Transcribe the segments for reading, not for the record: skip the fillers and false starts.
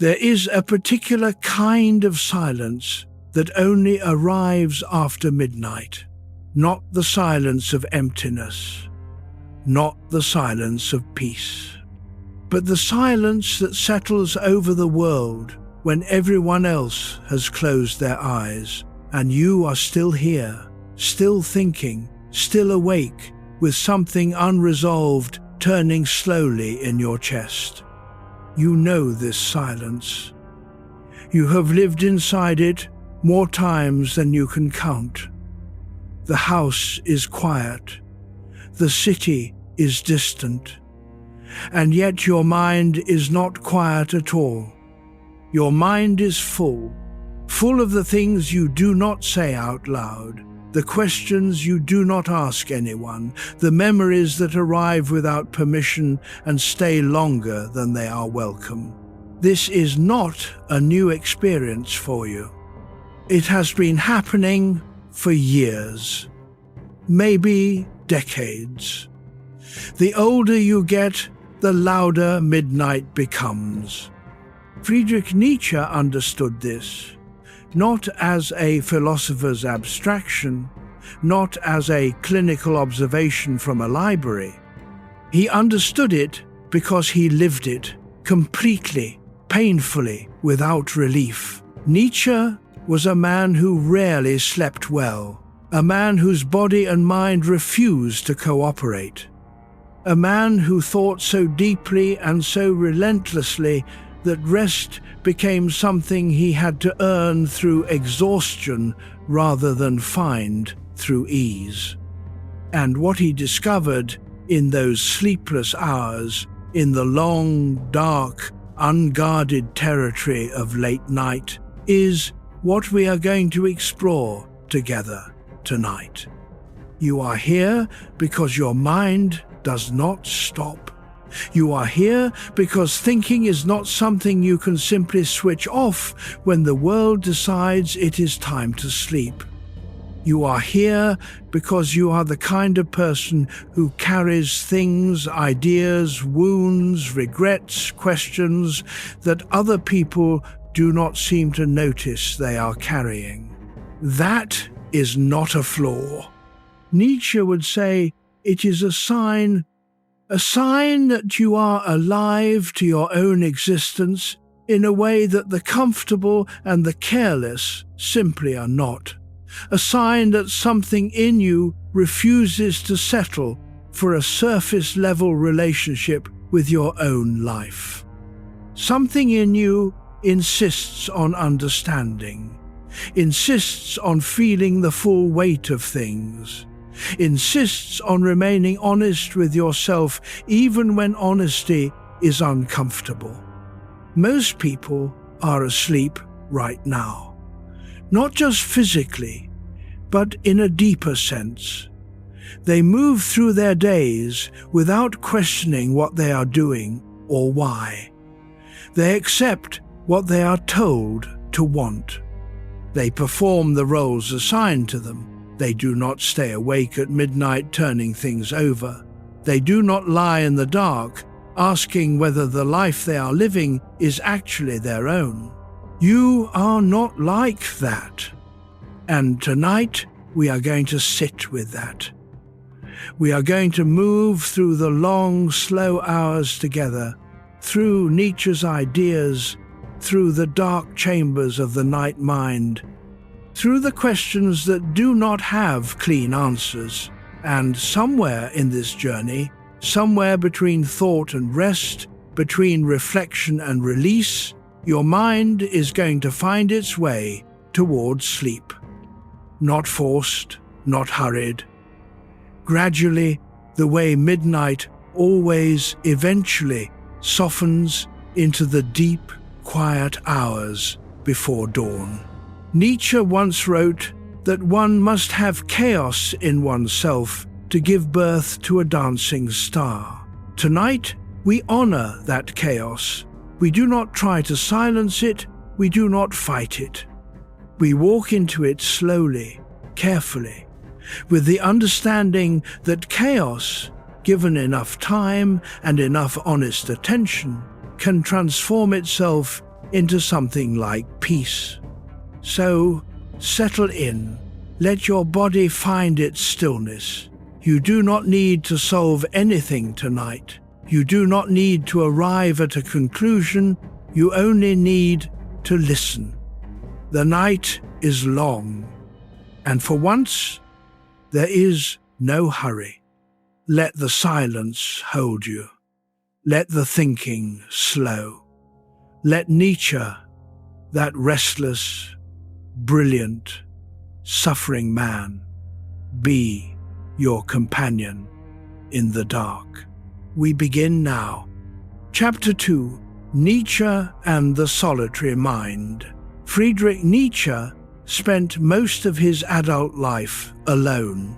There is a particular kind of silence that only arrives after midnight, not the silence of emptiness, not the silence of peace, but the silence that settles over the world when everyone else has closed their eyes and you are still here, still thinking, still awake, with something unresolved turning slowly in your chest. You know this silence. You have lived inside it more times than you can count. The house is quiet. The city is distant. And yet your mind is not quiet at all. Your mind is full of the things you do not say out loud, the questions you do not ask anyone, the memories that arrive without permission and stay longer than they are welcome. This is not a new experience for you. It has been happening for years, maybe decades. The older you get, the louder midnight becomes. Friedrich Nietzsche understood this, not as a philosopher's abstraction, not as a clinical observation from a library. He understood it because he lived it, completely, painfully, without relief. Nietzsche was a man who rarely slept well, a man whose body and mind refused to cooperate, a man who thought so deeply and so relentlessly that rest became something he had to earn through exhaustion rather than find through ease. And what he discovered in those sleepless hours, in the long, dark, unguarded territory of late night, is what we are going to explore together tonight. You are here because your mind does not stop. You are here because thinking is not something you can simply switch off when the world decides it is time to sleep. You are here because you are the kind of person who carries things, ideas, wounds, regrets, questions that other people do not seem to notice they are carrying. That is not a flaw. Nietzsche would say it is a sign that you are alive to your own existence in a way that the comfortable and the careless simply are not. A sign that something in you refuses to settle for a surface-level relationship with your own life. Something in you insists on understanding, insists on feeling the full weight of things, insists on remaining honest with yourself even when honesty is uncomfortable. Most people are asleep right now. Not just physically, but in a deeper sense. They move through their days without questioning what they are doing or why. They accept what they are told to want. They perform the roles assigned to them. They do not stay awake at midnight turning things over. They do not lie in the dark, asking whether the life they are living is actually their own. You are not like that. And tonight, we are going to sit with that. We are going to move through the long, slow hours together, through Nietzsche's ideas, through the dark chambers of the night mind, through the questions that do not have clean answers, and somewhere in this journey, somewhere between thought and rest, between reflection and release, your mind is going to find its way towards sleep. Not forced, not hurried. Gradually, the way midnight always eventually softens into the deep, quiet hours before dawn. Nietzsche once wrote that one must have chaos in oneself to give birth to a dancing star. Tonight, we honor that chaos. We do not try to silence it, we do not fight it. We walk into it slowly, carefully, with the understanding that chaos, given enough time and enough honest attention, can transform itself into something like peace. So, settle in. Let your body find its stillness. You do not need to solve anything tonight. You do not need to arrive at a conclusion. You only need to listen. The night is long, and for once, there is no hurry. Let the silence hold you. Let the thinking slow. Let Nietzsche, that restless, brilliant, suffering man, be your companion in the dark. We begin now. Chapter 2, Nietzsche and the Solitary Mind. Friedrich Nietzsche spent most of his adult life alone.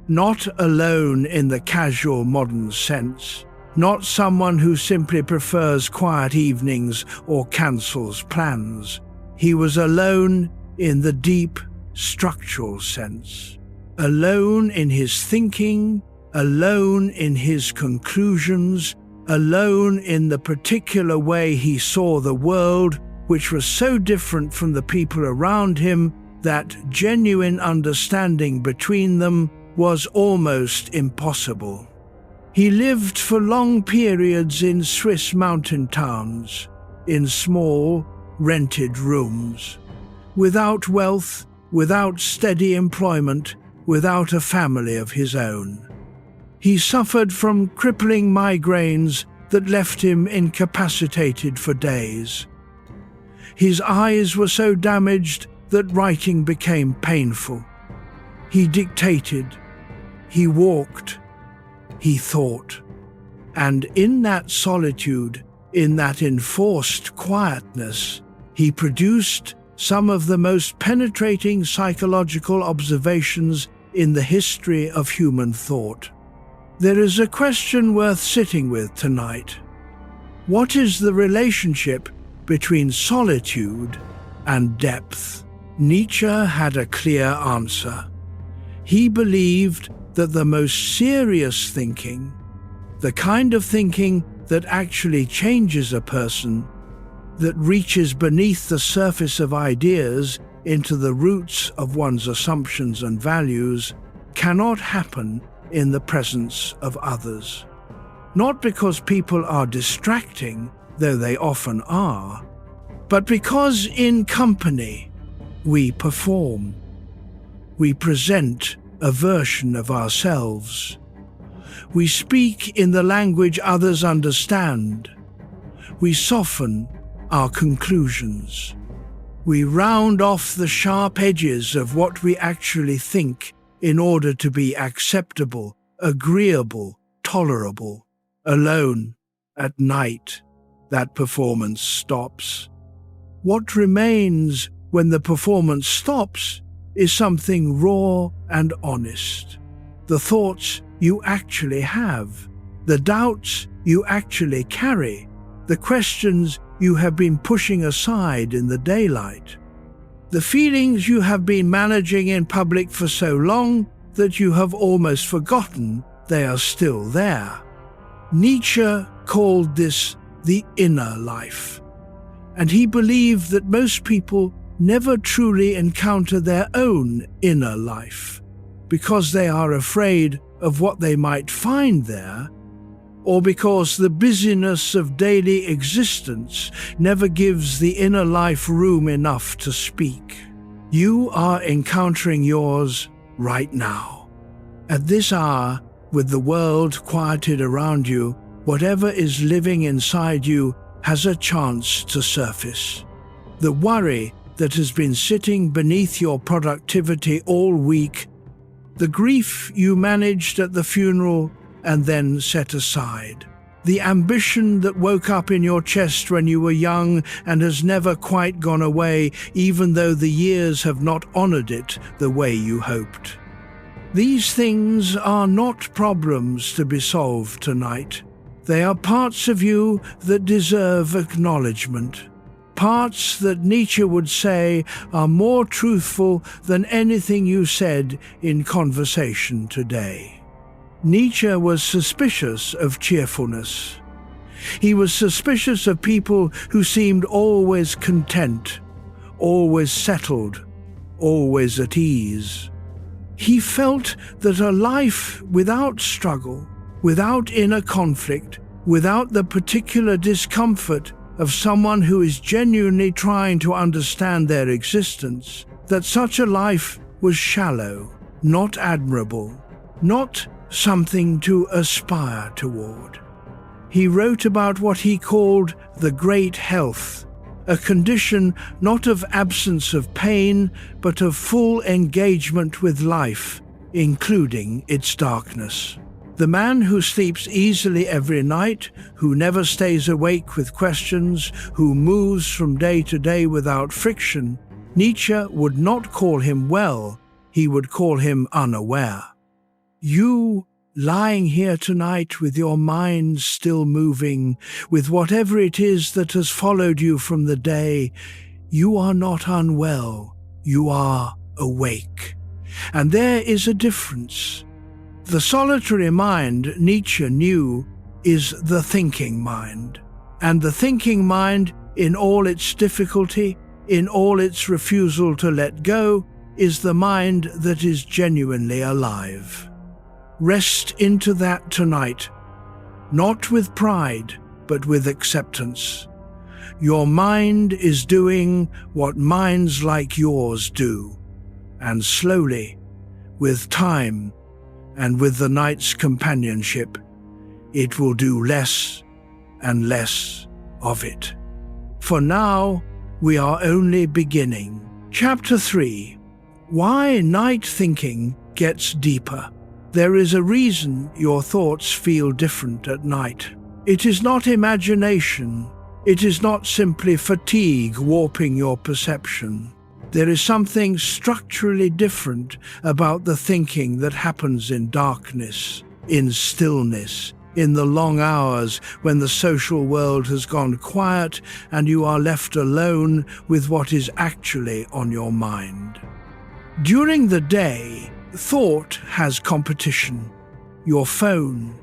Not alone in the casual modern sense, not someone who simply prefers quiet evenings or cancels plans. He was alone in the deep, structural sense. Alone in his thinking, alone in his conclusions, alone in the particular way he saw the world, which was so different from the people around him that genuine understanding between them was almost impossible. He lived for long periods in Swiss mountain towns, in small, rented rooms, without wealth, without steady employment, without a family of his own. He suffered from crippling migraines that left him incapacitated for days. His eyes were so damaged that writing became painful. He dictated, he walked, he thought. And in that solitude, in that enforced quietness, he produced some of the most penetrating psychological observations in the history of human thought. There is a question worth sitting with tonight. What is the relationship between solitude and depth? Nietzsche had a clear answer. He believed that the most serious thinking, the kind of thinking that actually changes a person, that reaches beneath the surface of ideas into the roots of one's assumptions and values, cannot happen in the presence of others. Not because people are distracting, though they often are, but because in company we perform. We present a version of ourselves. We speak in the language others understand. We soften our conclusions. We round off the sharp edges of what we actually think in order to be acceptable, agreeable, tolerable. Alone, at night, that performance stops. What remains when the performance stops is something raw and honest. The thoughts you actually have, the doubts you actually carry, the questions you have been pushing aside in the daylight, the feelings you have been managing in public for so long that you have almost forgotten they are still there. Nietzsche called this the inner life, and he believed that most people never truly encounter their own inner life because they are afraid of what they might find there, or because the busyness of daily existence never gives the inner life room enough to speak. You are encountering yours right now. At this hour, with the world quieted around you, whatever is living inside you has a chance to surface. The worry that has been sitting beneath your productivity all week, the grief you managed at the funeral and then set aside, the ambition that woke up in your chest when you were young and has never quite gone away, even though the years have not honored it the way you hoped. These things are not problems to be solved tonight. They are parts of you that deserve acknowledgement. Parts that Nietzsche would say are more truthful than anything you said in conversation today. Nietzsche was suspicious of cheerfulness. He was suspicious of people who seemed always content, always settled, always at ease. He felt that a life without struggle, without inner conflict, without the particular discomfort of someone who is genuinely trying to understand their existence, that such a life was shallow, not admirable, not something to aspire toward. He wrote about what he called the great health, a condition not of absence of pain, but of full engagement with life, including its darkness. The man who sleeps easily every night, who never stays awake with questions, who moves from day to day without friction, Nietzsche would not call him well, he would call him unaware. You, lying here tonight with your mind still moving, with whatever it is that has followed you from the day, you are not unwell, you are awake. And there is a difference. The solitary mind, Nietzsche knew, is the thinking mind. And the thinking mind, in all its difficulty, in all its refusal to let go, is the mind that is genuinely alive. Rest into that tonight, not with pride, but with acceptance. Your mind is doing what minds like yours do, and slowly, with time, and with the night's companionship, it will do less and less of it. For now, we are only beginning. Chapter 3. Why night thinking gets deeper. There is a reason your thoughts feel different at night. It is not imagination. It is not simply fatigue warping your perception. There is something structurally different about the thinking that happens in darkness, in stillness, in the long hours when the social world has gone quiet and you are left alone with what is actually on your mind. During the day, thought has competition. Your phone,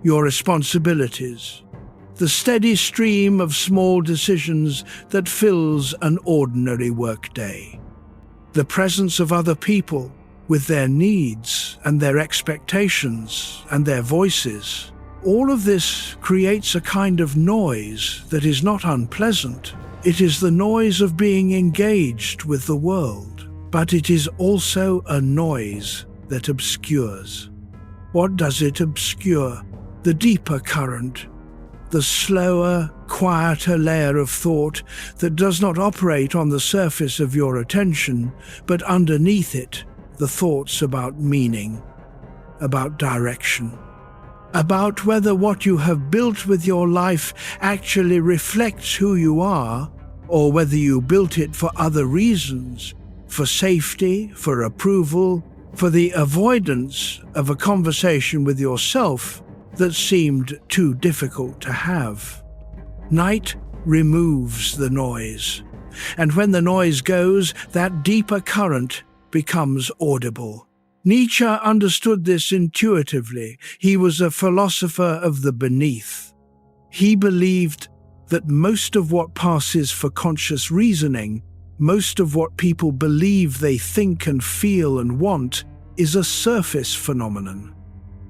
your responsibilities, the steady stream of small decisions that fills an ordinary workday. The presence of other people with their needs and their expectations and their voices. All of this creates a kind of noise that is not unpleasant. It is the noise of being engaged with the world, but it is also a noise that obscures. What does it obscure? The deeper current, the slower, quieter layer of thought that does not operate on the surface of your attention, but underneath it, the thoughts about meaning, about direction, about whether what you have built with your life actually reflects who you are, or whether you built it for other reasons, for safety, for approval, for the avoidance of a conversation with yourself that seemed too difficult to have. Night removes the noise, and when the noise goes, that deeper current becomes audible. Nietzsche understood this intuitively. He was a philosopher of the beneath. He believed that most of what passes for conscious reasoning, most of what people believe they think and feel and want, is a surface phenomenon.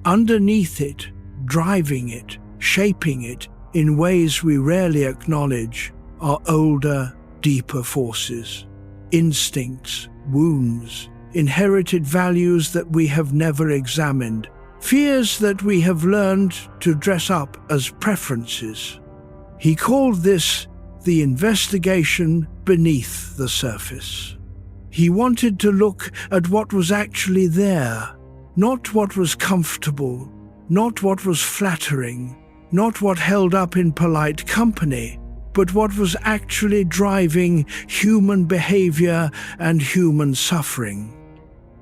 Underneath it, driving it, shaping it in ways we rarely acknowledge, are older, deeper forces, instincts, wounds, inherited values that we have never examined, fears that we have learned to dress up as preferences. He called this the investigation beneath the surface. He wanted to look at what was actually there, not what was comfortable, not what was flattering, not what held up in polite company, but what was actually driving human behavior and human suffering.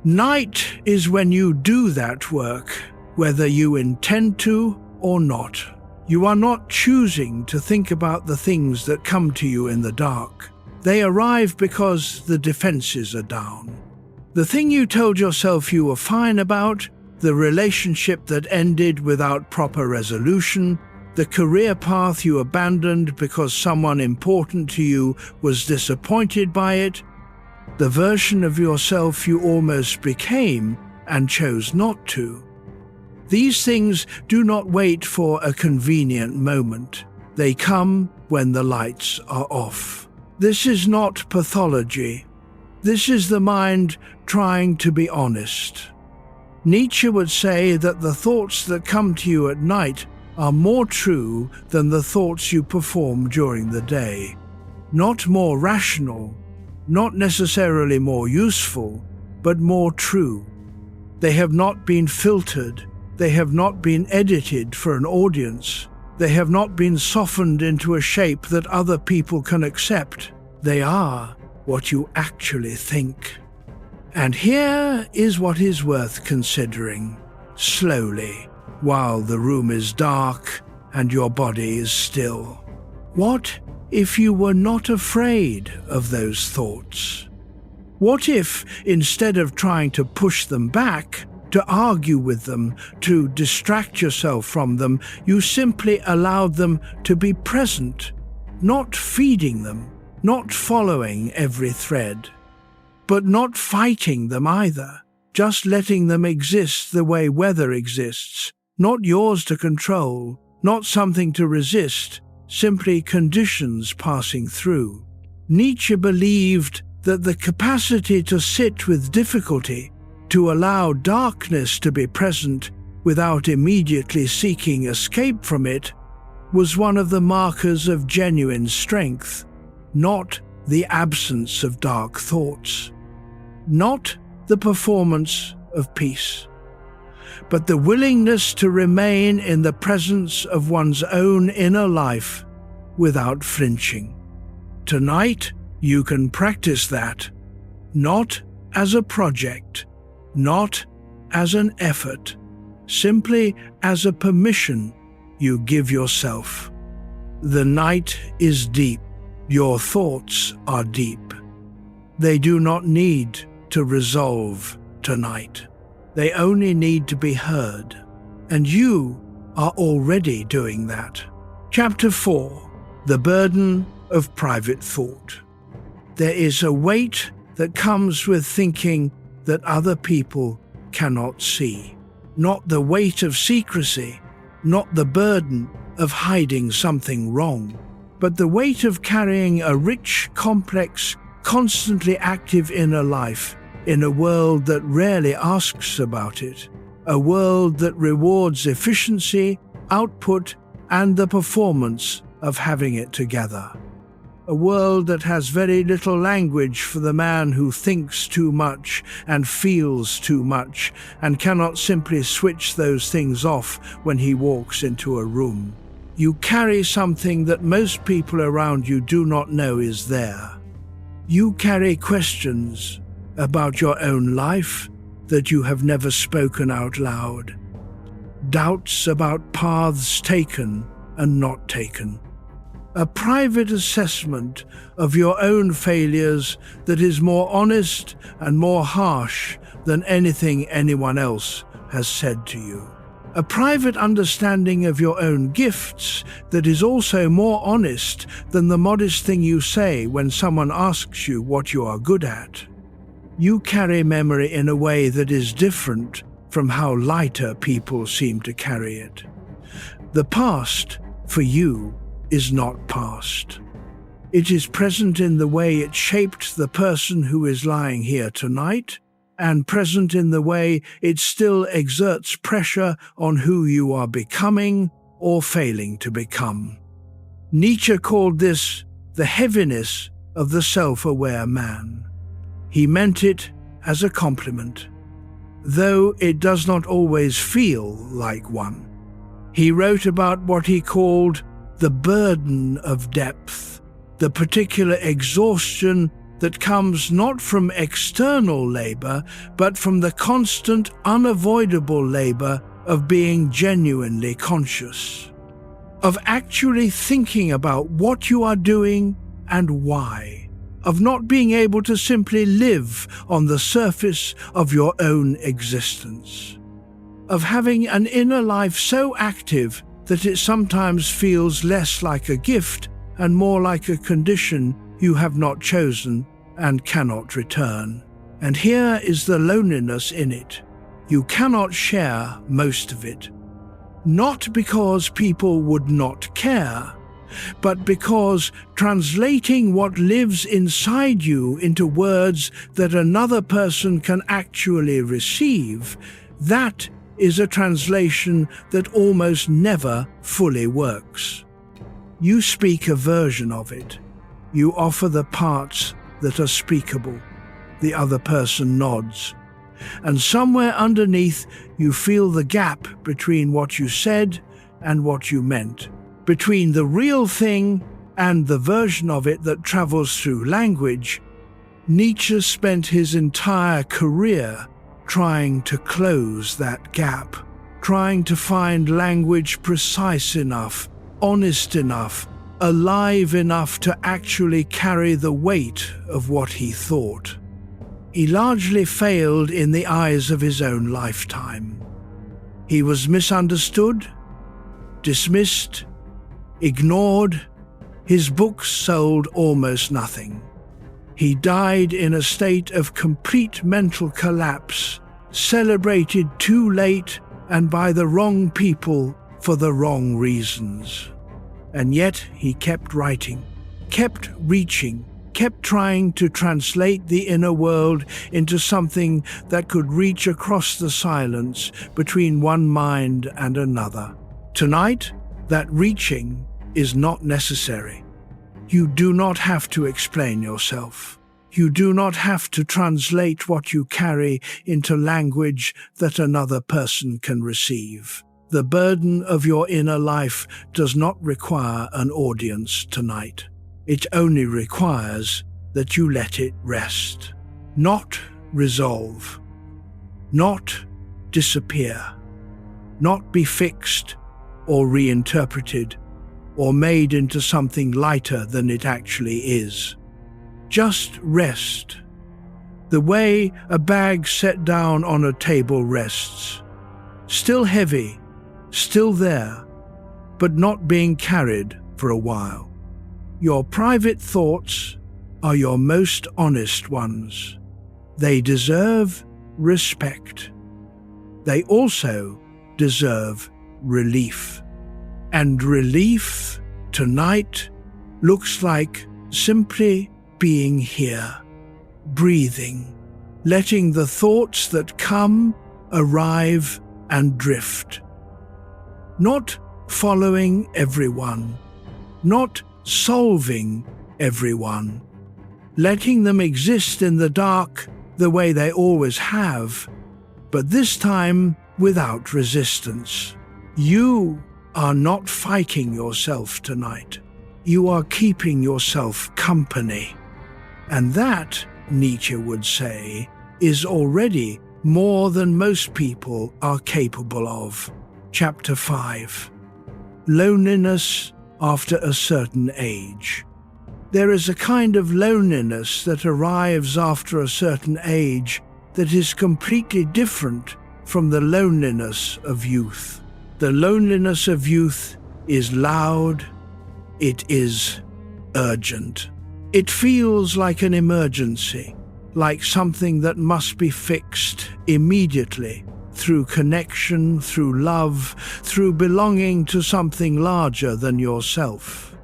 Night is when you do that work, whether you intend to or not. You are not choosing to think about the things that come to you in the dark. They arrive because the defenses are down. The thing you told yourself you were fine about, the relationship that ended without proper resolution, the career path you abandoned because someone important to you was disappointed by it, the version of yourself you almost became and chose not to. These things do not wait for a convenient moment. They come when the lights are off. This is not pathology. This is the mind trying to be honest. Nietzsche would say that the thoughts that come to you at night are more true than the thoughts you perform during the day. Not more rational, not necessarily more useful, but more true. They have not been filtered. They have not been edited for an audience. They have not been softened into a shape that other people can accept. They are what you actually think. And here is what is worth considering, slowly, while the room is dark and your body is still. What if you were not afraid of those thoughts? What if, instead of trying to push them back, to argue with them, to distract yourself from them, you simply allowed them to be present, not feeding them, not following every thread, but not fighting them either, just letting them exist the way weather exists, not yours to control, not something to resist, simply conditions passing through. Nietzsche believed that the capacity to sit with difficulty, to allow darkness to be present without immediately seeking escape from it, was one of the markers of genuine strength, not the absence of dark thoughts, not the performance of peace, but the willingness to remain in the presence of one's own inner life without flinching. Tonight, you can practice that, not as a project, not as an effort, simply as a permission you give yourself. The night is deep. Your thoughts are deep. They do not need to resolve tonight. They only need to be heard. And you are already doing that. Chapter 4. The Burden of Private Thought. There is a weight that comes with thinking that other people cannot see. Not the weight of secrecy, not the burden of hiding something wrong, but the weight of carrying a rich, complex, constantly active inner life in a world that rarely asks about it, a world that rewards efficiency, output, and the performance of having it together. A world that has very little language for the man who thinks too much and feels too much and cannot simply switch those things off when he walks into a room. You carry something that most people around you do not know is there. You carry questions about your own life that you have never spoken out loud. Doubts about paths taken and not taken. A private assessment of your own failures that is more honest and more harsh than anything anyone else has said to you. A private understanding of your own gifts that is also more honest than the modest thing you say when someone asks you what you are good at. You carry memory in a way that is different from how lighter people seem to carry it. The past, for you, is not past. It is present in the way it shaped the person who is lying here tonight, and present in the way it still exerts pressure on who you are becoming or failing to become. Nietzsche called this the heaviness of the self-aware man. He meant it as a compliment, though it does not always feel like one. He wrote about what he called the burden of depth, the particular exhaustion that comes not from external labor, but from the constant, unavoidable labor of being genuinely conscious, of actually thinking about what you are doing and why, of not being able to simply live on the surface of your own existence, of having an inner life so active that it sometimes feels less like a gift and more like a condition you have not chosen and cannot return. And here is the loneliness in it. You cannot share most of it. Not because people would not care, but because translating what lives inside you into words that another person can actually receive, that is a translation that almost never fully works. You speak a version of it. You offer the parts that are speakable. The other person nods. And somewhere underneath, you feel the gap between what you said and what you meant, between the real thing and the version of it that travels through language. Nietzsche spent his entire career trying to close that gap, trying to find language precise enough, honest enough, alive enough to actually carry the weight of what he thought. He largely failed in the eyes of his own lifetime. He was misunderstood, dismissed, ignored. His books sold almost nothing. He died in a state of complete mental collapse, celebrated too late and by the wrong people for the wrong reasons. And yet he kept writing, kept reaching, kept trying to translate the inner world into something that could reach across the silence between one mind and another. Tonight, that reaching is not necessary. You do not have to explain yourself. You do not have to translate what you carry into language that another person can receive. The burden of your inner life does not require an audience tonight. It only requires that you let it rest, not resolve, not disappear, not be fixed or reinterpreted or made into something lighter than it actually is. Just rest, the way a bag set down on a table rests, still heavy, still there, but not being carried for a while. Your private thoughts are your most honest ones. They deserve respect. They also deserve relief. And relief tonight looks like simply being here, breathing, letting the thoughts that come arrive and drift. Not following everyone, not solving everyone, letting them exist in the dark the way they always have, but this time without resistance. You are not fighting yourself tonight. You are keeping yourself company. And that, Nietzsche would say, is already more than most people are capable of. Chapter 5. Loneliness after a certain age. There is a kind of loneliness that arrives after a certain age that is completely different from the loneliness of youth. The loneliness of youth is loud, it is urgent. It feels like an emergency, like something that must be fixed immediately, through connection, through love, through belonging to something larger than yourself.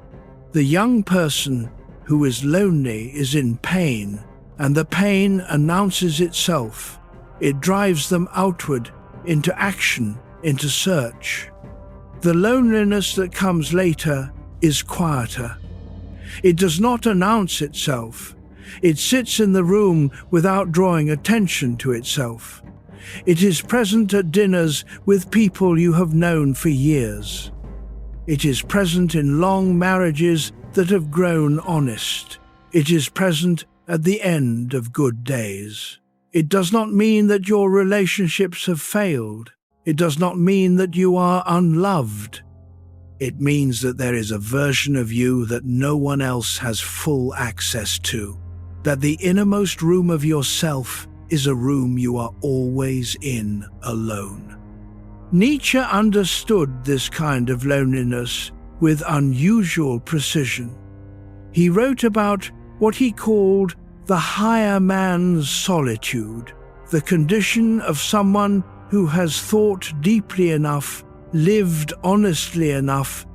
The young person who is lonely is in pain, and the pain announces itself. It drives them outward, into action, into search. The loneliness that comes later is quieter. It does not announce itself. It sits in the room without drawing attention to itself. It is present at dinners with people you have known for years. It is present in long marriages that have grown honest. It is present at the end of good days. It does not mean that your relationships have failed. It does not mean that you are unloved. It means that there is a version of you that no one else has full access to, that the innermost room of yourself is a room you are always in alone. Nietzsche understood this kind of loneliness with unusual precision. He wrote about what he called the higher man's solitude, the condition of someone who has thought deeply enough, lived honestly enough,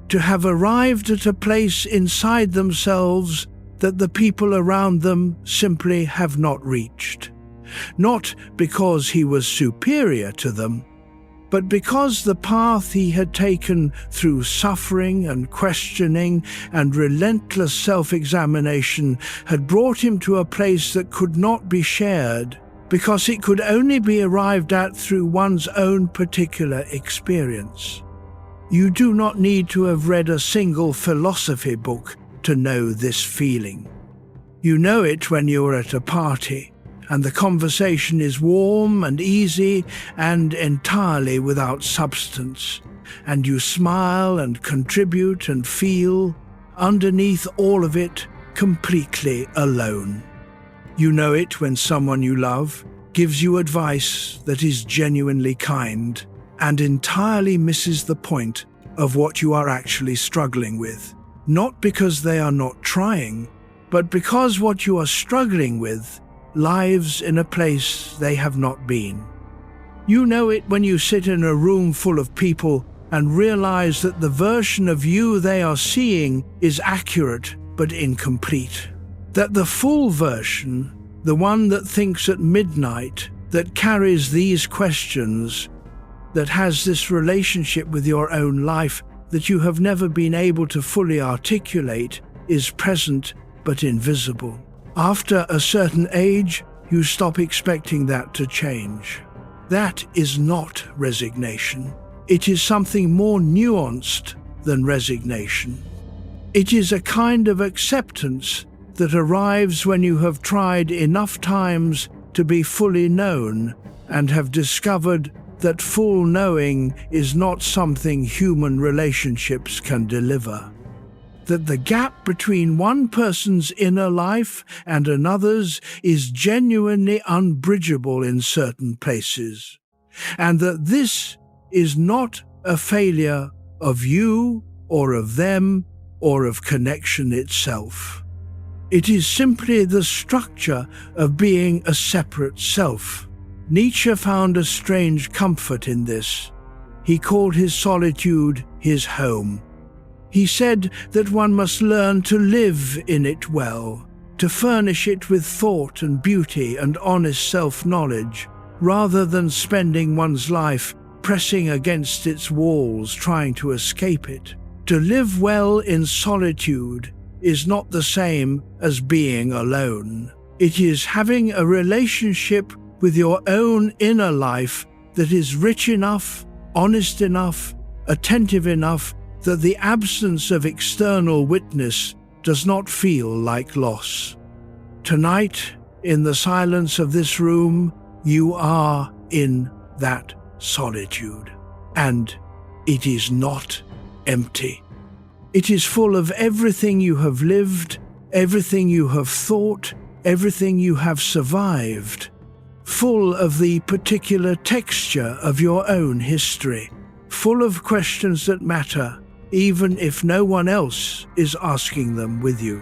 to have arrived at a place inside themselves that the people around them simply have not reached. Not because he was superior to them, but because the path he had taken through suffering and questioning and relentless self-examination had brought him to a place that could not be shared, because it could only be arrived at through one's own particular experience. You do not need to have read a single philosophy book to know this feeling. You know it when you are at a party, and the conversation is warm and easy and entirely without substance, and you smile and contribute and feel, underneath all of it, completely alone. You know it when someone you love gives you advice that is genuinely kind and entirely misses the point of what you are actually struggling with, not because they are not trying, but because what you are struggling with lives in a place they have not been. You know it when you sit in a room full of people and realize that the version of you they are seeing is accurate but incomplete. That the full version, the one that thinks at midnight, that carries these questions, that has this relationship with your own life that you have never been able to fully articulate, is present but invisible. After a certain age, you stop expecting that to change. That is not resignation. It is something more nuanced than resignation. It is a kind of acceptance that arrives when you have tried enough times to be fully known and have discovered that full knowing is not something human relationships can deliver. That the gap between one person's inner life and another's is genuinely unbridgeable in certain places, and that this is not a failure of you or of them or of connection itself. It is simply the structure of being a separate self. Nietzsche found a strange comfort in this. He called his solitude his home. He said that one must learn to live in it well, to furnish it with thought and beauty and honest self-knowledge, rather than spending one's life pressing against its walls trying to escape it. To live well in solitude is not the same as being alone. It is having a relationship with your own inner life that is rich enough, honest enough, attentive enough, that the absence of external witness does not feel like loss. Tonight, in the silence of this room, you are in that solitude, and it is not empty. It is full of everything you have lived, everything you have thought, everything you have survived, full of the particular texture of your own history, full of questions that matter, even if no one else is asking them with you.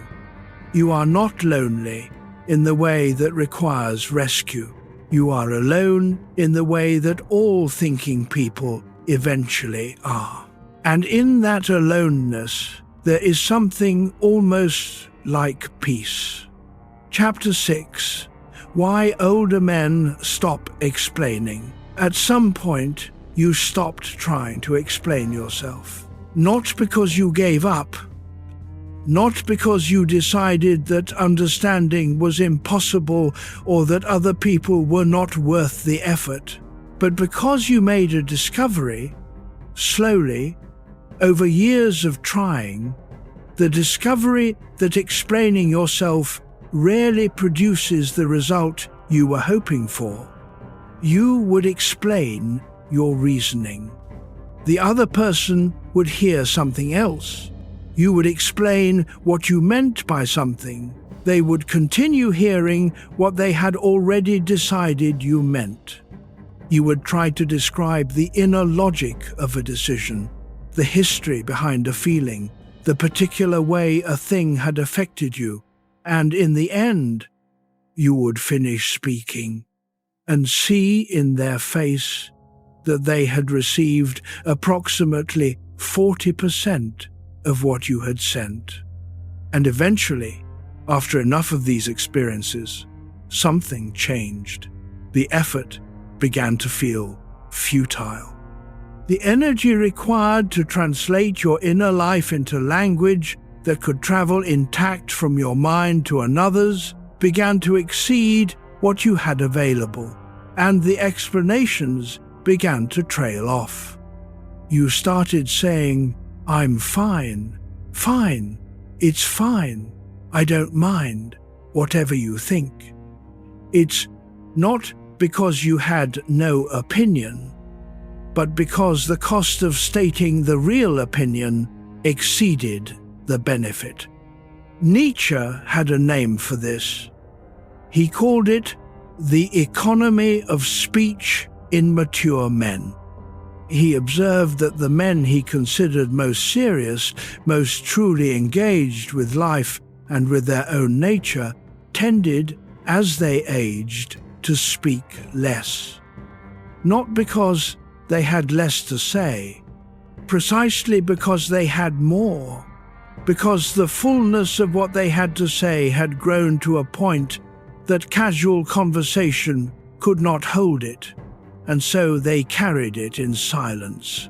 You are not lonely in the way that requires rescue. You are alone in the way that all thinking people eventually are. And in that aloneness, there is something almost like peace. Chapter 6. Why older men stop explaining. At some point, you stopped trying to explain yourself. Not because you gave up, not because you decided that understanding was impossible or that other people were not worth the effort, but because you made a discovery, slowly, over years of trying, the discovery that explaining yourself rarely produces the result you were hoping for. You would explain your reasoning. The other person would hear something else. You would explain what you meant by something. They would continue hearing what they had already decided you meant. You would try to describe the inner logic of a decision, the history behind a feeling, the particular way a thing had affected you, and in the end, you would finish speaking and see in their face that they had received approximately 40% of what you had sent. And eventually, after enough of these experiences, something changed. The effort began to feel futile. The energy required to translate your inner life into language that could travel intact from your mind to another's began to exceed what you had available, and the explanations began to trail off. You started saying, "I'm fine, fine, it's fine, I don't mind, whatever you think." It's not because you had no opinion, but because the cost of stating the real opinion exceeded the benefit. Nietzsche had a name for this. He called it the economy of speech in mature men. He observed that the men he considered most serious, most truly engaged with life and with their own nature, tended, as they aged, to speak less. Not because they had less to say, precisely because they had more, because the fullness of what they had to say had grown to a point that casual conversation could not hold it, and so they carried it in silence.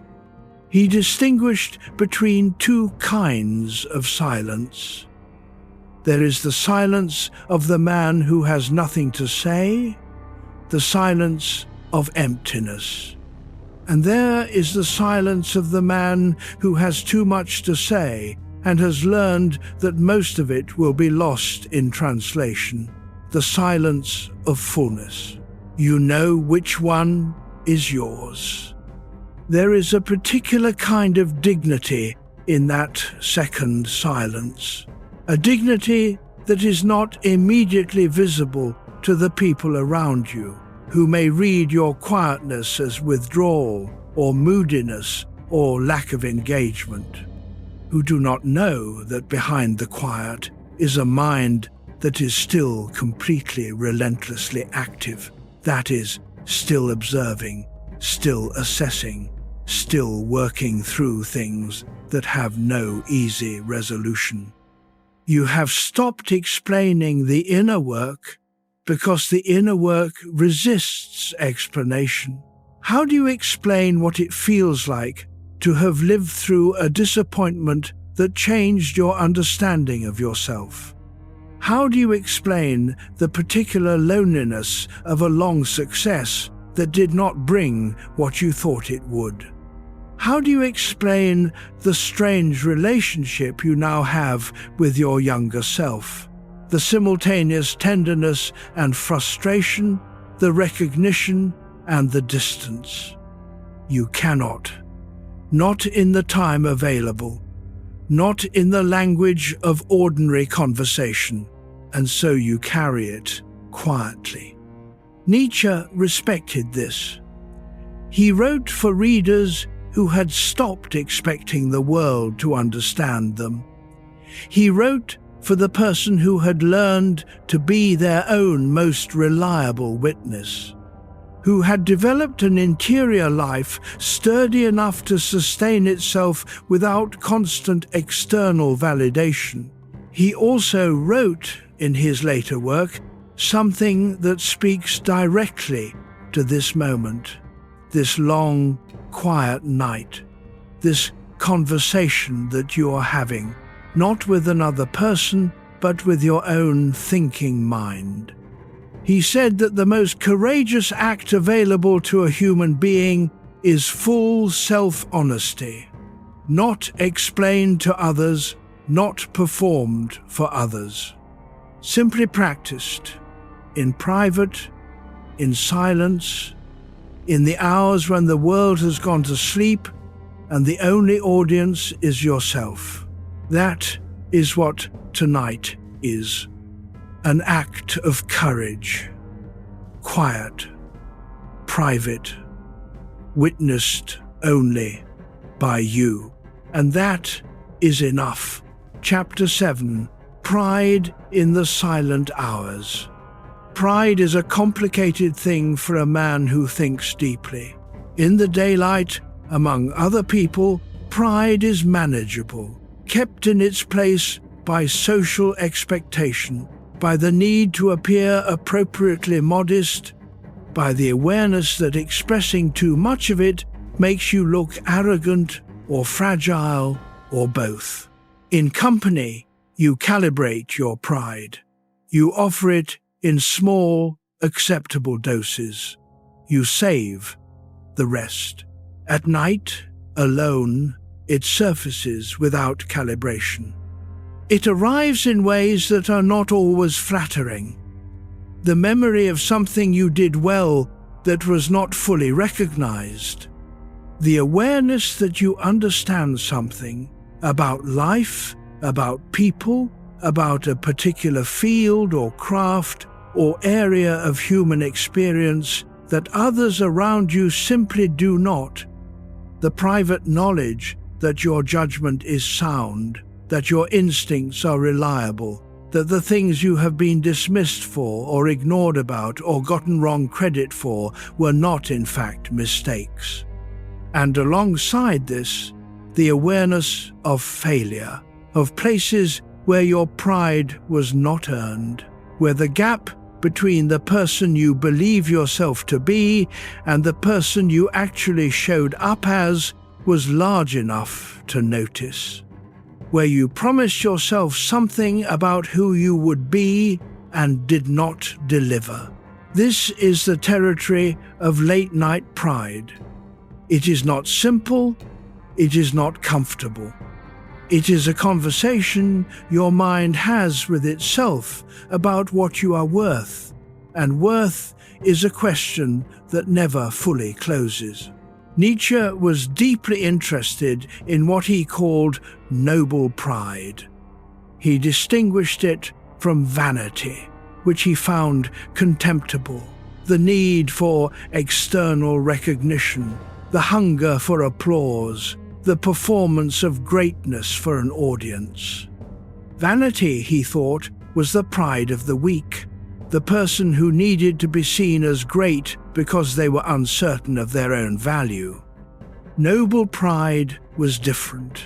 He distinguished between two kinds of silence. There is the silence of the man who has nothing to say, the silence of emptiness. And there is the silence of the man who has too much to say and has learned that most of it will be lost in translation, the silence of fullness. You know which one is yours. There is a particular kind of dignity in that second silence, a dignity that is not immediately visible to the people around you, who may read your quietness as withdrawal or moodiness or lack of engagement, who do not know that behind the quiet is a mind that is still completely relentlessly active, that is, still observing, still assessing, still working through things that have no easy resolution. You have stopped explaining the inner work because the inner work resists explanation. How do you explain what it feels like to have lived through a disappointment that changed your understanding of yourself? How do you explain the particular loneliness of a long success that did not bring what you thought it would? How do you explain the strange relationship you now have with your younger self? The simultaneous tenderness and frustration, the recognition and the distance. You cannot. Not in the time available. Not in the language of ordinary conversation, and so you carry it quietly. Nietzsche respected this. He wrote for readers who had stopped expecting the world to understand them. He wrote for the person who had learned to be their own most reliable witness, who had developed an interior life sturdy enough to sustain itself without constant external validation. He also wrote, in his later work, something that speaks directly to this moment, this long, quiet night, this conversation that you are having, not with another person, but with your own thinking mind. He said that the most courageous act available to a human being is full self-honesty, not explained to others, not performed for others, simply practiced, in private, in silence, in the hours when the world has gone to sleep and the only audience is yourself. That is what tonight is. An act of courage. Quiet. private, witnessed only by you. And that is enough. Chapter 7. Pride in the Silent Hours. Pride is a complicated thing for a man who thinks deeply. In the daylight, among other people, pride is manageable, kept in its place by social expectation, by the need to appear appropriately modest, by the awareness that expressing too much of it makes you look arrogant or fragile or both. In company, you calibrate your pride. You offer it in small, acceptable doses. You save the rest. At night, alone, it surfaces without calibration. It arrives in ways that are not always flattering. The memory of something you did well that was not fully recognized. The awareness that you understand something about life, about people, about a particular field or craft or area of human experience that others around you simply do not. The private knowledge that your judgment is sound, that your instincts are reliable, that the things you have been dismissed for or ignored about or gotten wrong credit for were not in fact mistakes. And alongside this, the awareness of failure, of places where your pride was not earned, where the gap between the person you believe yourself to be and the person you actually showed up as was large enough to notice, where you promised yourself something about who you would be and did not deliver. This is the territory of late-night pride. It is not simple, it is not comfortable. It is a conversation your mind has with itself about what you are worth, and worth is a question that never fully closes. Nietzsche was deeply interested in what he called noble pride. He distinguished it from vanity, which he found contemptible, the need for external recognition, the hunger for applause, the performance of greatness for an audience. Vanity, he thought, was the pride of the weak, the person who needed to be seen as great because they were uncertain of their own value. Noble pride was different.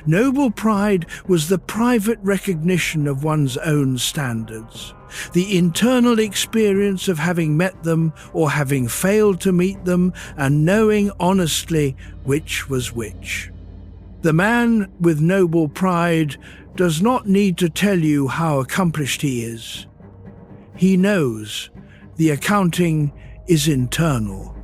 Noble pride was the private recognition of one's own standards, the internal experience of having met them or having failed to meet them and knowing honestly which was which. The man with noble pride does not need to tell you how accomplished he is. He knows the accounting is internal.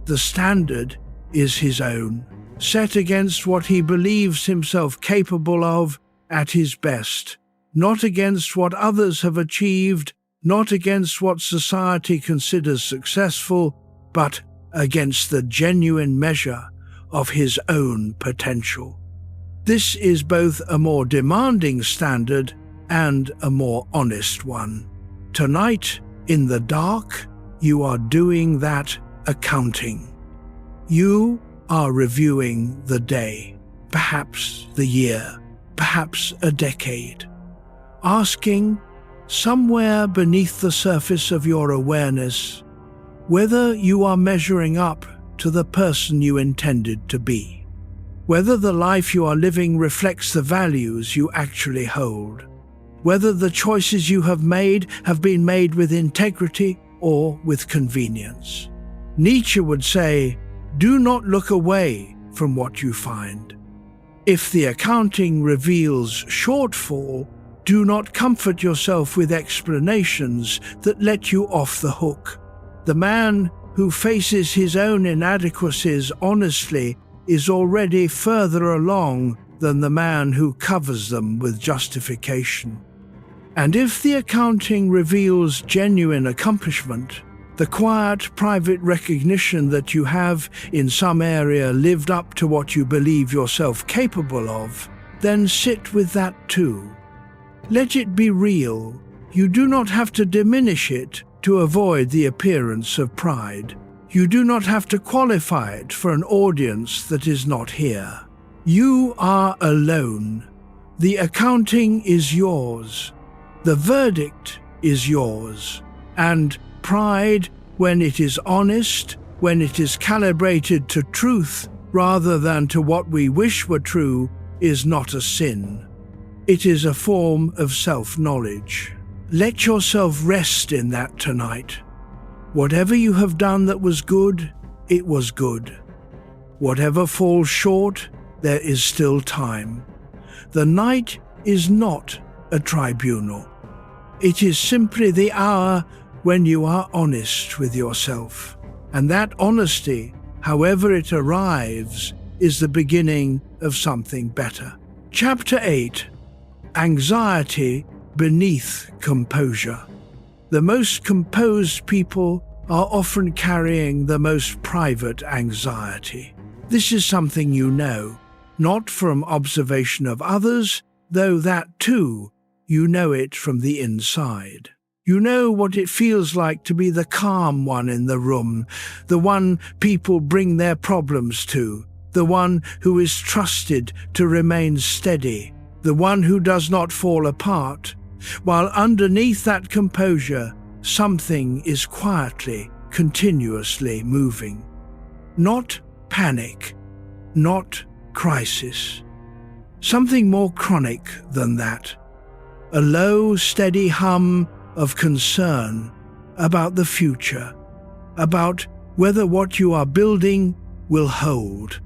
The standard is his own, set against what he believes himself capable of at his best, not against what others have achieved, not against what society considers successful, but against the genuine measure of his own potential. This is both a more demanding standard and a more honest one. Tonight, in the dark, you are doing that accounting. You are reviewing the day, perhaps the year, perhaps a decade, asking, somewhere beneath the surface of your awareness, whether you are measuring up to the person you intended to be, whether the life you are living reflects the values you actually hold, whether the choices you have been made with integrity or with convenience. Nietzsche would say, do not look away from what you find. If the accounting reveals shortfall, do not comfort yourself with explanations that let you off the hook. The man who faces his own inadequacies honestly is already further along than the man who covers them with justification. And if the accounting reveals genuine accomplishment, the quiet, private recognition that you have in some area lived up to what you believe yourself capable of, then sit with that too. Let it be real. You do not have to diminish it to avoid the appearance of pride. You do not have to qualify it for an audience that is not here. You are alone. The accounting is yours. The verdict is yours. And pride, when it is honest, when it is calibrated to truth rather than to what we wish were true, is not a sin. It is a form of self-knowledge. Let yourself rest in that tonight. Whatever you have done that was good, it was good. Whatever falls short, there is still time. The night is not a tribunal. It is simply the hour when you are honest with yourself. And that honesty, however it arrives, is the beginning of something better. Chapter 8. Anxiety beneath composure. The most composed people are often carrying the most private anxiety. This is something you know, not from observation of others, though that too, you know it from the inside. You know what it feels like to be the calm one in the room, the one people bring their problems to, the one who is trusted to remain steady, the one who does not fall apart, while underneath that composure, something is quietly, continuously moving. Not panic, not crisis. Something more chronic than that. A low, steady hum of concern about the future, about whether what you are building will hold,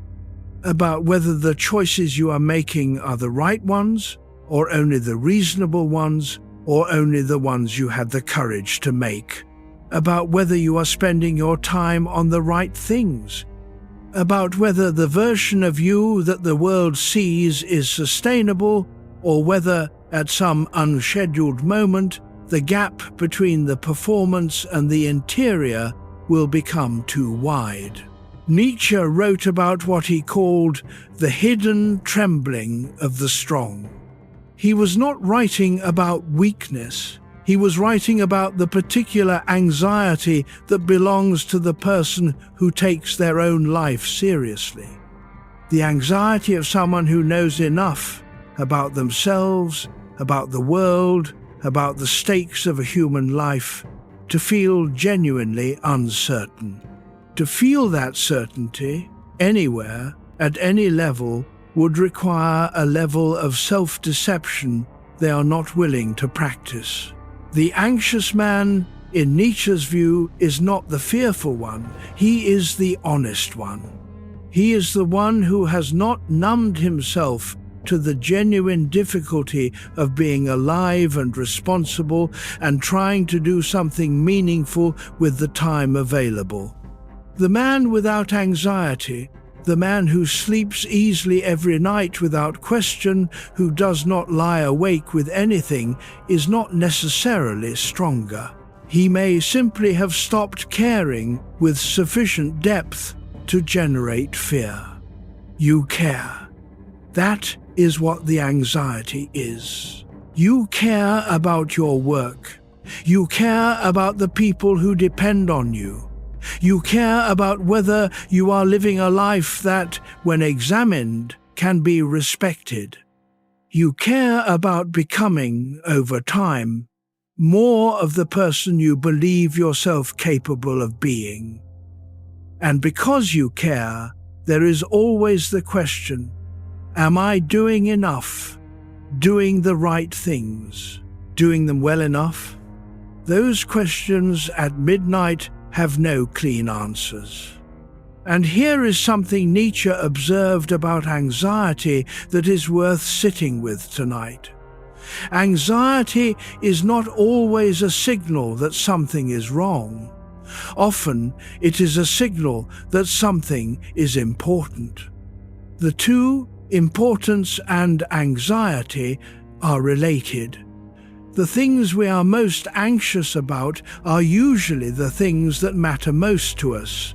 about whether the choices you are making are the right ones, or only the reasonable ones, or only the ones you had the courage to make, about whether you are spending your time on the right things, about whether the version of you that the world sees is sustainable, or whether, at some unscheduled moment, the gap between the performance and the interior will become too wide. Nietzsche wrote about what he called the hidden trembling of the strong. He was not writing about weakness. He was writing about the particular anxiety that belongs to the person who takes their own life seriously. The anxiety of someone who knows enough about themselves, about the world, about the stakes of a human life, to feel genuinely uncertain. To feel that certainty, anywhere, at any level, would require a level of self-deception they are not willing to practice. The anxious man, in Nietzsche's view, is not the fearful one, he is the honest one. He is the one who has not numbed himself to the genuine difficulty of being alive and responsible and trying to do something meaningful with the time available. The man without anxiety, the man who sleeps easily every night without question, who does not lie awake with anything, is not necessarily stronger. He may simply have stopped caring with sufficient depth to generate fear. You care. That is what the anxiety is. You care about your work. You care about the people who depend on you. You care about whether you are living a life that, when examined, can be respected. You care about becoming, over time, more of the person you believe yourself capable of being. And because you care, there is always the question, am I doing enough? Doing the right things? Doing them well enough? Those questions at midnight have no clean answers. And here is something Nietzsche observed about anxiety that is worth sitting with tonight. Anxiety is not always a signal that something is wrong. Often it is a signal that something is important. The two, importance and anxiety, are related. The things we are most anxious about are usually the things that matter most to us,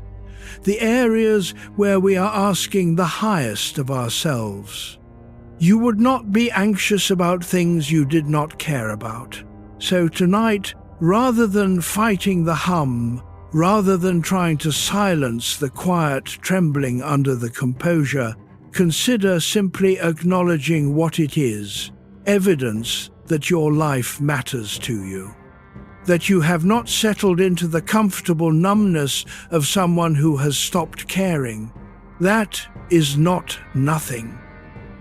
the areas where we are asking the highest of ourselves. You would not be anxious about things you did not care about. So tonight, rather than fighting the hum, Rather than trying to silence the quiet trembling under the composure, consider simply acknowledging what it is, evidence that your life matters to you. That you have not settled into the comfortable numbness of someone who has stopped caring. That is not nothing.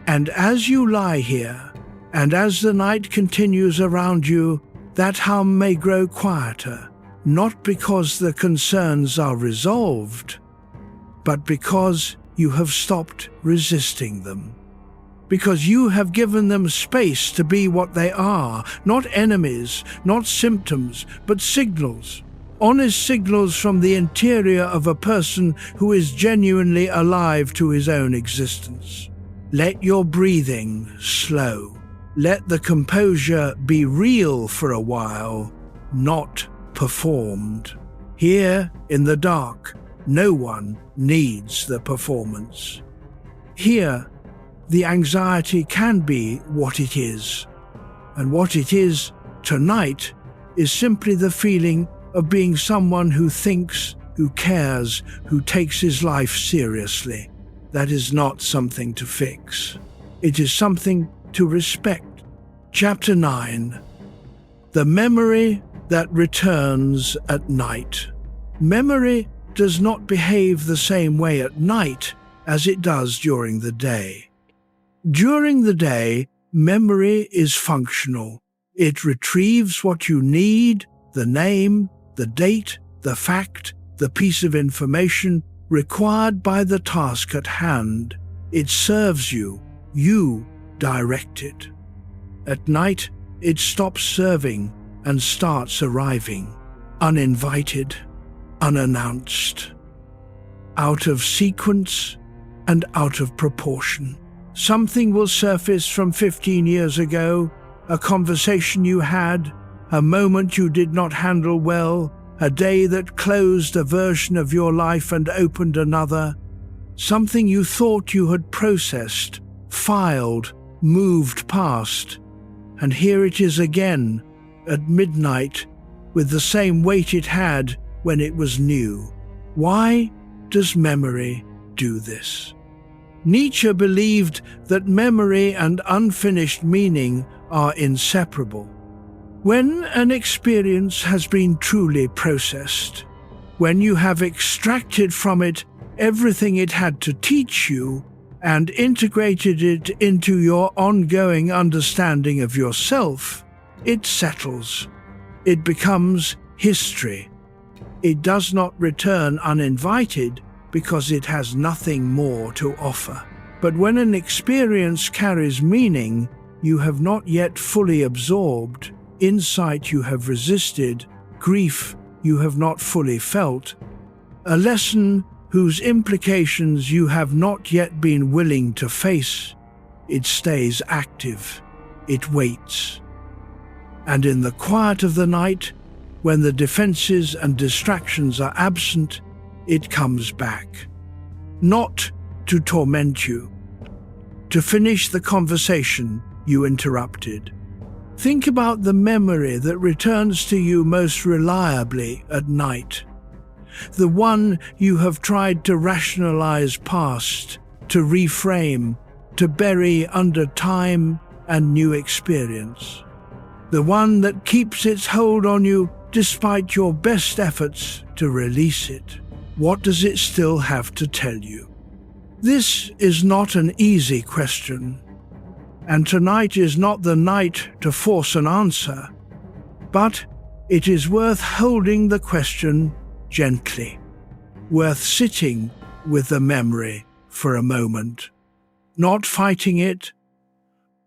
And as you lie here, and as the night continues around you, that hum may grow quieter, not because the concerns are resolved, but because you have stopped resisting them. Because you have given them space to be what they are, not enemies, not symptoms, but signals. Honest signals from the interior of a person who is genuinely alive to his own existence. Let your breathing slow. Let the composure be real for a while, not performed. Here, in the dark, no one needs the performance. Here, the anxiety can be what it is. And what it is tonight is simply the feeling of being someone who thinks, who cares, who takes his life seriously. That is not something to fix. It is something to respect. Chapter 9. The memory that returns at night. Memory does not behave the same way at night as it does during the day. During the day, memory is functional. It retrieves what you need, the name, the date, the fact, the piece of information required by the task at hand. It serves you. You direct it. At night, it stops serving and starts arriving, uninvited, unannounced, out of sequence and out of proportion. Something will surface from 15 years ago, a conversation you had, a moment you did not handle well, a day that closed a version of your life and opened another, something you thought you had processed, filed, moved past, and here it is again, at midnight, with the same weight it had when it was new. Why does memory do this? Nietzsche believed that memory and unfinished meaning are inseparable. When an experience has been truly processed, when you have extracted from it everything it had to teach you and integrated it into your ongoing understanding of yourself, it settles. It becomes history. It does not return uninvited because it has nothing more to offer. But when an experience carries meaning you have not yet fully absorbed, insight you have resisted, grief you have not fully felt, a lesson whose implications you have not yet been willing to face, it stays active, it waits. And in the quiet of the night, when the defenses and distractions are absent, it comes back. Not to torment you, to finish the conversation you interrupted. Think about the memory that returns to you most reliably at night. The one you have tried to rationalize past, to reframe, to bury under time and new experience. The one that keeps its hold on you despite your best efforts to release it. What does it still have to tell you? This is not an easy question, and tonight is not the night to force an answer, but it is worth holding the question gently, worth sitting with the memory for a moment, not fighting it,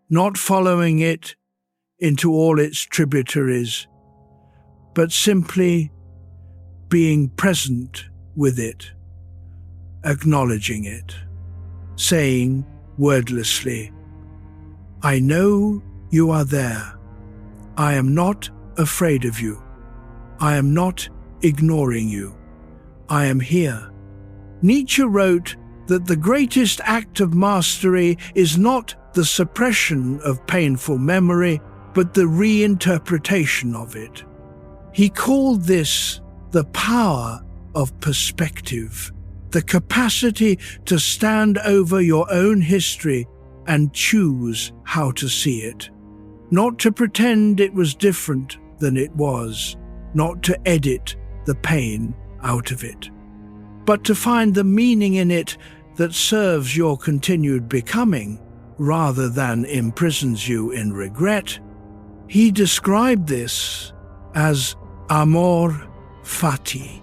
not following it into all its tributaries, but simply being present with it, acknowledging it, saying wordlessly, I know you are there. I am not afraid of you. I am not ignoring you. I am here. Nietzsche wrote that the greatest act of mastery is not the suppression of painful memory, but the reinterpretation of it. He called this the power of perspective, the capacity to stand over your own history and choose how to see it. Not to pretend it was different than it was, not to edit the pain out of it, but to find the meaning in it that serves your continued becoming rather than imprisons you in regret. He described this as amor fati,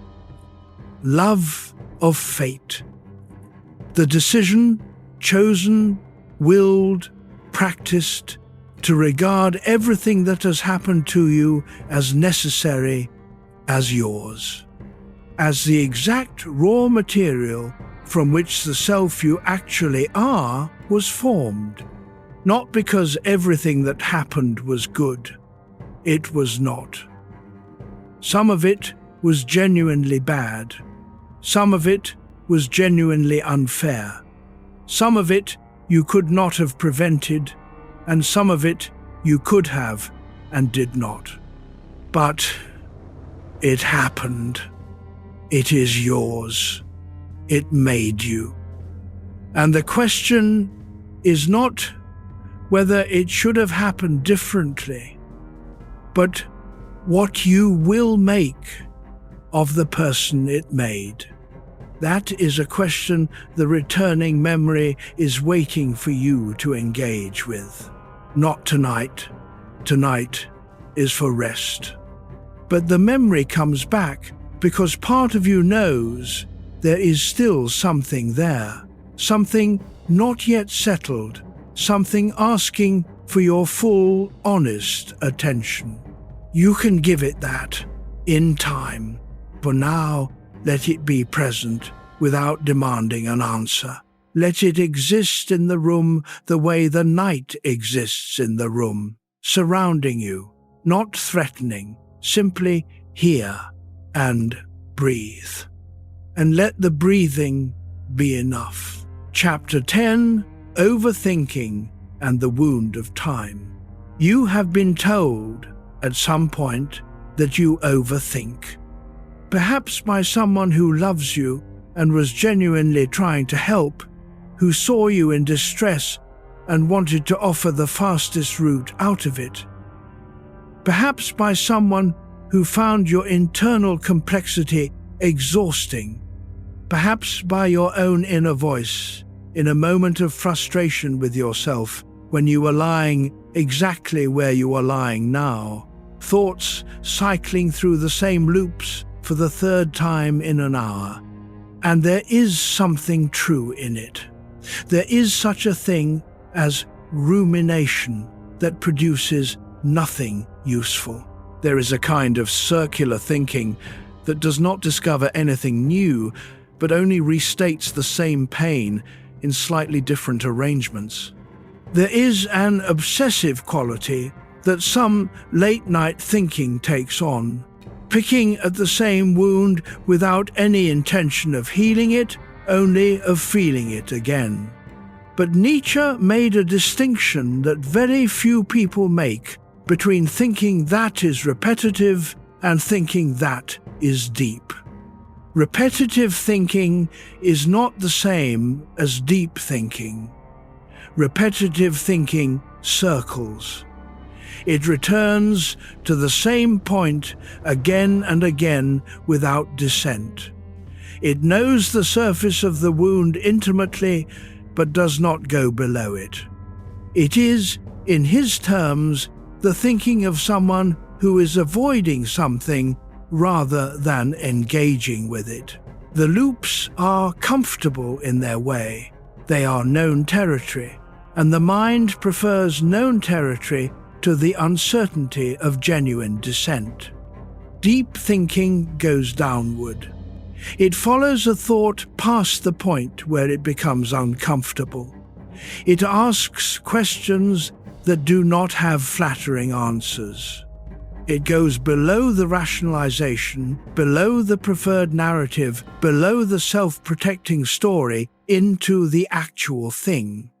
love of fate, the decision, chosen, willed, practiced, to regard everything that has happened to you as necessary, as yours, as the exact raw material from which the self you actually are was formed. Not because everything that happened was good. It was not. Some of it was genuinely bad. Some of it was genuinely unfair. Some of it you could not have prevented, and some of it you could have and did not. But it happened. It is yours. It made you. And the question is not whether it should have happened differently, but what you will make of the person it made. That is a question the returning memory is waiting for you to engage with. Not tonight. Tonight is for rest. But the memory comes back because part of you knows there is still something there, something not yet settled, something asking for your full, honest attention. You can give it that in time. For now, let it be present without demanding an answer. Let it exist in the room the way the night exists in the room, surrounding you, not threatening, simply here and breathe. And let the breathing be enough. Chapter 10, Overthinking and the Wound of Time. You have been told at some point that you overthink. Perhaps by someone who loves you and was genuinely trying to help, who saw you in distress and wanted to offer the fastest route out of it. Perhaps by someone who found your internal complexity exhausting. Perhaps by your own inner voice, in a moment of frustration with yourself, when you were lying exactly where you are lying now, thoughts cycling through the same loops for the third time in an hour. And there is something true in it. There is such a thing as rumination that produces nothing useful. There is a kind of circular thinking that does not discover anything new, but only restates the same pain in slightly different arrangements. There is an obsessive quality that some late-night thinking takes on, picking at the same wound without any intention of healing it, only of feeling it again. But Nietzsche made a distinction that very few people make between thinking that is repetitive and thinking that is deep. Repetitive thinking is not the same as deep thinking. Repetitive thinking circles. It returns to the same point again and again without dissent. It knows the surface of the wound intimately, but does not go below it. It is, in his terms, the thinking of someone who is avoiding something rather than engaging with it. The loops are comfortable in their way. They are known territory, and the mind prefers known territory to the uncertainty of genuine dissent. Deep thinking goes downward. It follows a thought past the point where it becomes uncomfortable. It asks questions that do not have flattering answers. It goes below the rationalization, below the preferred narrative, below the self-protecting story, into the actual thing.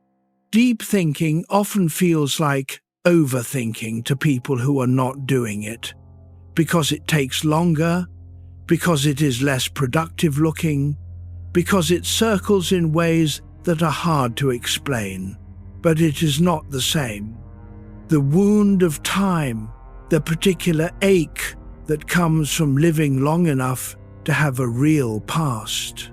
Deep thinking often feels like overthinking to people who are not doing it, because it takes longer, because it is less productive looking, because it circles in ways that are hard to explain. But it is not the same. The wound of time, the particular ache that comes from living long enough to have a real past.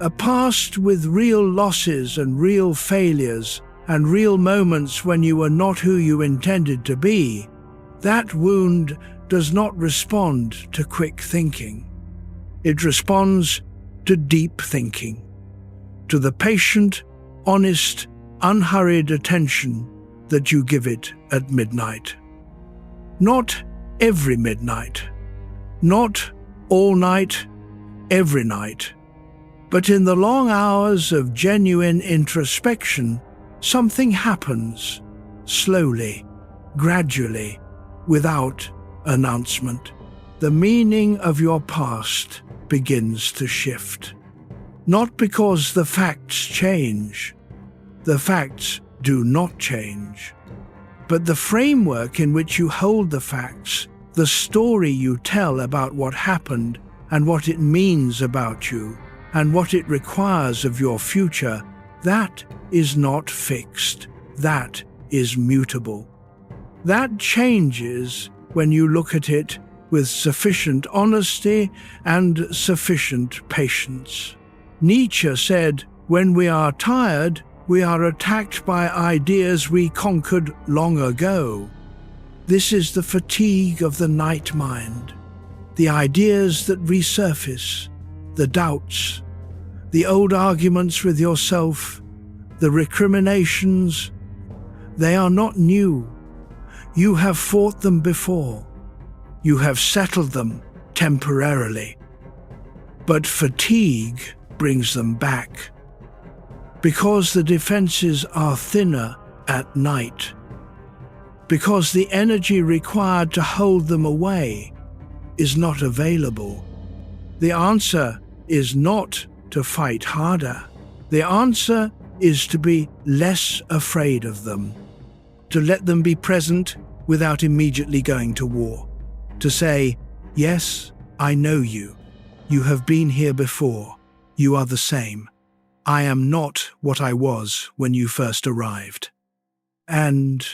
A past with real losses and real failures and real moments when you were not who you intended to be. That wound does not respond to quick thinking. It responds to deep thinking, to the patient, honest, unhurried attention that you give it at midnight. Not every midnight, not all night, every night, but in the long hours of genuine introspection, something happens, slowly, gradually, without announcement. The meaning of your past begins to shift. Not because the facts change. The facts do not change. But the framework in which you hold the facts, the story you tell about what happened and what it means about you and what it requires of your future, that is not fixed. That is mutable. That changes when you look at it with sufficient honesty and sufficient patience. Nietzsche said, "When we are tired, we are attacked by ideas we conquered long ago." This is the fatigue of the night mind. The ideas that resurface, the doubts, the old arguments with yourself, the recriminations, they are not new. You have fought them before. You have settled them temporarily. But fatigue brings them back. Because the defenses are thinner at night. Because the energy required to hold them away is not available. The answer is not to fight harder. The answer is to be less afraid of them. To let them be present without immediately going to war. To say, "Yes, I know you. You have been here before. You are the same. I am not what I was when you first arrived." And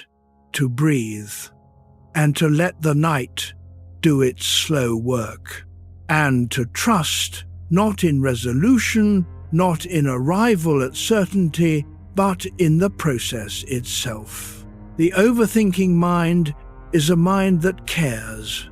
to breathe. And to let the night do its slow work. And to trust, not in resolution, not in arrival at certainty, but in the process itself. The overthinking mind is a mind that cares,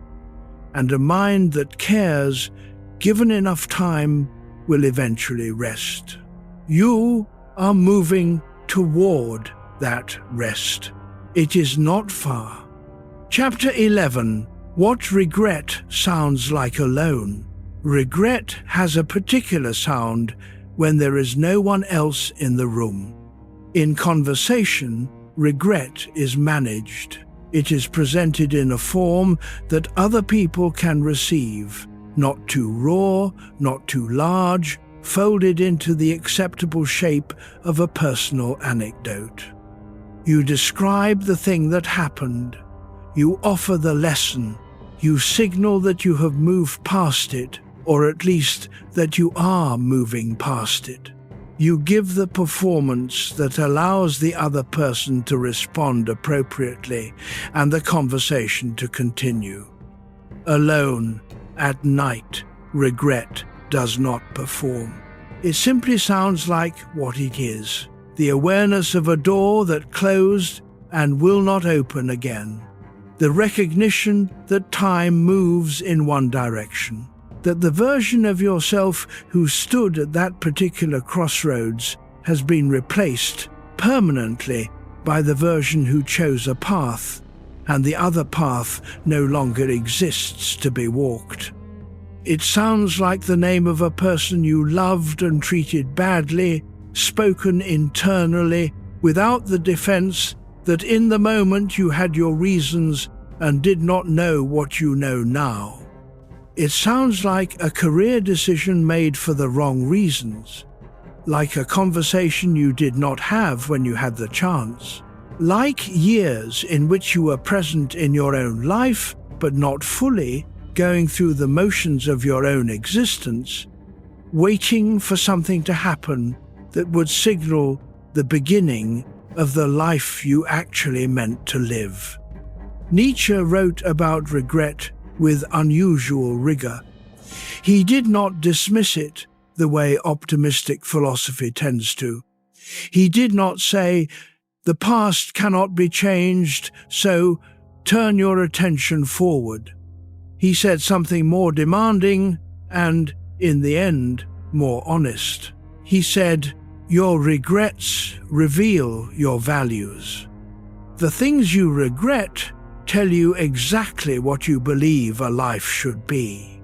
and a mind that cares, given enough time, will eventually rest. You are moving toward that rest. It is not far. Chapter 11. What regret sounds like alone. Regret has a particular sound when there is no one else in the room. In conversation, regret is managed. It is presented in a form that other people can receive, not too raw, not too large, folded into the acceptable shape of a personal anecdote. You describe the thing that happened. You offer the lesson. You signal that you have moved past it, or at least that you are moving past it. You give the performance that allows the other person to respond appropriately and the conversation to continue. Alone, at night, regret does not perform. It simply sounds like what it is, the awareness of a door that closed and will not open again, the recognition that time moves in one direction, that the version of yourself who stood at that particular crossroads has been replaced permanently by the version who chose a path, and the other path no longer exists to be walked. It sounds like the name of a person you loved and treated badly, spoken internally, without the defense that in the moment you had your reasons and did not know what you know now. It sounds like a career decision made for the wrong reasons, like a conversation you did not have when you had the chance, like years in which you were present in your own life, but not fully, going through the motions of your own existence, waiting for something to happen that would signal the beginning of the life you actually meant to live. Nietzsche wrote about regret with unusual rigor. He did not dismiss it the way optimistic philosophy tends to. He did not say, "The past cannot be changed, so turn your attention forward." He said something more demanding and, in the end, more honest. He said, "Your regrets reveal your values. The things you regret tell you exactly what you believe a life should be.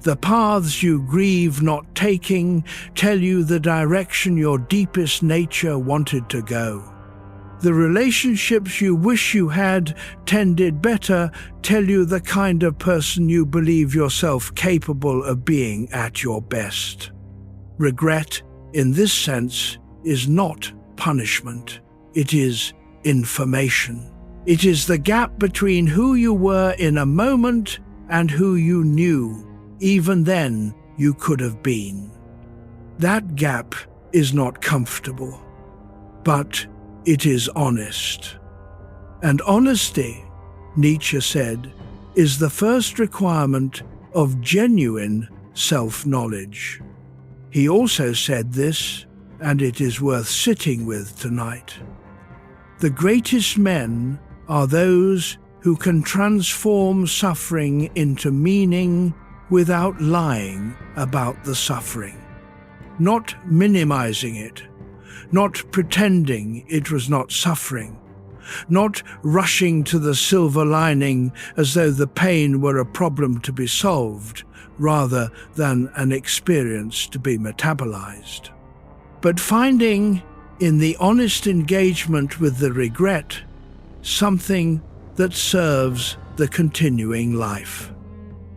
The paths you grieve not taking tell you the direction your deepest nature wanted to go. The relationships you wish you had tended better tell you the kind of person you believe yourself capable of being at your best." Regret, in this sense, is not punishment. It is information. It is the gap between who you were in a moment and who you knew, even then, you could have been. That gap is not comfortable, but it is honest. And honesty, Nietzsche said, is the first requirement of genuine self-knowledge. He also said this, and it is worth sitting with tonight. The greatest men are those who can transform suffering into meaning without lying about the suffering, not minimizing it, not pretending it was not suffering, not rushing to the silver lining as though the pain were a problem to be solved rather than an experience to be metabolized, but finding in the honest engagement with the regret something that serves the continuing life.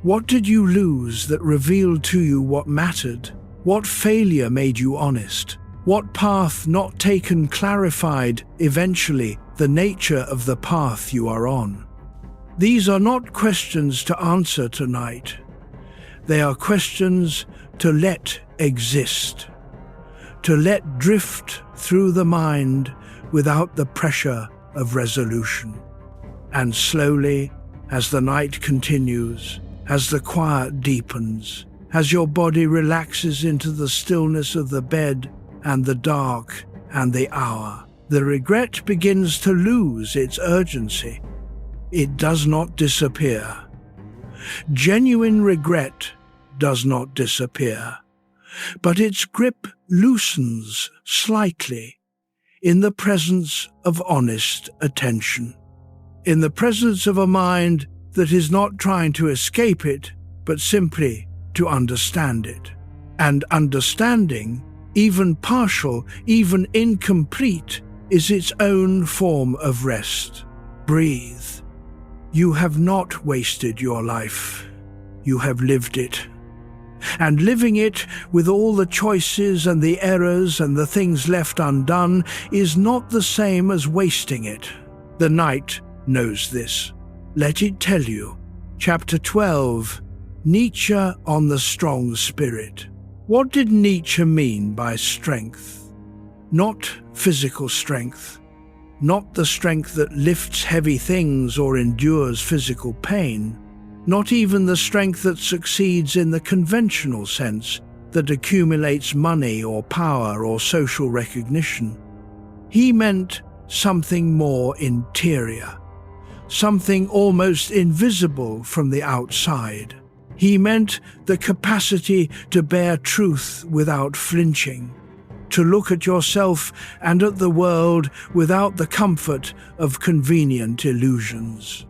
What did you lose that revealed to you what mattered? What failure made you honest? What path not taken clarified eventually the nature of the path you are on? These are not questions to answer tonight. They are questions to let exist, to let drift through the mind without the pressure of resolution. And slowly, as the night continues, as the quiet deepens, as your body relaxes into the stillness of the bed and the dark and the hour, the regret begins to lose its urgency. It does not disappear. Genuine regret does not disappear, but its grip loosens slightly in the presence of honest attention, in the presence of a mind that is not trying to escape it, but simply to understand it. And understanding, even partial, even incomplete, is its own form of rest. Breathe. You have not wasted your life. You have lived it. And living it with all the choices and the errors and the things left undone is not the same as wasting it. The night knows this. Let it tell you. Chapter 12, Nietzsche on the strong spirit. What did Nietzsche mean by strength? Not physical strength, not the strength that lifts heavy things or endures physical pain, not even the strength that succeeds in the conventional sense, that accumulates money or power or social recognition. He meant something more interior, something almost invisible from the outside. He meant the capacity to bear truth without flinching, to look at yourself and at the world without the comfort of convenient illusions,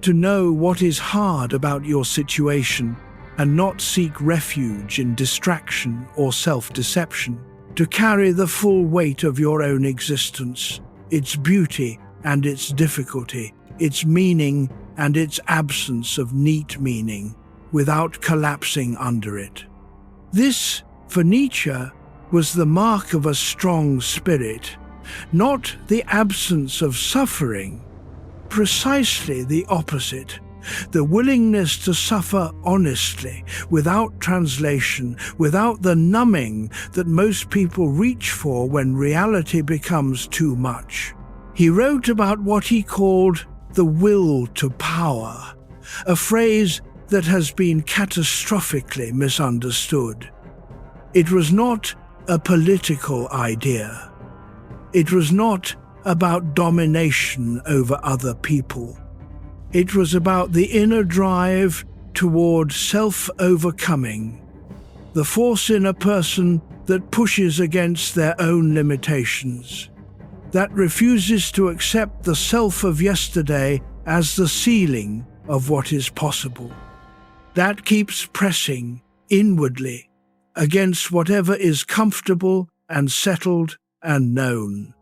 to know what is hard about your situation and not seek refuge in distraction or self-deception, to carry the full weight of your own existence, its beauty and its difficulty, its meaning and its absence of neat meaning, without collapsing under it. This, for Nietzsche, was the mark of a strong spirit, not the absence of suffering, precisely the opposite, The willingness to suffer honestly, without translation, without the numbing that most people reach for when reality becomes too much. He wrote about what he called the will to power, a phrase that has been catastrophically misunderstood. It was not a political idea. It was not about domination over other people. It was about the inner drive toward self-overcoming, the force in a person that pushes against their own limitations, that refuses to accept the self of yesterday as the ceiling of what is possible, that keeps pressing inwardly against whatever is comfortable and settled and known.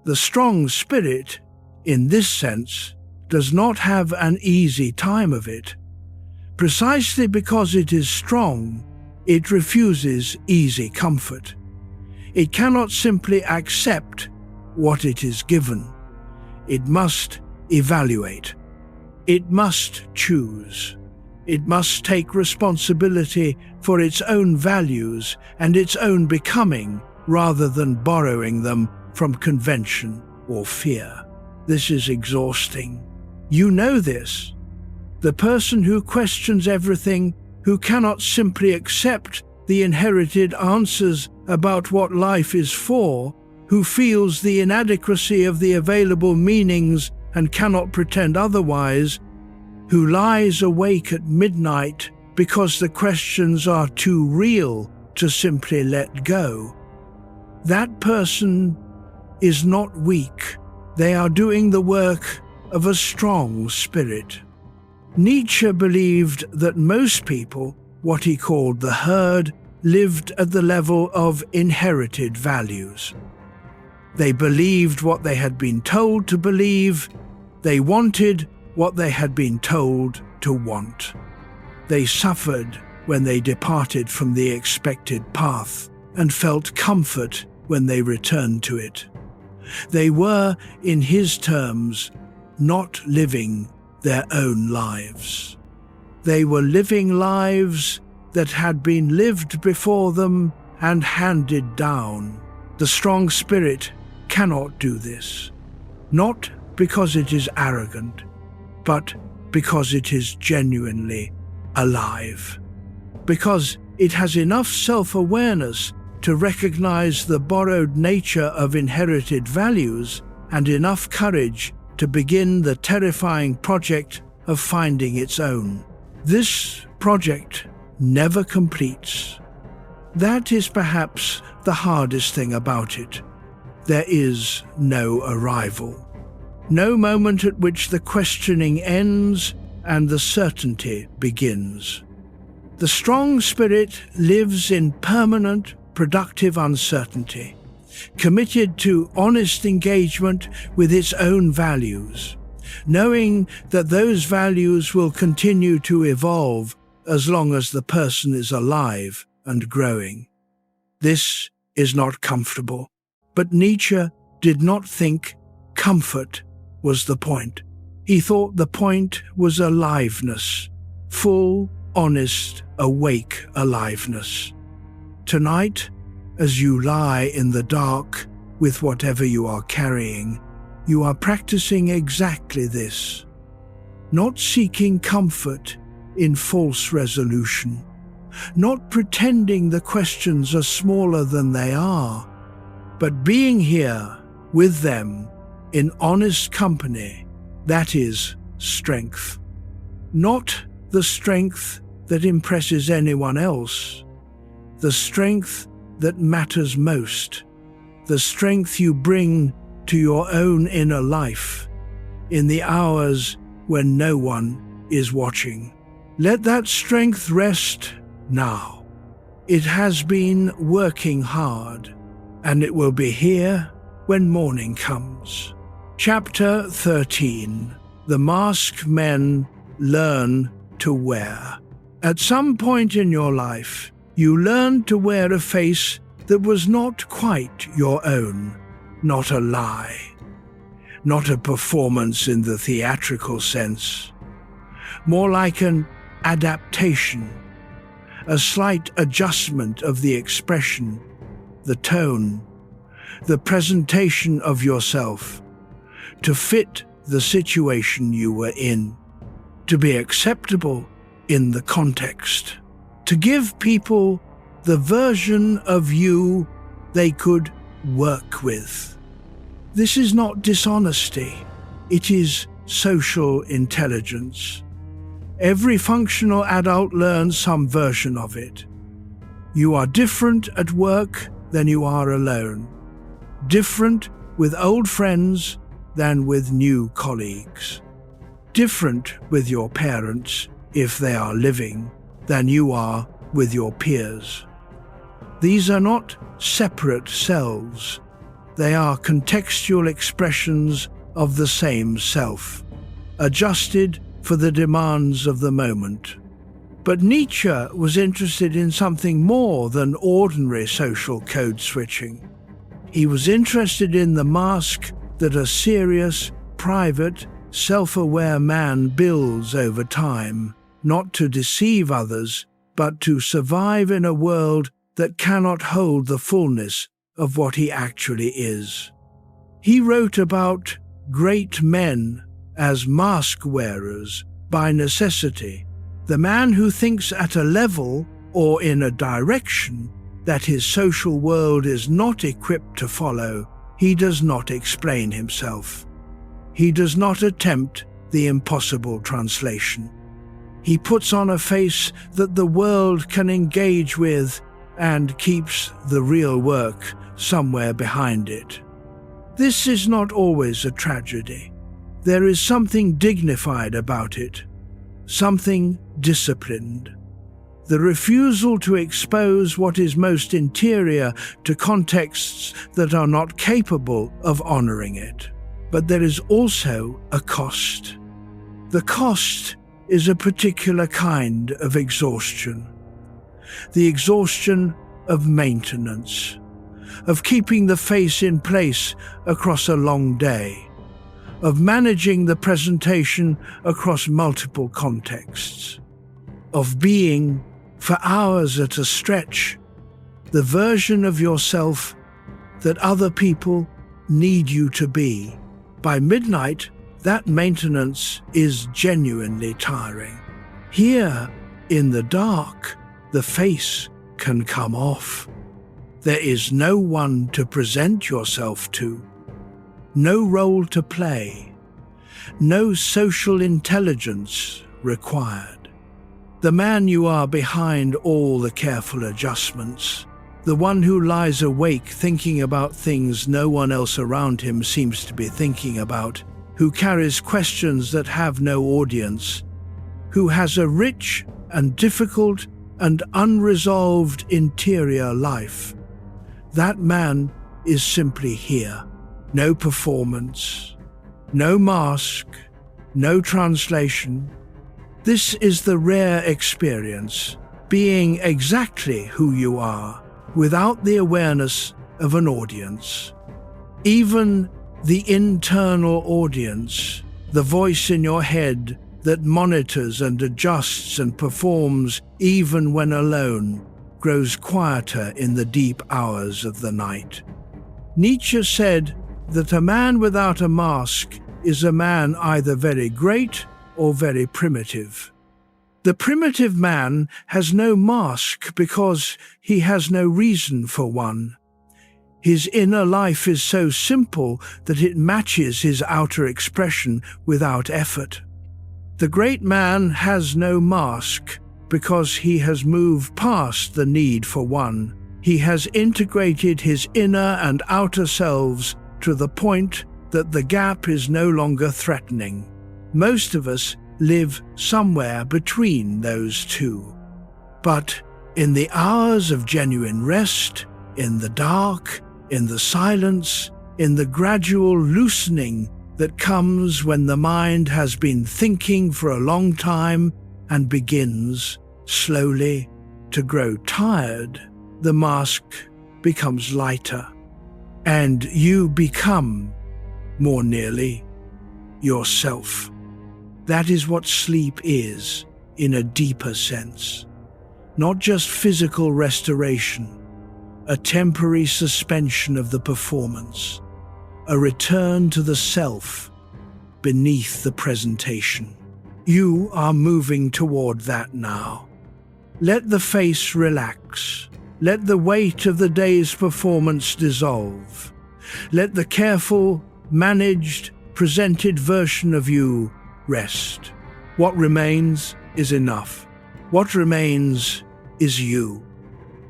The strong spirit, in this sense, does not have an easy time of it. Precisely because it is strong, it refuses easy comfort. It cannot simply accept what it is given. It must evaluate. It must choose. It must take responsibility for its own values and its own becoming, rather than borrowing them from convention or fear. This is exhausting. You know this. The person who questions everything, who cannot simply accept the inherited answers about what life is for, who feels the inadequacy of the available meanings and cannot pretend otherwise, who lies awake at midnight because the questions are too real to simply let go. That person is not weak. They are doing the work of a strong spirit. Nietzsche believed that most people, what he called the herd, lived at the level of inherited values. They believed what they had been told to believe. They wanted what they had been told to want. They suffered when they departed from the expected path and felt comfort when they returned to it. They were, in his terms, not living their own lives. They were living lives that had been lived before them and handed down. The strong spirit cannot do this, not because it is arrogant, but because it is genuinely alive, because it has enough self-awareness to recognize the borrowed nature of inherited values and enough courage to begin the terrifying project of finding its own. This project never completes. That is perhaps the hardest thing about it. There is no arrival, no moment at which the questioning ends and the certainty begins. The strong spirit lives in permanent, productive uncertainty, committed to honest engagement with its own values, knowing that those values will continue to evolve as long as the person is alive and growing. This is not comfortable, but Nietzsche did not think comfort was the point. He thought the point was aliveness, full, honest, awake aliveness. Tonight, as you lie in the dark with whatever you are carrying, you are practicing exactly this. Not seeking comfort in false resolution, not pretending the questions are smaller than they are, but being here with them in honest company. That is strength. Not the strength that impresses anyone else, the strength that matters most, the strength you bring to your own inner life in the hours when no one is watching. Let that strength rest now. It has been working hard, and it will be here when morning comes. Chapter 13. The Mask Men Learn to Wear. At some point in your life, you learned to wear a face that was not quite your own, not a lie, not a performance in the theatrical sense, more like an adaptation, a slight adjustment of the expression, the tone, the presentation of yourself to fit the situation you were in, to be acceptable in the context, to give people the version of you they could work with. This is not dishonesty, it is social intelligence. Every functional adult learns some version of it. You are different at work than you are alone, different with old friends than with new colleagues, different with your parents, if they are living, than you are with your peers. These are not separate selves. They are contextual expressions of the same self, adjusted for the demands of the moment. But Nietzsche was interested in something more than ordinary social code switching. He was interested in the mask that a serious, private, self-aware man builds over time, not to deceive others, but to survive in a world that cannot hold the fullness of what he actually is. He wrote about great men as mask-wearers by necessity, the man who thinks at a level or in a direction that his social world is not equipped to follow. He does not explain himself. He does not attempt the impossible translation. He puts on a face that the world can engage with and keeps the real work somewhere behind it. This is not always a tragedy. There is something dignified about it, something disciplined. The refusal to expose what is most interior to contexts that are not capable of honoring it. But there is also a cost. The cost is a particular kind of exhaustion. The exhaustion of maintenance, of keeping the face in place across a long day, of managing the presentation across multiple contexts, of being, for hours at a stretch, the version of yourself that other people need you to be. By midnight, that maintenance is genuinely tiring. Here, in the dark, the face can come off. There is no one to present yourself to, no role to play, no social intelligence required. The man you are behind all the careful adjustments, the one who lies awake thinking about things no one else around him seems to be thinking about, who carries questions that have no audience, who has a rich and difficult and unresolved interior life. That man is simply here. No performance, no mask, no translation. This is the rare experience, being exactly who you are, without the awareness of an audience. Even the internal audience, the voice in your head that monitors and adjusts and performs even when alone, grows quieter in the deep hours of the night. Nietzsche said that a man without a mask is a man either very great or very primitive. The primitive man has no mask because he has no reason for one. His inner life is so simple that it matches his outer expression without effort. The great man has no mask because he has moved past the need for one. He has integrated his inner and outer selves to the point that the gap is no longer threatening. Most of us live somewhere between those two. But in the hours of genuine rest, in the dark, in the silence, in the gradual loosening that comes when the mind has been thinking for a long time and begins, slowly, to grow tired, the mask becomes lighter, and you become, more nearly, yourself. That is what sleep is, in a deeper sense. Not just physical restoration, a temporary suspension of the performance, a return to the self beneath the presentation. You are moving toward that now. Let the face relax. Let the weight of the day's performance dissolve. Let the careful, managed, presented version of you rest. What remains is enough. What remains is you.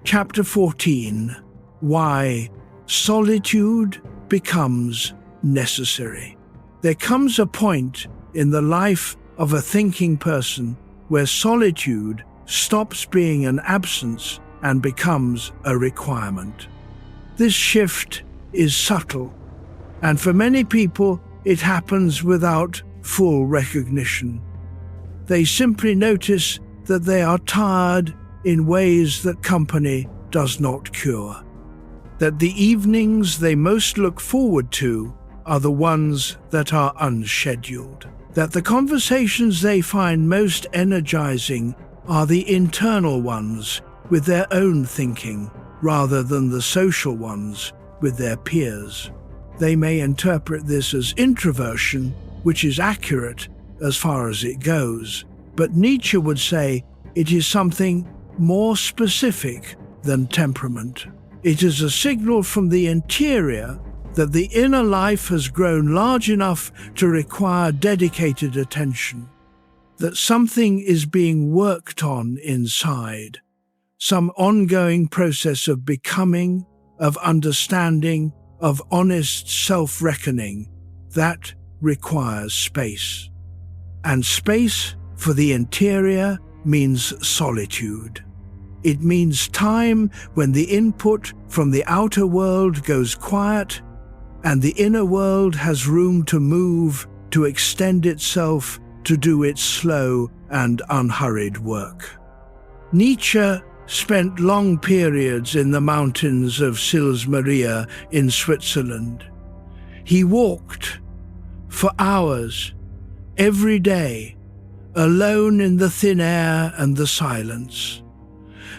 Chapter 14. Why solitude becomes necessary. There comes a point in the life of a thinking person where solitude stops being an absence and becomes a requirement. This shift is subtle, and for many people it happens without full recognition. They simply notice that they are tired in ways that company does not cure, that the evenings they most look forward to are the ones that are unscheduled, that the conversations they find most energizing are the internal ones with their own thinking, rather than the social ones with their peers. They may interpret this as introversion, which is accurate as far as it goes, but Nietzsche would say it is something more specific than temperament. It is a signal from the interior that the inner life has grown large enough to require dedicated attention, that something is being worked on inside, some ongoing process of becoming, of understanding, of honest self-reckoning that requires space. And space for the interior means solitude. It means time when the input from the outer world goes quiet and the inner world has room to move, to extend itself, to do its slow and unhurried work. Nietzsche spent long periods in the mountains of Sils Maria in Switzerland. He walked for hours, every day, alone in the thin air and the silence.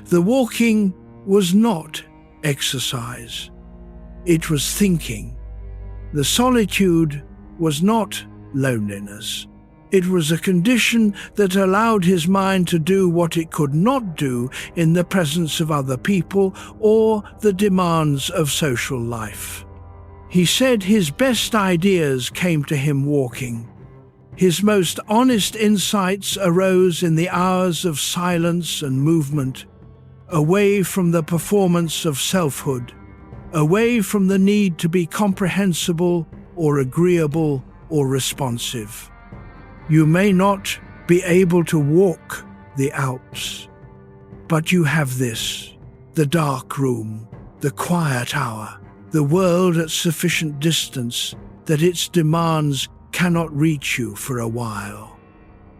The walking was not exercise, it was thinking. The solitude was not loneliness. It was a condition that allowed his mind to do what it could not do in the presence of other people or the demands of social life. He said his best ideas came to him walking. His most honest insights arose in the hours of silence and movement, away from the performance of selfhood, away from the need to be comprehensible or agreeable or responsive. You may not be able to walk the Alps, but you have this, the dark room, the quiet hour, the world at sufficient distance that its demands cannot reach you for a while.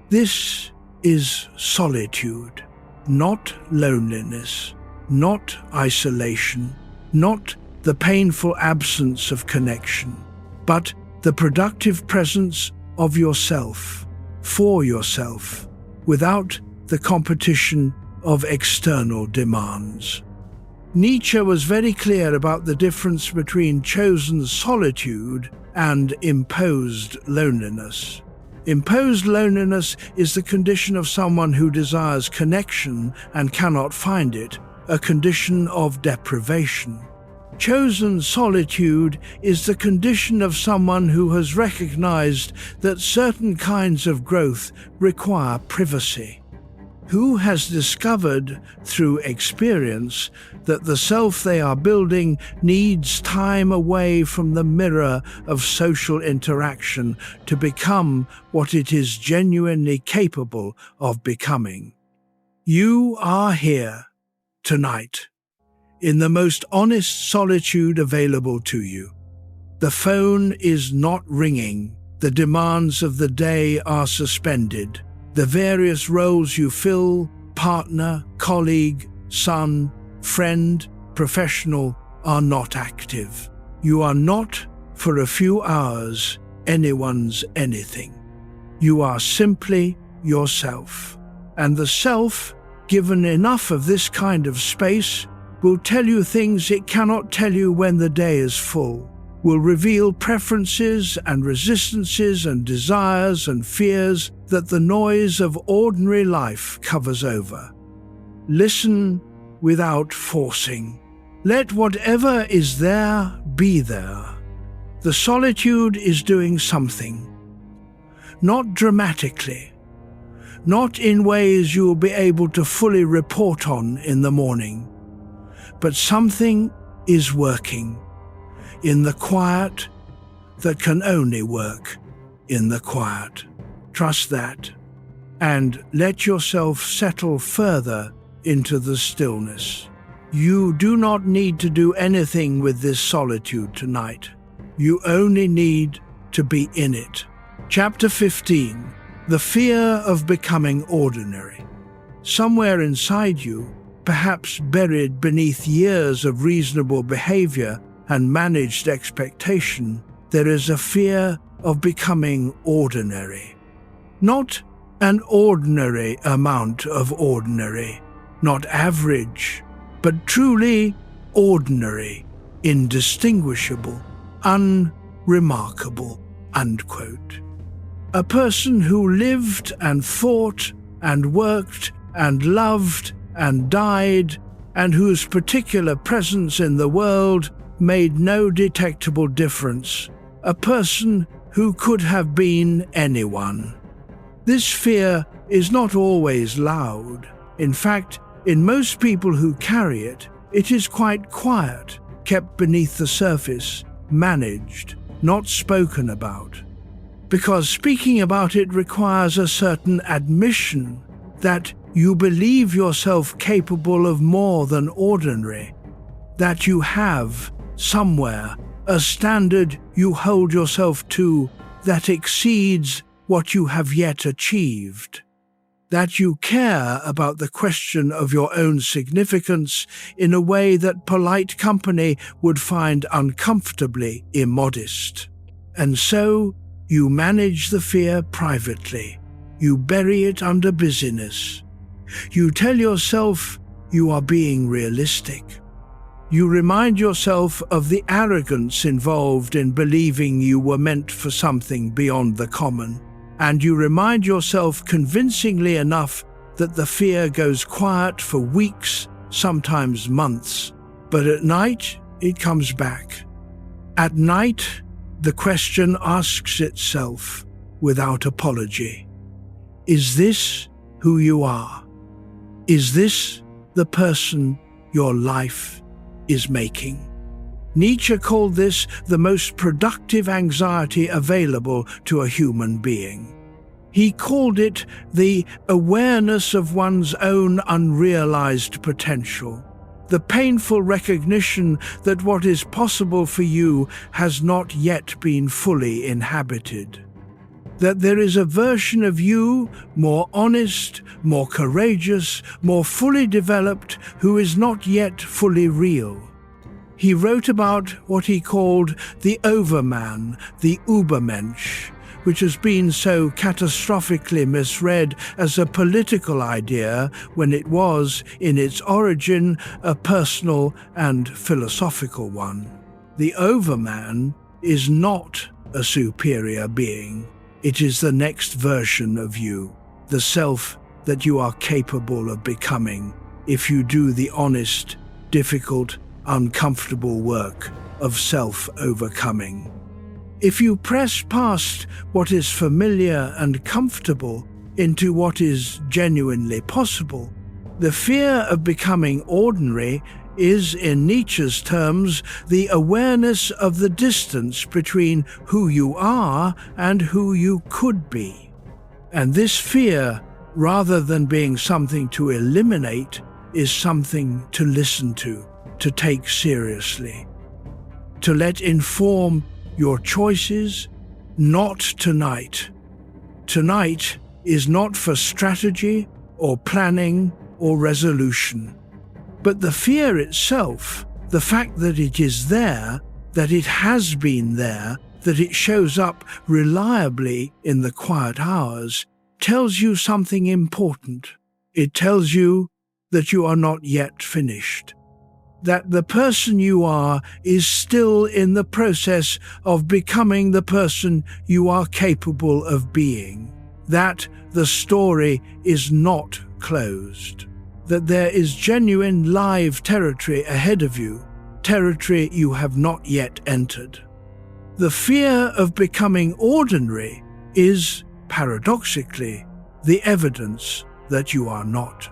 This is solitude, not loneliness, not isolation, not the painful absence of connection, but the productive presence of yourself, for yourself, without the competition of external demands. Nietzsche was very clear about the difference between chosen solitude and imposed loneliness. Imposed loneliness is the condition of someone who desires connection and cannot find it, a condition of deprivation. Chosen solitude is the condition of someone who has recognized that certain kinds of growth require privacy, who has discovered through experience that the self they are building needs time away from the mirror of social interaction to become what it is genuinely capable of becoming. You are here, tonight, in the most honest solitude available to you. The phone is not ringing, the demands of the day are suspended, the various roles you fill, partner, colleague, son, friend, professional, are not active. You are not, for a few hours, anyone's anything. You are simply yourself. And the self, given enough of this kind of space, will tell you things it cannot tell you when the day is full, will reveal preferences and resistances and desires and fears that the noise of ordinary life covers over. Listen without forcing. Let whatever is there be there. The solitude is doing something. Not dramatically, not in ways you will be able to fully report on in the morning, but something is working in the quiet that can only work in the quiet. Trust that, and let yourself settle further into the stillness. You do not need to do anything with this solitude tonight. You only need to be in it. Chapter 15. The fear of becoming ordinary. Somewhere inside you, perhaps buried beneath years of reasonable behavior and managed expectation, there is a fear of becoming ordinary. Not an ordinary amount of ordinary, not average, but truly ordinary, indistinguishable, unremarkable, unquote. A person who lived and thought and worked and loved and died, and whose particular presence in the world made no detectable difference. A person who could have been anyone. This fear is not always loud. In fact, in most people who carry it, it is quite quiet, kept beneath the surface, managed, not spoken about. Because speaking about it requires a certain admission that you believe yourself capable of more than ordinary, that you have, somewhere, a standard you hold yourself to that exceeds what you have yet achieved, that you care about the question of your own significance in a way that polite company would find uncomfortably immodest. And so, you manage the fear privately. You bury it under busyness. You tell yourself you are being realistic. You remind yourself of the arrogance involved in believing you were meant for something beyond the common. And you remind yourself convincingly enough that the fear goes quiet for weeks, sometimes months. But at night, it comes back. At night, the question asks itself without apology. Is this who you are? Is this the person your life is making? Nietzsche called this the most productive anxiety available to a human being. He called it the awareness of one's own unrealized potential, the painful recognition that what is possible for you has not yet been fully inhabited. That there is a version of you, more honest, more courageous, more fully developed, who is not yet fully real. He wrote about what he called the Overman, the Übermensch, which has been so catastrophically misread as a political idea when it was, in its origin, a personal and philosophical one. The Overman is not a superior being. It is the next version of you, the self that you are capable of becoming if you do the honest, difficult, uncomfortable work of self-overcoming. If you press past what is familiar and comfortable into what is genuinely possible, the fear of becoming ordinary is, in Nietzsche's terms, the awareness of the distance between who you are and who you could be. And this fear, rather than being something to eliminate, is something to listen to take seriously, to let inform your choices. Not tonight. Tonight is not for strategy or planning or resolution. But the fear itself, the fact that it is there, that it has been there, that it shows up reliably in the quiet hours tells you something important. It tells you that you are not yet finished, that the person you are is still in the process of becoming the person you are capable of being, that the story is not closed, that there is genuine live territory ahead of you, territory you have not yet entered. The fear of becoming ordinary is, paradoxically, the evidence that you are not.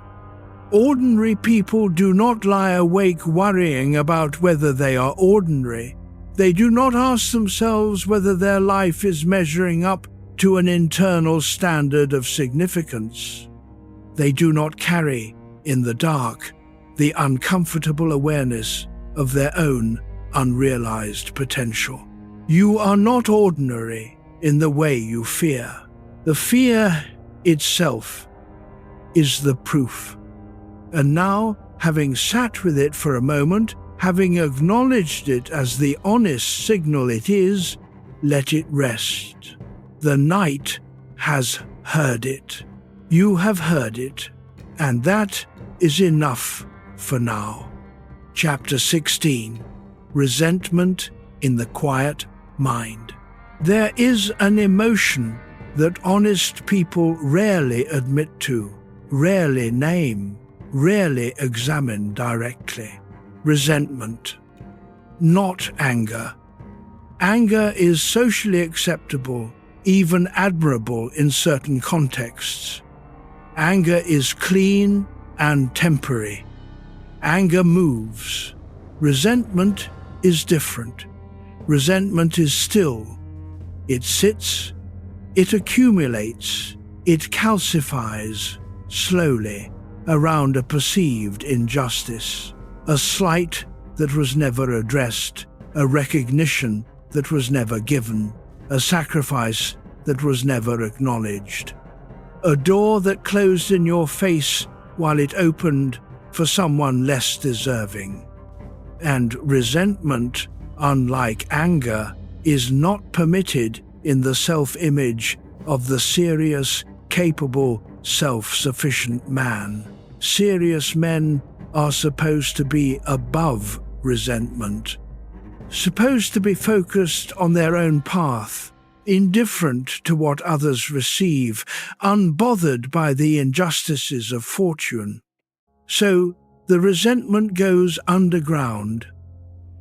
Ordinary people do not lie awake worrying about whether they are ordinary. They do not ask themselves whether their life is measuring up to an internal standard of significance. They do not carry, in the dark, the uncomfortable awareness of their own unrealized potential. You are not ordinary in the way you fear. The fear itself is the proof. And now, having sat with it for a moment, having acknowledged it as the honest signal it is, let it rest. The night has heard it. You have heard it, and that is enough for now. Chapter 16. Resentment in the Quiet Mind. There is an emotion that honest people rarely admit to, rarely name, rarely examine directly. Resentment. Not anger. Anger is socially acceptable, even admirable in certain contexts. Anger is clean and temporary. Anger moves. Resentment is different. Resentment is still. It sits, it accumulates, it calcifies slowly around a perceived injustice, a slight that was never addressed, a recognition that was never given, a sacrifice that was never acknowledged, a door that closed in your face while it opened for someone less deserving. And resentment, unlike anger, is not permitted in the self-image of the serious, capable, self-sufficient man. Serious men are supposed to be above resentment, supposed to be focused on their own path, indifferent to what others receive, unbothered by the injustices of fortune. So the resentment goes underground,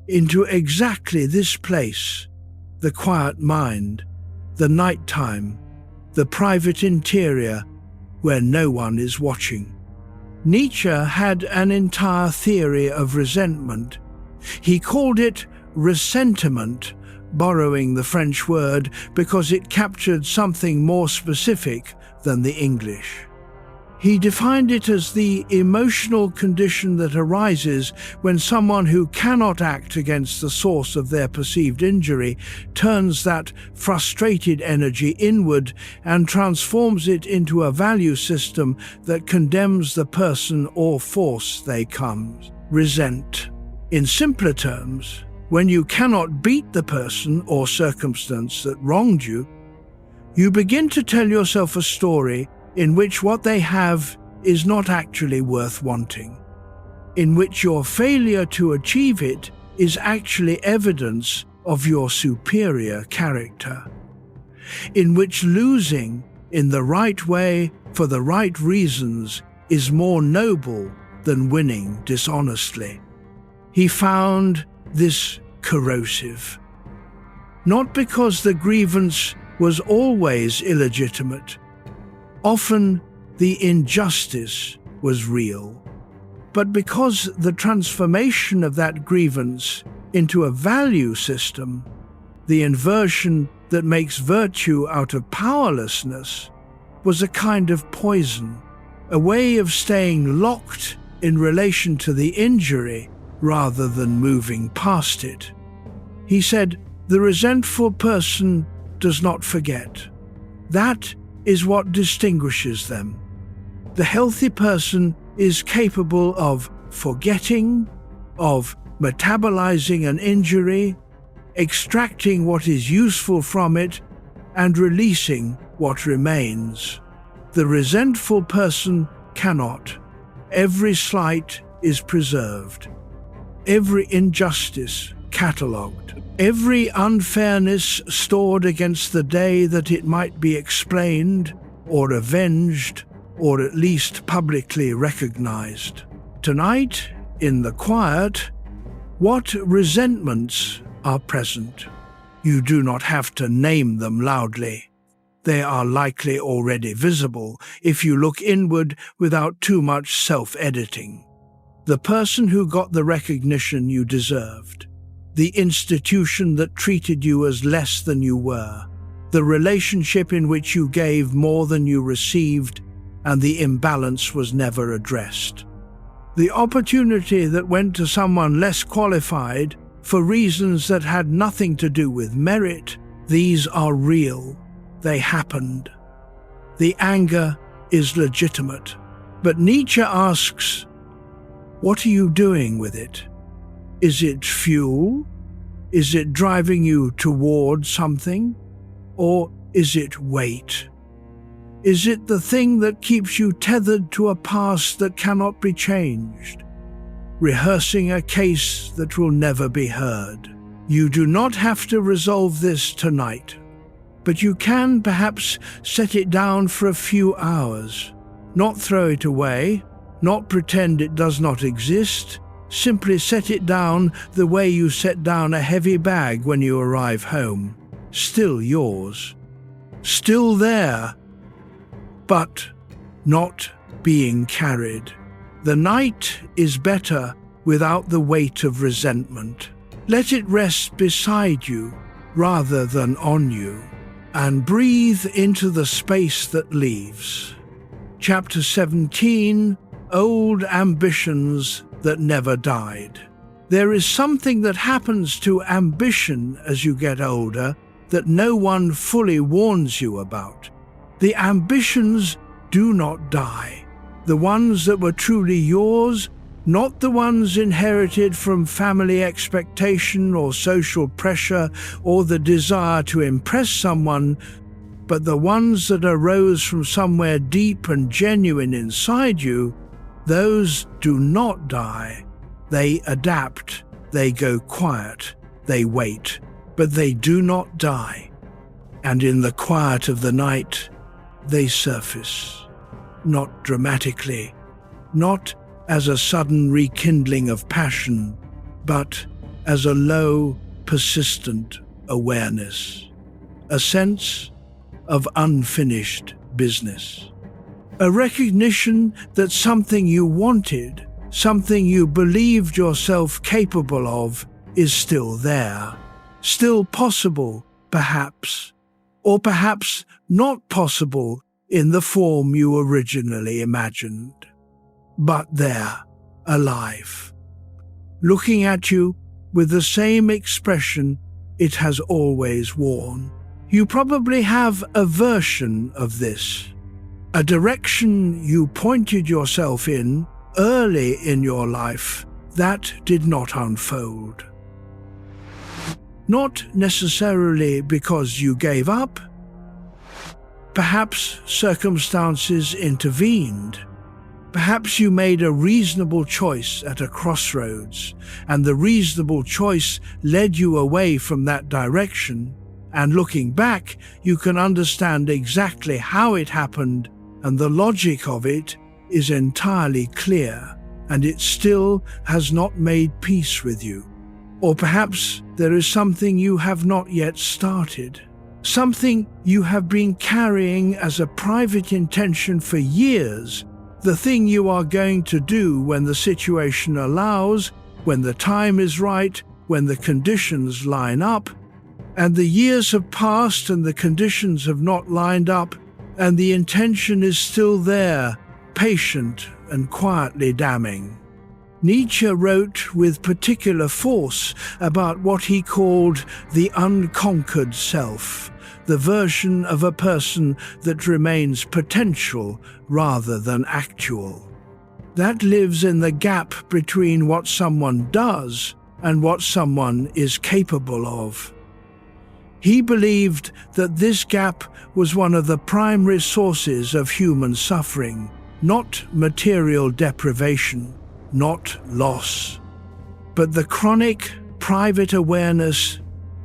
into exactly this place, the quiet mind, the nighttime, the private interior where no one is watching. Nietzsche had an entire theory of resentment. He called it ressentiment, borrowing the French word because it captured something more specific than the English. He defined it as the emotional condition that arises when someone who cannot act against the source of their perceived injury turns that frustrated energy inward and transforms it into a value system that condemns the person or force they resent. In simpler terms, when you cannot beat the person or circumstance that wronged you, you begin to tell yourself a story in which what they have is not actually worth wanting, in which your failure to achieve it is actually evidence of your superior character, in which losing in the right way for the right reasons is more noble than winning dishonestly. He found this corrosive, not because the grievance was always illegitimate. Often the injustice was real, but because the transformation of that grievance into a value system, the inversion that makes virtue out of powerlessness, was a kind of poison, a way of staying locked in relation to the injury rather than moving past it. He said, "The resentful person does not forget. That is what distinguishes them. The healthy person is capable of forgetting, of metabolizing an injury, extracting what is useful from it and releasing what remains. The resentful person cannot. Every slight is preserved, every injustice catalogued, every unfairness stored against the day that it might be explained or avenged or at least publicly recognized. Tonight, in the quiet, what resentments are present? You do not have to name them loudly. They are likely already visible if you look inward without too much self-editing. The person who got the recognition you deserved, the institution that treated you as less than you were, the relationship in which you gave more than you received, and the imbalance was never addressed. The opportunity that went to someone less qualified for reasons that had nothing to do with merit, these are real. They happened. The anger is legitimate. But Nietzsche asks, what are you doing with it? Is it fuel? Is it driving you toward something? Or is it weight? Is it the thing that keeps you tethered to a past that cannot be changed, rehearsing a case that will never be heard? You do not have to resolve this tonight, but you can perhaps set it down for a few hours. Not throw it away, not pretend it does not exist. Simply set it down the way you set down a heavy bag when you arrive home. Still yours. Still there, but not being carried. The night is better without the weight of resentment. Let it rest beside you rather than on you, and breathe into the space that leaves. Chapter 17, Old Ambitions That Never Died. There is something that happens to ambition as you get older that no one fully warns you about. The ambitions do not die. The ones that were truly yours, not the ones inherited from family expectation or social pressure or the desire to impress someone, but the ones that arose from somewhere deep and genuine inside you, those do not die. They adapt, they go quiet, they wait, but they do not die. And in the quiet of the night, they surface, not dramatically, not as a sudden rekindling of passion, but as a low, persistent awareness, a sense of unfinished business, a recognition that something you wanted, something you believed yourself capable of, is still there, still possible, perhaps, or perhaps not possible in the form you originally imagined. But there, alive, looking at you with the same expression it has always worn. You probably have a version of this, a direction you pointed yourself in early in your life that did not unfold. Not necessarily because you gave up. Perhaps circumstances intervened. Perhaps you made a reasonable choice at a crossroads, and the reasonable choice led you away from that direction, and looking back, you can understand exactly how it happened, and the logic of it is entirely clear, and it still has not made peace with you. Or perhaps there is something you have not yet started, something you have been carrying as a private intention for years, the thing you are going to do when the situation allows, when the time is right, when the conditions line up, and the years have passed and the conditions have not lined up, and the intention is still there, patient and quietly damning. Nietzsche wrote with particular force about what he called the unconquered self, the version of a person that remains potential rather than actual. That lives in the gap between what someone does and what someone is capable of. He believed that this gap was one of the primary sources of human suffering, not material deprivation, not loss, but the chronic, private awareness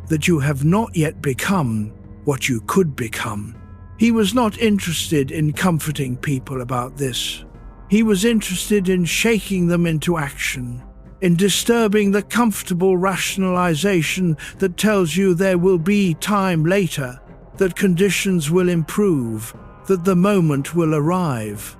that you have not yet become what you could become. He was not interested in comforting people about this. He was interested in shaking them into action, in disturbing the comfortable rationalization that tells you there will be time later, that conditions will improve, that the moment will arrive.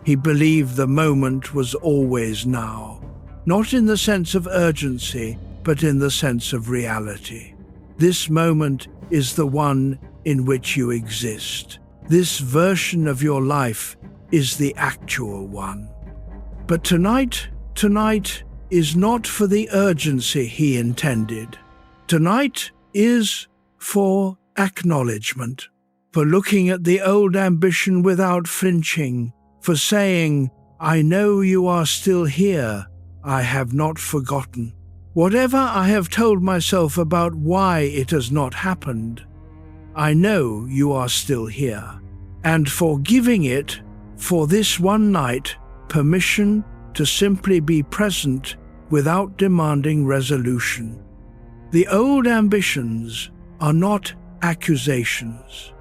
He believed the moment was always now, not in the sense of urgency, but in the sense of reality. This moment is the one in which you exist. This version of your life is the actual one. But tonight is not for the urgency he intended. Tonight is for acknowledgement, for looking at the old ambition without flinching, for saying, I know you are still here, I have not forgotten. Whatever I have told myself about why it has not happened, I know you are still here. And for giving it, for this one night, permission to simply be present without demanding resolution. The old ambitions are not accusations.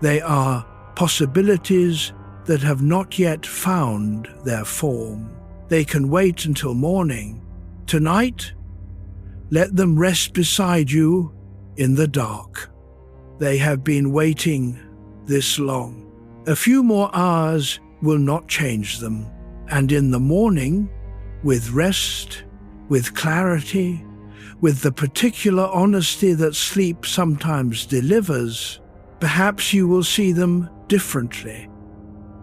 They are possibilities that have not yet found their form. They can wait until morning. Tonight, let them rest beside you in the dark. They have been waiting this long. A few more hours will not change them. And in the morning, with rest, with clarity, with the particular honesty that sleep sometimes delivers, perhaps you will see them differently.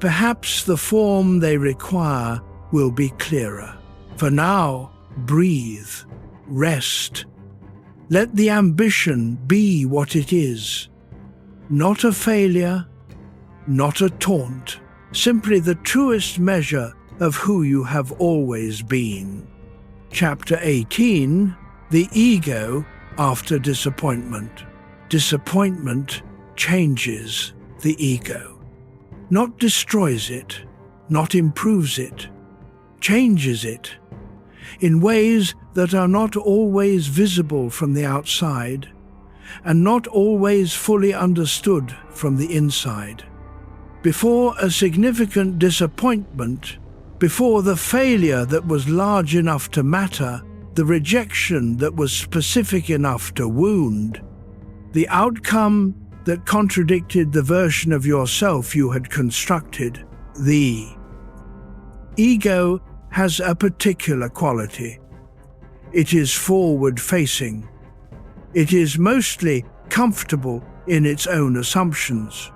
Perhaps the form they require will be clearer. For now, breathe, rest. Let the ambition be what it is. Not a failure, not a taunt, simply the truest measure of who you have always been. Chapter 18, The Ego After Disappointment. Disappointment changes the ego. Not destroys it, not improves it, changes it, in ways that are not always visible from the outside, and not always fully understood from the inside. Before a significant disappointment, before the failure that was large enough to matter, the rejection that was specific enough to wound, the outcome that contradicted the version of yourself you had constructed, the ego has a particular quality. It is forward-facing. It is mostly comfortable in its own assumptions.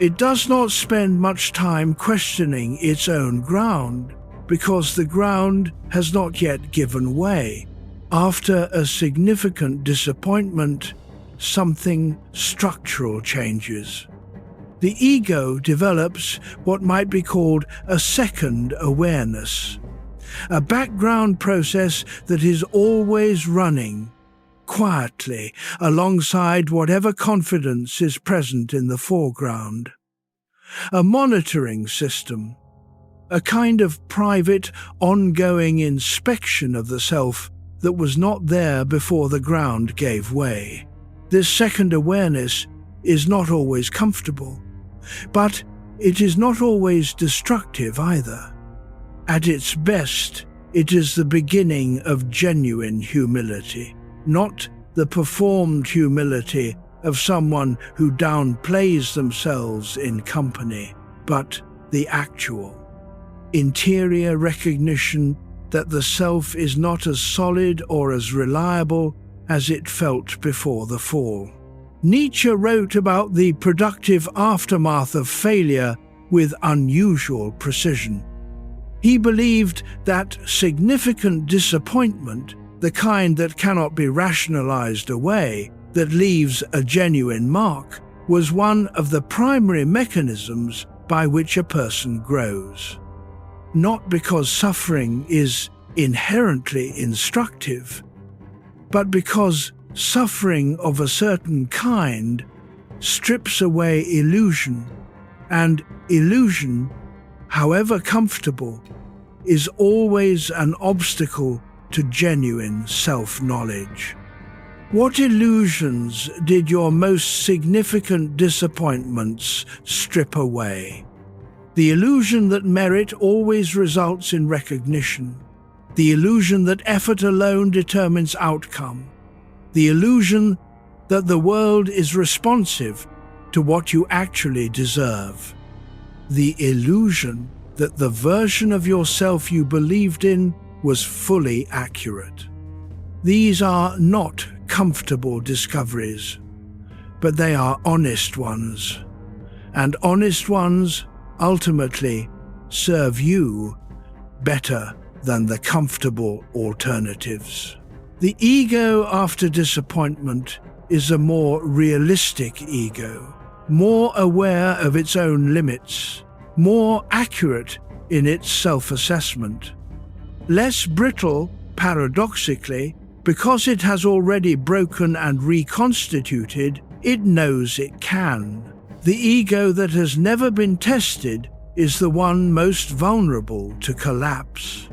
It does not spend much time questioning its own ground, because the ground has not yet given way. After a significant disappointment, something structural changes. The ego develops what might be called a second awareness, a background process that is always running, quietly, alongside whatever confidence is present in the foreground. A monitoring system, a kind of private, ongoing inspection of the self that was not there before the ground gave way. This second awareness is not always comfortable, but it is not always destructive either. At its best, it is the beginning of genuine humility, not the performed humility of someone who downplays themselves in company, but the actual, interior recognition that the self is not as solid or as reliable as it felt before the fall. Nietzsche wrote about the productive aftermath of failure with unusual precision. He believed that significant disappointment, the kind that cannot be rationalized away, that leaves a genuine mark, was one of the primary mechanisms by which a person grows. Not because suffering is inherently instructive, but because suffering of a certain kind strips away illusion, and illusion, however comfortable, is always an obstacle to genuine self-knowledge. What illusions did your most significant disappointments strip away? The illusion that merit always results in recognition. The illusion that effort alone determines outcome. The illusion that the world is responsive to what you actually deserve. The illusion that the version of yourself you believed in was fully accurate. These are not comfortable discoveries, but they are honest ones, and honest ones ultimately serve you better than the comfortable alternatives. The ego after disappointment is a more realistic ego, more aware of its own limits, more accurate in its self-assessment, less brittle, paradoxically, because it has already broken and reconstituted. It knows it can. The ego that has never been tested is the one most vulnerable to collapse.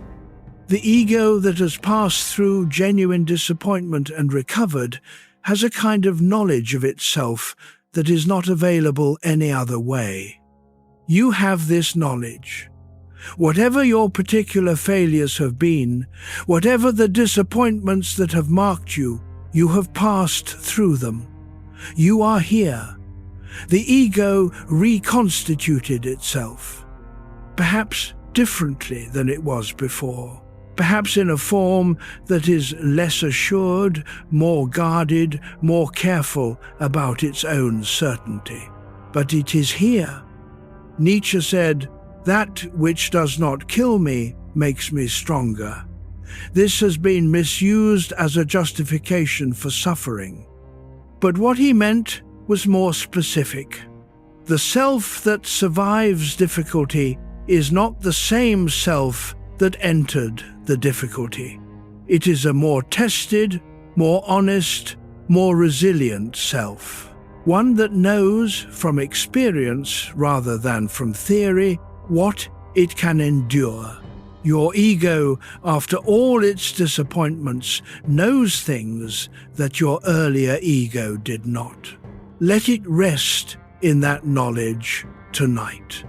The ego that has passed through genuine disappointment and recovered has a kind of knowledge of itself that is not available any other way. You have this knowledge. Whatever your particular failures have been, whatever the disappointments that have marked you, you have passed through them. You are here. The ego reconstituted itself, perhaps differently than it was before, perhaps in a form that is less assured, more guarded, more careful about its own certainty. But it is here. Nietzsche said, "That which does not kill me makes me stronger." This has been misused as a justification for suffering. But what he meant was more specific. The self that survives difficulty is not the same self that entered the difficulty. It is a more tested, more honest, more resilient self. One that knows from experience rather than from theory what it can endure. Your ego, after all its disappointments, knows things that your earlier ego did not. Let it rest in that knowledge tonight.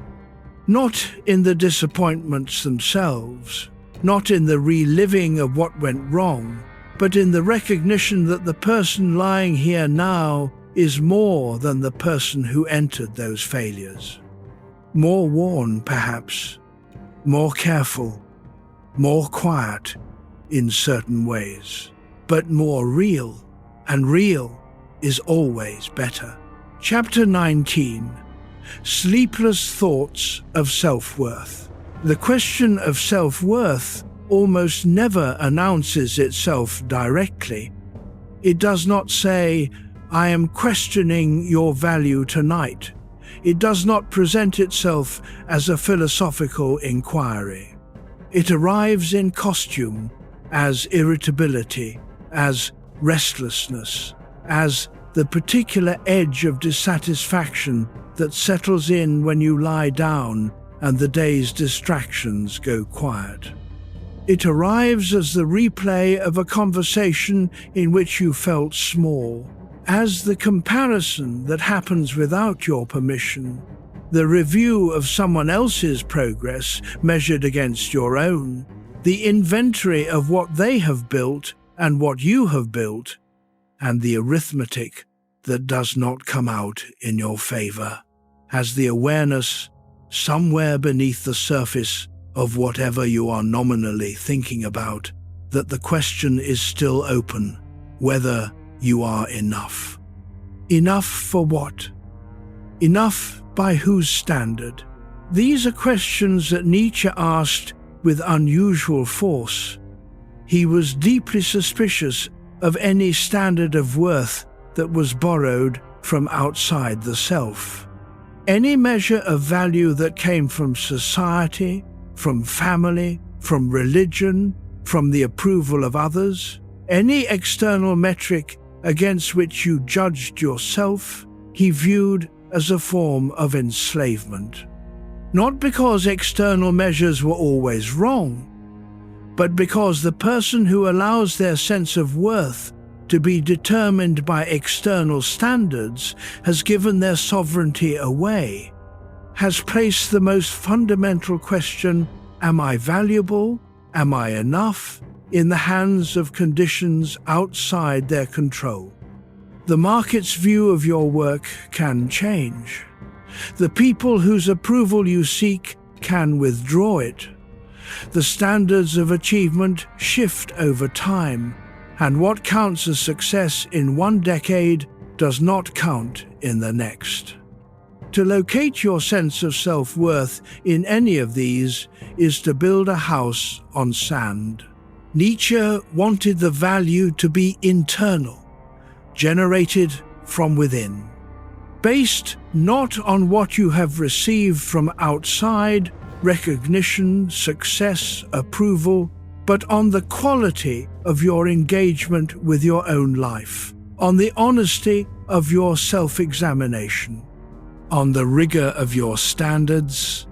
Not in the disappointments themselves, not in the reliving of what went wrong, but in the recognition that the person lying here now is more than the person who entered those failures. More worn, perhaps, more careful, more quiet in certain ways, but more real, and real is always better. Chapter 19. Sleepless Thoughts of Self-Worth. The question of self-worth almost never announces itself directly. It does not say, "I am questioning your value tonight." It does not present itself as a philosophical inquiry. It arrives in costume, as irritability, as restlessness, as the particular edge of dissatisfaction that settles in when you lie down and the day's distractions go quiet. It arrives as the replay of a conversation in which you felt small, as the comparison that happens without your permission, the review of someone else's progress measured against your own, the inventory of what they have built and what you have built, and the arithmetic that does not come out in your favor, as the awareness somewhere beneath the surface of whatever you are nominally thinking about, that the question is still open, whether you are enough. Enough for what? Enough by whose standard? These are questions that Nietzsche asked with unusual force. He was deeply suspicious of any standard of worth that was borrowed from outside the self. Any measure of value that came from society, from family, from religion, from the approval of others, any external metric against which you judged yourself, he viewed as a form of enslavement. Not because external measures were always wrong, but because the person who allows their sense of worth to be determined by external standards has given their sovereignty away, has placed the most fundamental question, am I valuable, am I enough, in the hands of conditions outside their control. The market's view of your work can change. The people whose approval you seek can withdraw it. The standards of achievement shift over time, and what counts as success in one decade does not count in the next. To locate your sense of self-worth in any of these is to build a house on sand. Nietzsche wanted the value to be internal, generated from within, based not on what you have received from outside, recognition, success, approval, but on the quality of your engagement with your own life, on the honesty of your self-examination, on the rigor of your standards,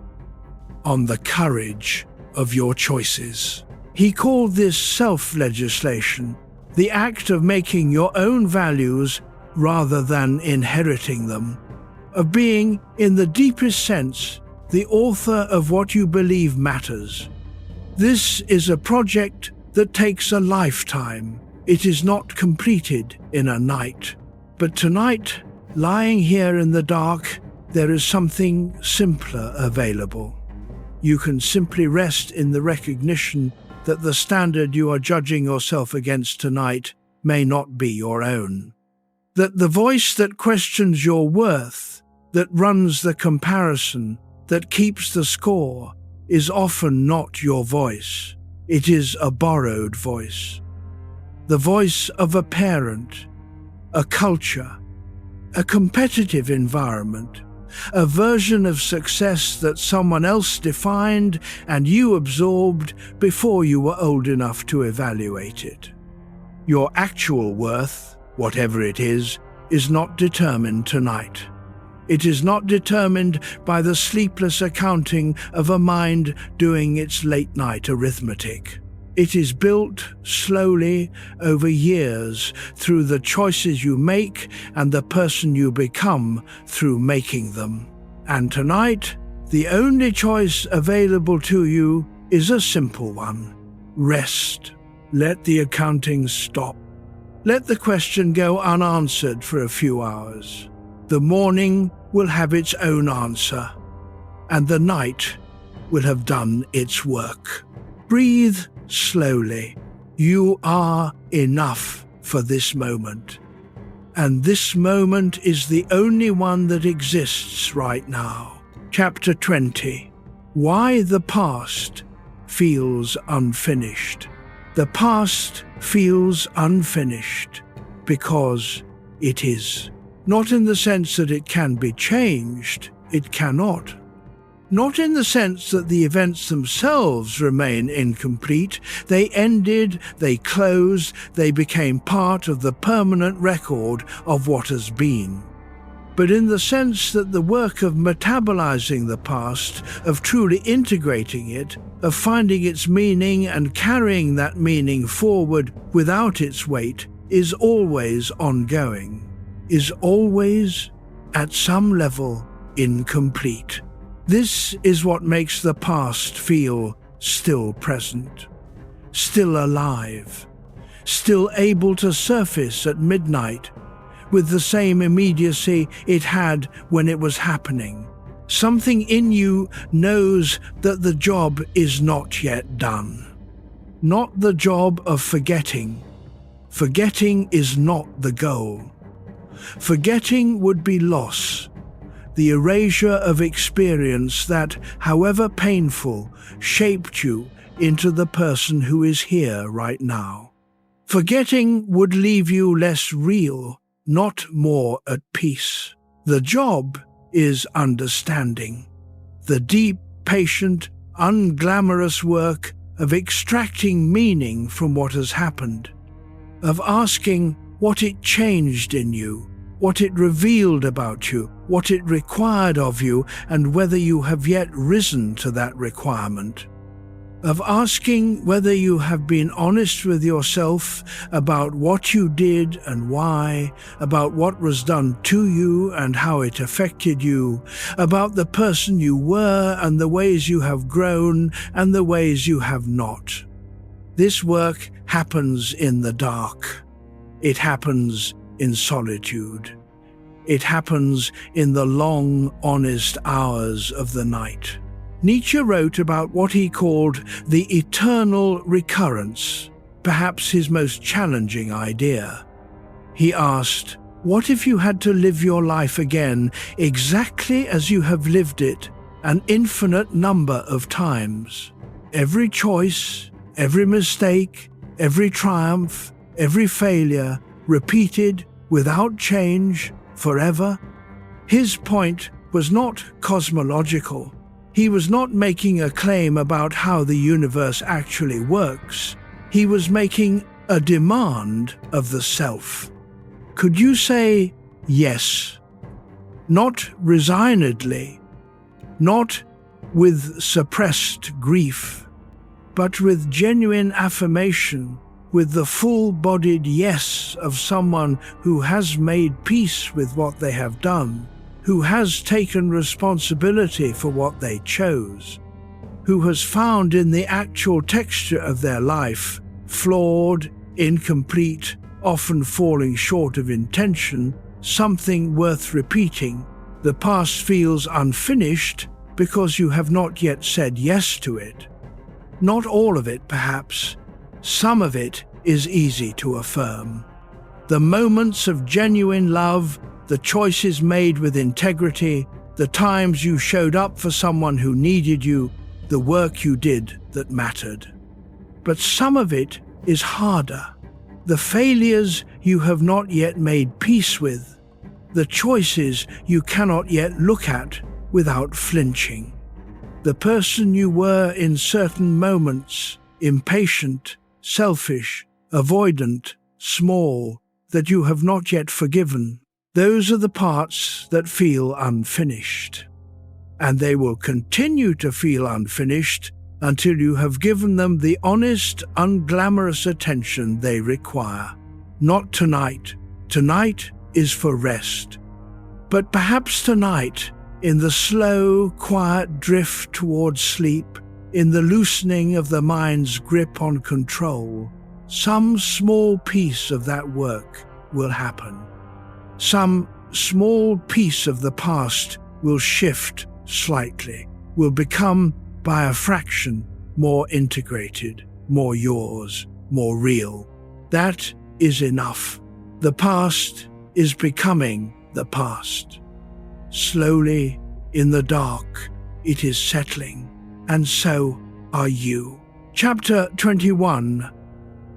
on the courage of your choices. He called this self-legislation, the act of making your own values rather than inheriting them, of being, in the deepest sense, the author of what you believe matters. This is a project that takes a lifetime. It is not completed in a night. But tonight, lying here in the dark, there is something simpler available. You can simply rest in the recognition that the standard you are judging yourself against tonight may not be your own. That the voice that questions your worth, that runs the comparison, that keeps the score, is often not your voice. It is a borrowed voice. The voice of a parent, a culture, a competitive environment, a version of success that someone else defined and you absorbed before you were old enough to evaluate it. Your actual worth, whatever it is not determined tonight. It is not determined by the sleepless accounting of a mind doing its late-night arithmetic. It is built slowly over years through the choices you make and the person you become through making them. And tonight, the only choice available to you is a simple one. Rest. Let the accounting stop. Let the question go unanswered for a few hours. The morning will have its own answer, and the night will have done its work. Breathe slowly. You are enough for this moment. And this moment is the only one that exists right now. Chapter 20. Why the past feels unfinished. The past feels unfinished because it is. Not in the sense that it can be changed, it cannot. Not in the sense that the events themselves remain incomplete. They ended, they closed, they became part of the permanent record of what has been. But in the sense that the work of metabolizing the past, of truly integrating it, of finding its meaning and carrying that meaning forward without its weight, is always ongoing, is always, at some level, incomplete. This is what makes the past feel still present, still alive, still able to surface at midnight with the same immediacy it had when it was happening. Something in you knows that the job is not yet done. Not the job of forgetting. Forgetting is not the goal. Forgetting would be loss, the erasure of experience that, however painful, shaped you into the person who is here right now. Forgetting would leave you less real, not more at peace. The job is understanding. The deep, patient, unglamorous work of extracting meaning from what has happened, of asking what it changed in you, what it revealed about you, what it required of you, and whether you have yet risen to that requirement. Of asking whether you have been honest with yourself about what you did and why, about what was done to you and how it affected you, about the person you were and the ways you have grown and the ways you have not. This work happens in the dark. It happens in solitude. It happens in the long, honest hours of the night. Nietzsche wrote about what he called the eternal recurrence, perhaps his most challenging idea. He asked, what if you had to live your life again exactly as you have lived it an infinite number of times? Every choice, every mistake, every triumph, every failure, repeated without change, forever? His point was not cosmological. He was not making a claim about how the universe actually works. He was making a demand of the self. Could you say yes? Not resignedly, not with suppressed grief, but with genuine affirmation, with the full-bodied yes of someone who has made peace with what they have done, who has taken responsibility for what they chose, who has found in the actual texture of their life, flawed, incomplete, often falling short of intention, something worth repeating. The past feels unfinished because you have not yet said yes to it. Not all of it, perhaps. Some of it is easy to affirm. The moments of genuine love, the choices made with integrity, the times you showed up for someone who needed you, the work you did that mattered. But some of it is harder. The failures you have not yet made peace with, the choices you cannot yet look at without flinching. The person you were in certain moments, impatient, selfish, avoidant, small, that you have not yet forgiven. Those are the parts that feel unfinished. And they will continue to feel unfinished until you have given them the honest, unglamorous attention they require. Not tonight. Tonight is for rest. But perhaps tonight, in the slow, quiet drift towards sleep, in the loosening of the mind's grip on control, some small piece of that work will happen. Some small piece of the past will shift slightly, will become, by a fraction, more integrated, more yours, more real. That is enough. The past is becoming the past. Slowly, in the dark, it is settling, and so are you. Chapter 21.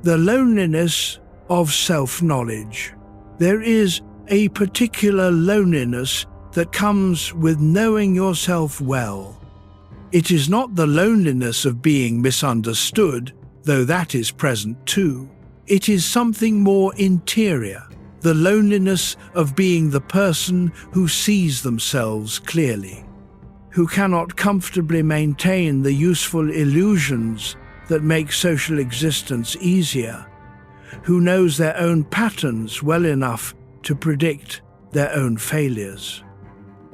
The loneliness of self-knowledge. There is a particular loneliness that comes with knowing yourself well. It is not the loneliness of being misunderstood, though that is present too. It is something more interior, the loneliness of being the person who sees themselves clearly, who cannot comfortably maintain the useful illusions that make social existence easier, who knows their own patterns well enough to predict their own failures,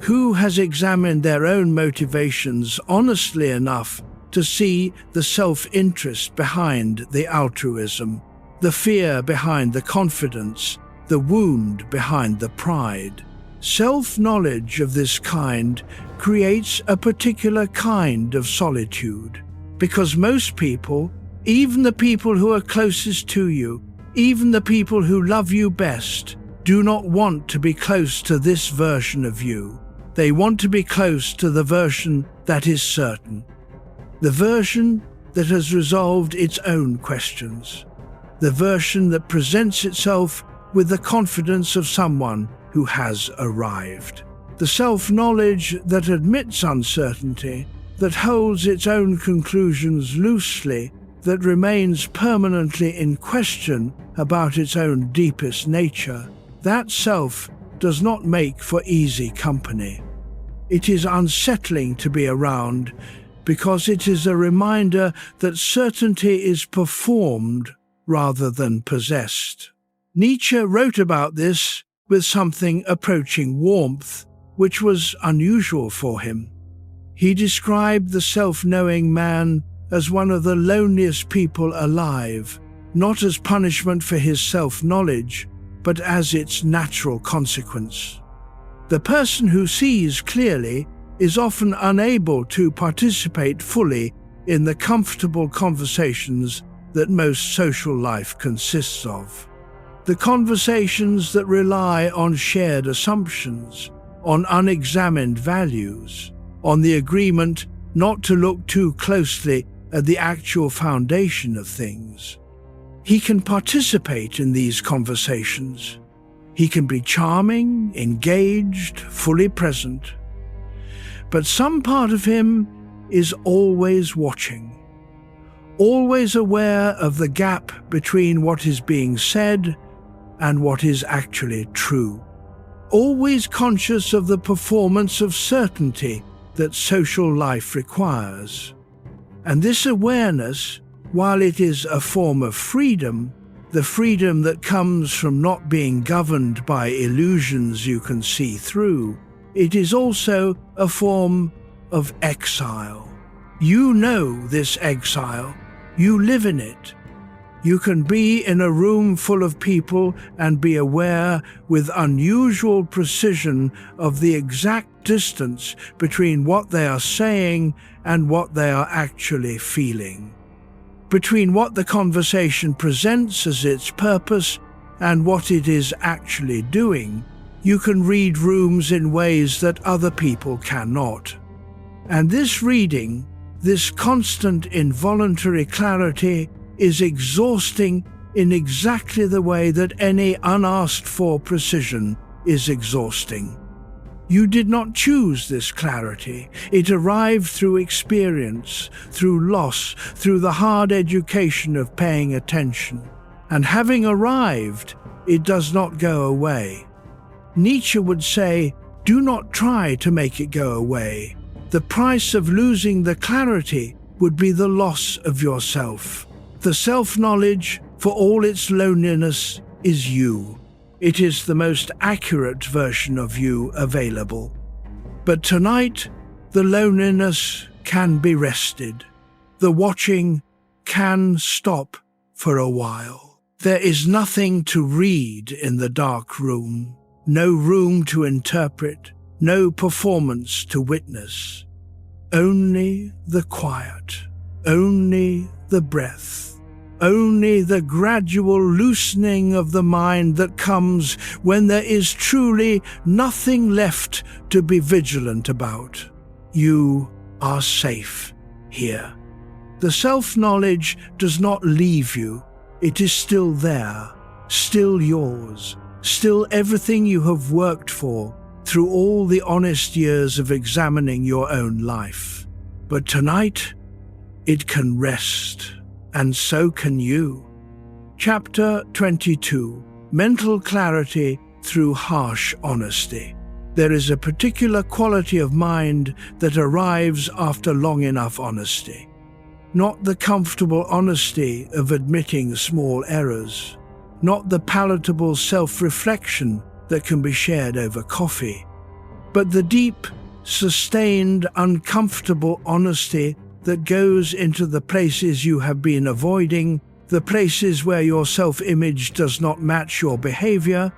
who has examined their own motivations honestly enough to see the self-interest behind the altruism, the fear behind the confidence, the wound behind the pride. Self-knowledge of this kind creates a particular kind of solitude, because most people, even the people who are closest to you, even the people who love you best, do not want to be close to this version of you. They want to be close to the version that is certain, the version that has resolved its own questions, the version that presents itself with the confidence of someone who has arrived. The self-knowledge that admits uncertainty, that holds its own conclusions loosely, that remains permanently in question about its own deepest nature, that self does not make for easy company. It is unsettling to be around because it is a reminder that certainty is performed rather than possessed. Nietzsche wrote about this with something approaching warmth, which was unusual for him. He described the self-knowing man as one of the loneliest people alive, not as punishment for his self-knowledge, but as its natural consequence. The person who sees clearly is often unable to participate fully in the comfortable conversations that most social life consists of. The conversations that rely on shared assumptions, on unexamined values, on the agreement not to look too closely at the actual foundation of things. He can participate in these conversations. He can be charming, engaged, fully present. But some part of him is always watching, always aware of the gap between what is being said and what is actually true, always conscious of the performance of certainty that social life requires. And this awareness, while it is a form of freedom, the freedom that comes from not being governed by illusions you can see through, it is also a form of exile. You know this exile. You live in it. You can be in a room full of people and be aware with unusual precision of the exact distance between what they are saying and what they are actually feeling, between what the conversation presents as its purpose and what it is actually doing. You can read rooms in ways that other people cannot. And this reading, this constant involuntary clarity, is exhausting in exactly the way that any unasked-for precision is exhausting. You did not choose this clarity. It arrived through experience, through loss, through the hard education of paying attention. And having arrived, it does not go away. Nietzsche would say, do not try to make it go away. The price of losing the clarity would be the loss of yourself. The self-knowledge, for all its loneliness, is you. It is the most accurate version of you available. But tonight, the loneliness can be rested. The watching can stop for a while. There is nothing to read in the dark room, no room to interpret, no performance to witness. Only the quiet, only the breath. Only the gradual loosening of the mind that comes when there is truly nothing left to be vigilant about. You are safe here. The self-knowledge does not leave you. It is still there, still yours, still everything you have worked for through all the honest years of examining your own life. But tonight, it can rest. And so can you. Chapter 22. Mental clarity through harsh honesty. There is a particular quality of mind that arrives after long enough honesty. Not the comfortable honesty of admitting small errors. Not the palatable self-reflection that can be shared over coffee. But the deep, sustained, uncomfortable honesty that goes into the places you have been avoiding, the places where your self-image does not match your behavior,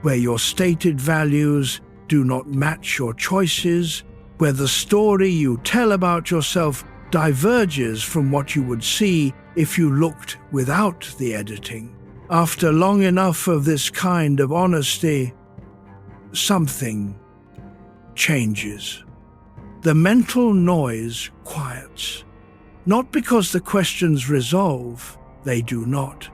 where your stated values do not match your choices, where the story you tell about yourself diverges from what you would see if you looked without the editing. After long enough of this kind of honesty, something changes. The mental noise quiets, not because the questions resolve, they do not,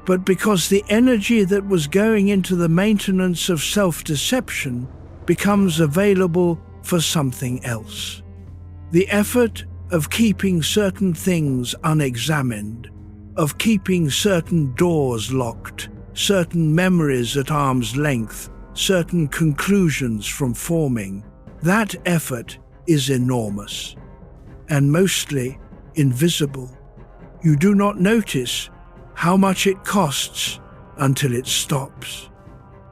but because the energy that was going into the maintenance of self-deception becomes available for something else. The effort of keeping certain things unexamined, of keeping certain doors locked, certain memories at arm's length, certain conclusions from forming, that effort is enormous and mostly invisible. You do not notice how much it costs until it stops.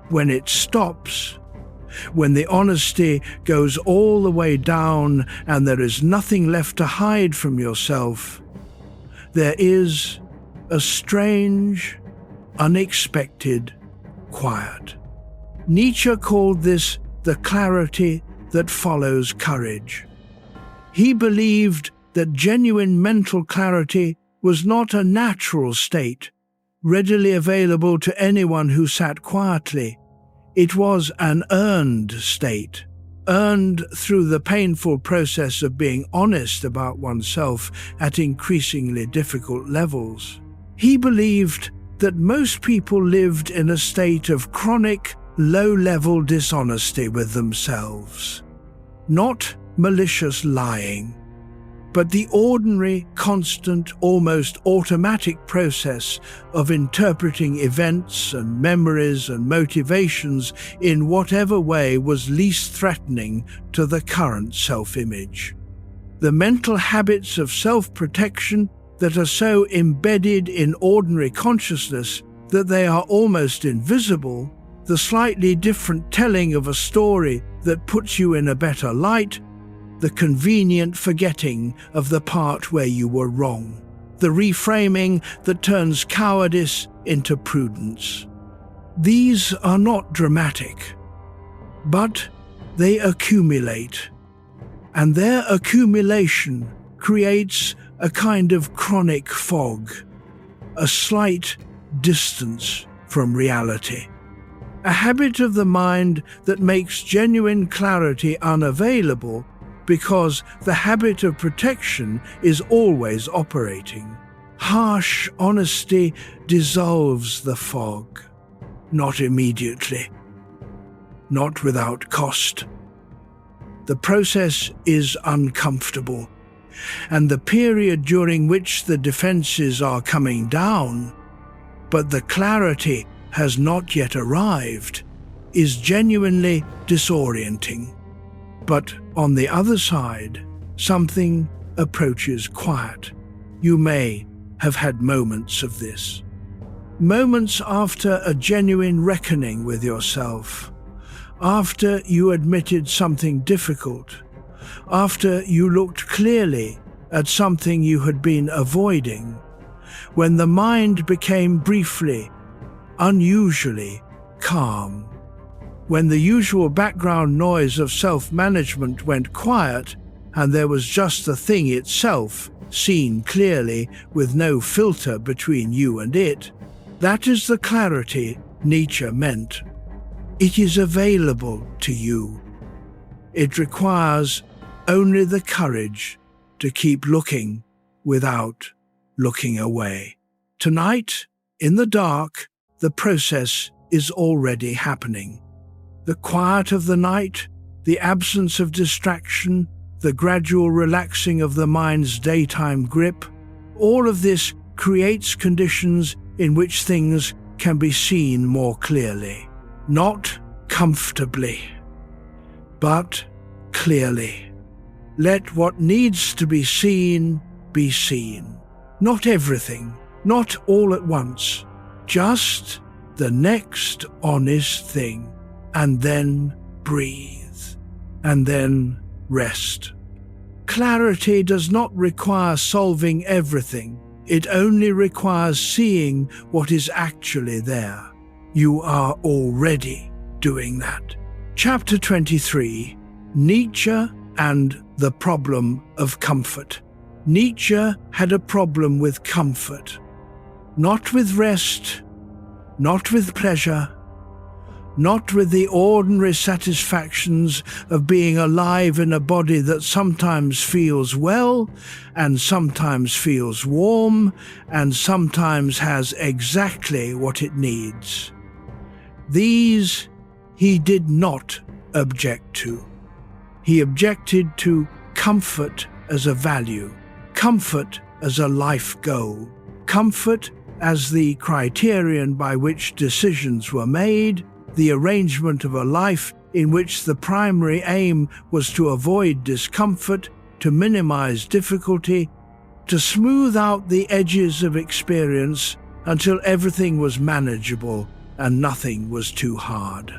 When it stops, when the honesty goes all the way down and there is nothing left to hide from yourself, there is a strange, unexpected quiet. Nietzsche called this the clarity that follows courage. He believed that genuine mental clarity was not a natural state, readily available to anyone who sat quietly. It was an earned state, earned through the painful process of being honest about oneself at increasingly difficult levels. He believed that most people lived in a state of chronic, low-level dishonesty with themselves. Not malicious lying, but the ordinary, constant, almost automatic process of interpreting events and memories and motivations in whatever way was least threatening to the current self-image. The mental habits of self-protection that are so embedded in ordinary consciousness that they are almost invisible, the slightly different telling of a story that puts you in a better light, the convenient forgetting of the part where you were wrong, the reframing that turns cowardice into prudence. These are not dramatic, but they accumulate, and their accumulation creates a kind of chronic fog, a slight distance from reality. A habit of the mind that makes genuine clarity unavailable because the habit of protection is always operating. Harsh honesty dissolves the fog, not immediately, not without cost. The process is uncomfortable, and the period during which the defenses are coming down, but the clarity has not yet arrived, is genuinely disorienting. But on the other side, something approaches quiet. You may have had moments of this. Moments after a genuine reckoning with yourself, after you admitted something difficult, after you looked clearly at something you had been avoiding, when the mind became briefly, unusually calm, when the usual background noise of self-management went quiet and there was just the thing itself, seen clearly with no filter between you and it. That is the clarity Nietzsche meant. It is available to you. It requires only the courage to keep looking without looking away. Tonight, in the dark, the process is already happening. The quiet of the night, the absence of distraction, the gradual relaxing of the mind's daytime grip, all of this creates conditions in which things can be seen more clearly. Not comfortably, but clearly. Let what needs to be seen be seen. Not everything, not all at once, just the next honest thing. And then breathe, and then rest. Clarity does not require solving everything. It only requires seeing what is actually there. You are already doing that. Chapter 23, Nietzsche and the Problem of Comfort. Nietzsche had a problem with comfort. Not with rest, not with pleasure, not with the ordinary satisfactions of being alive in a body that sometimes feels well, and sometimes feels warm, and sometimes has exactly what it needs. These he did not object to. He objected to comfort as a value, comfort as a life goal, comfort as the criterion by which decisions were made, the arrangement of a life in which the primary aim was to avoid discomfort, to minimize difficulty, to smooth out the edges of experience until everything was manageable and nothing was too hard.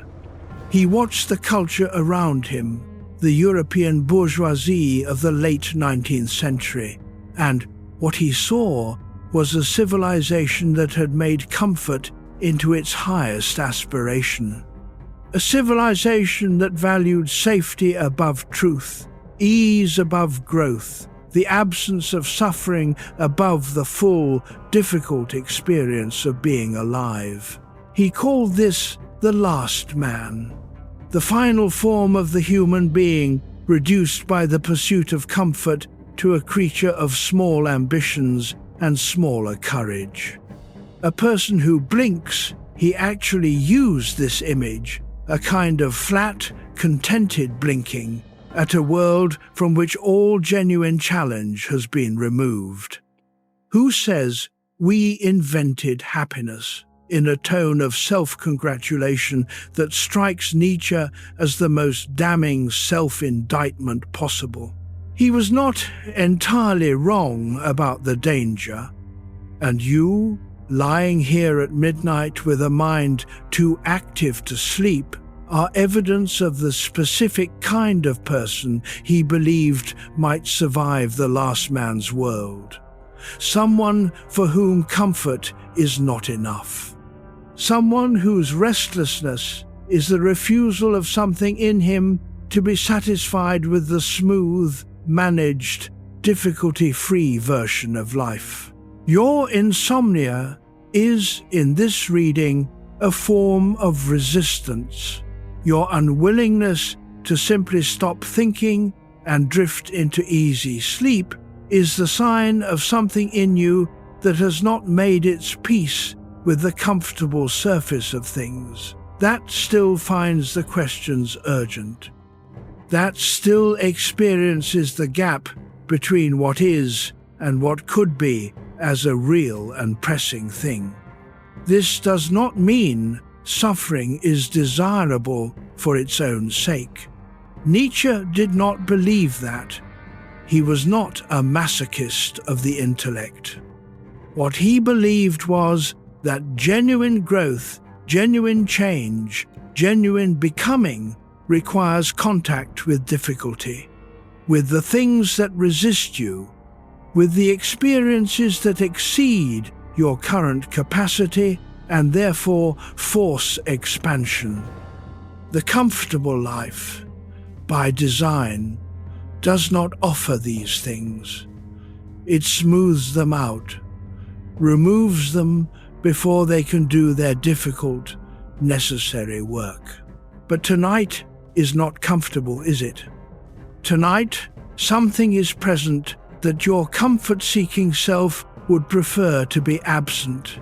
He watched the culture around him, the European bourgeoisie of the late 19th century, and what he saw was a civilization that had made comfort into its highest aspiration. A civilization that valued safety above truth, ease above growth, the absence of suffering above the full, difficult experience of being alive. He called this the last man, the final form of the human being, reduced by the pursuit of comfort to a creature of small ambitions and smaller courage. A person who blinks, he actually used this image, a kind of flat, contented blinking, at a world from which all genuine challenge has been removed. Who says we invented happiness, in a tone of self-congratulation that strikes Nietzsche as the most damning self-indictment possible? He was not entirely wrong about the danger. And you, lying here at midnight with a mind too active to sleep, are evidence of the specific kind of person he believed might survive the last man's world. Someone for whom comfort is not enough. Someone whose restlessness is the refusal of something in him to be satisfied with the smooth, managed, difficulty-free version of life. Your insomnia is, in this reading, a form of resistance. Your unwillingness to simply stop thinking and drift into easy sleep is the sign of something in you that has not made its peace with the comfortable surface of things. That still finds the questions urgent. That still experiences the gap between what is and what could be as a real and pressing thing. This does not mean suffering is desirable for its own sake. Nietzsche did not believe that. He was not a masochist of the intellect. What he believed was that genuine growth, genuine change, genuine becoming requires contact with difficulty, with the things that resist you, with the experiences that exceed your current capacity and therefore force expansion. The comfortable life, by design, does not offer these things. It smooths them out, removes them before they can do their difficult, necessary work. But tonight is not comfortable, is it? Tonight, something is present that your comfort-seeking self would prefer to be absent.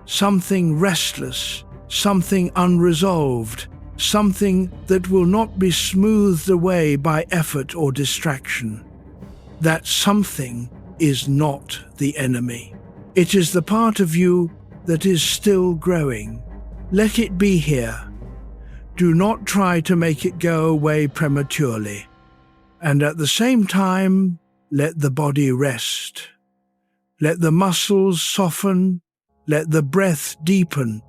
Something restless, something unresolved, something that will not be smoothed away by effort or distraction. That something is not the enemy. It is the part of you that is still growing. Let it be here. Do not try to make it go away prematurely. And at the same time, let the body rest. Let the muscles soften. Let the breath deepen.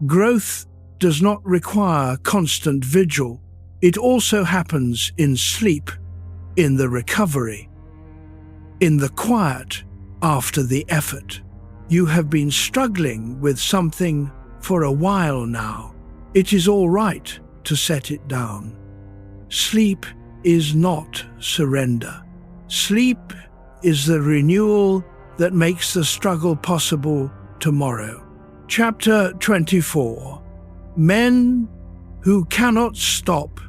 Growth does not require constant vigil. It also happens in sleep, in the recovery, in the quiet after the effort. You have been struggling with something for a while now. It is all right to set it down. Sleep is not surrender. Sleep is the renewal that makes the struggle possible tomorrow. Chapter 24. Men who cannot stop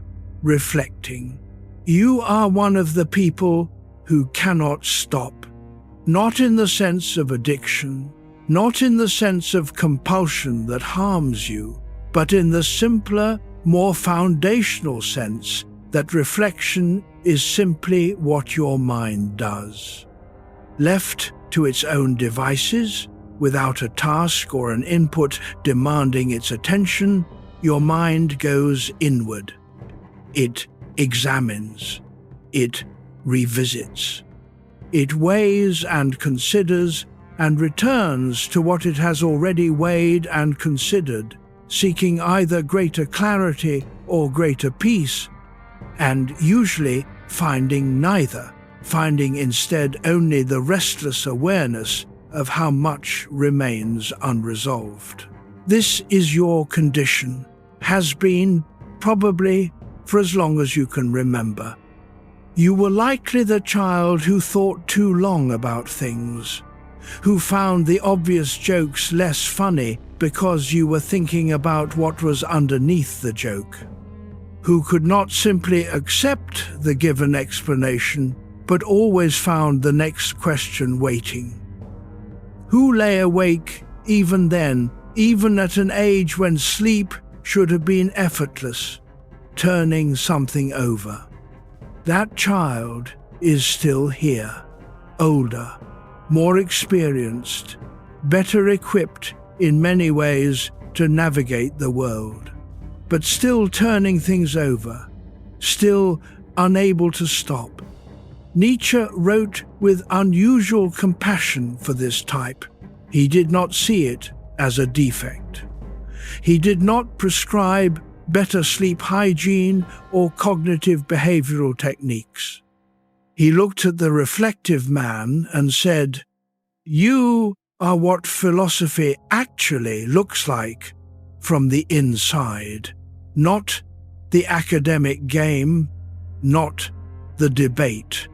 reflecting. You are one of the people who cannot stop. Not in the sense of addiction, not in the sense of compulsion that harms you, but in the simpler, more foundational sense that reflection is simply what your mind does. Left to its own devices, without a task or an input demanding its attention, your mind goes inward. It examines. It revisits. It weighs and considers and returns to what it has already weighed and considered, seeking either greater clarity or greater peace, and usually finding neither, finding instead only the restless awareness of how much remains unresolved. This is your condition, has been, probably, for as long as you can remember. You were likely the child who thought too long about things, who found the obvious jokes less funny because you were thinking about what was underneath the joke, who could not simply accept the given explanation, but always found the next question waiting. Who lay awake even then, even at an age when sleep should have been effortless, turning something over. That child is still here, older, more experienced, better equipped in many ways to navigate the world, but still turning things over, still unable to stop. Nietzsche wrote with unusual compassion for this type. He did not see it as a defect. He did not prescribe better sleep hygiene or cognitive behavioral techniques. He looked at the reflective man and said, "You are what philosophy actually looks like from the inside, not the academic game, not the debate,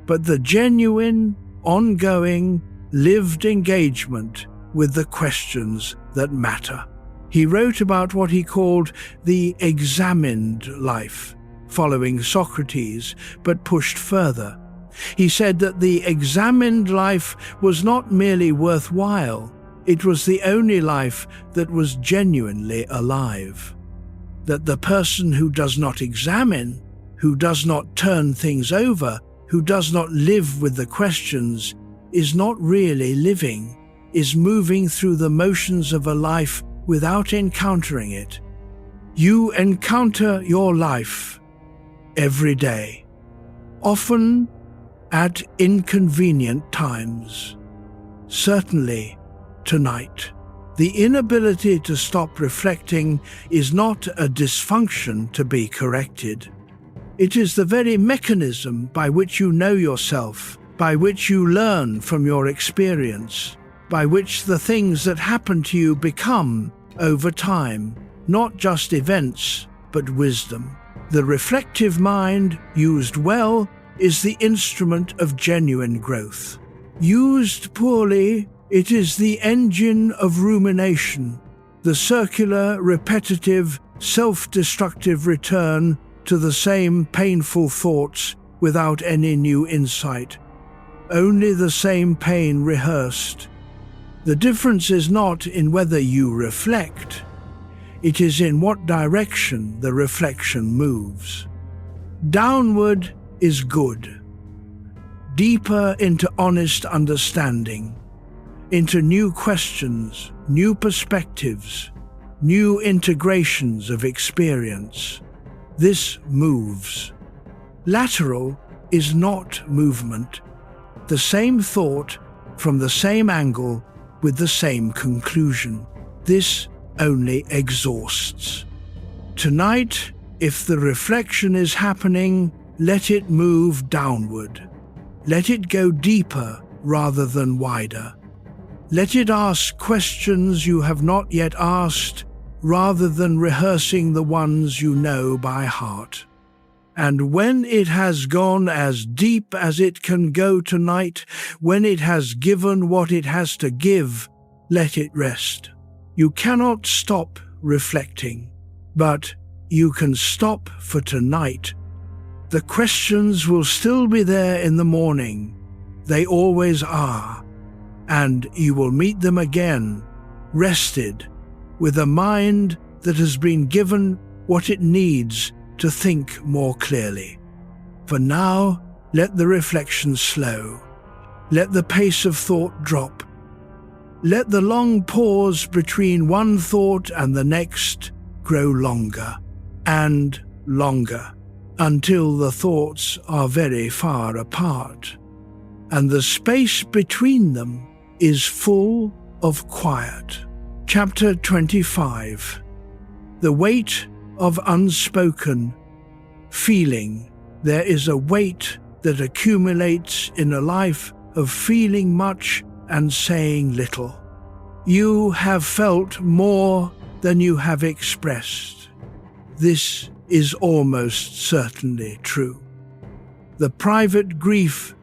but the genuine, ongoing, lived engagement with the questions that matter." He wrote about what he called the examined life, following Socrates, but pushed further. He said that the examined life was not merely worthwhile, it was the only life that was genuinely alive. That the person who does not examine, who does not turn things over, who does not live with the questions, is not really living, is moving through the motions of a life without encountering it. You encounter your life every day, often at inconvenient times. Certainly tonight. The inability to stop reflecting is not a dysfunction to be corrected. It is the very mechanism by which you know yourself, by which you learn from your experience, by which the things that happen to you become, over time, not just events, but wisdom. The reflective mind, used well, is the instrument of genuine growth. Used poorly, it is the engine of rumination, the circular, repetitive, self-destructive return to the same painful thoughts without any new insight. Only the same pain rehearsed. The difference is not in whether you reflect, it is in what direction the reflection moves. Downward is good. Deeper into honest understanding, into new questions, new perspectives, new integrations of experience. This moves. Lateral is not movement. The same thought from the same angle with the same conclusion. This only exhausts. Tonight, if the reflection is happening, let it move downward. Let it go deeper rather than wider. Let it ask questions you have not yet asked, rather than rehearsing the ones you know by heart. And when it has gone as deep as it can go tonight, when it has given what it has to give, let it rest. You cannot stop reflecting, but you can stop for tonight. The questions will still be there in the morning. They always are. And you will meet them again, rested, with a mind that has been given what it needs to think more clearly. For now, let the reflection slow. Let the pace of thought drop. Let the long pause between one thought and the next grow longer and longer, until the thoughts are very far apart, and the space between them is full of quiet. Chapter 25. The weight of unspoken feeling. There is a weight that accumulates in a life of feeling much and saying little. You have felt more than you have expressed. This is almost certainly true. The private grief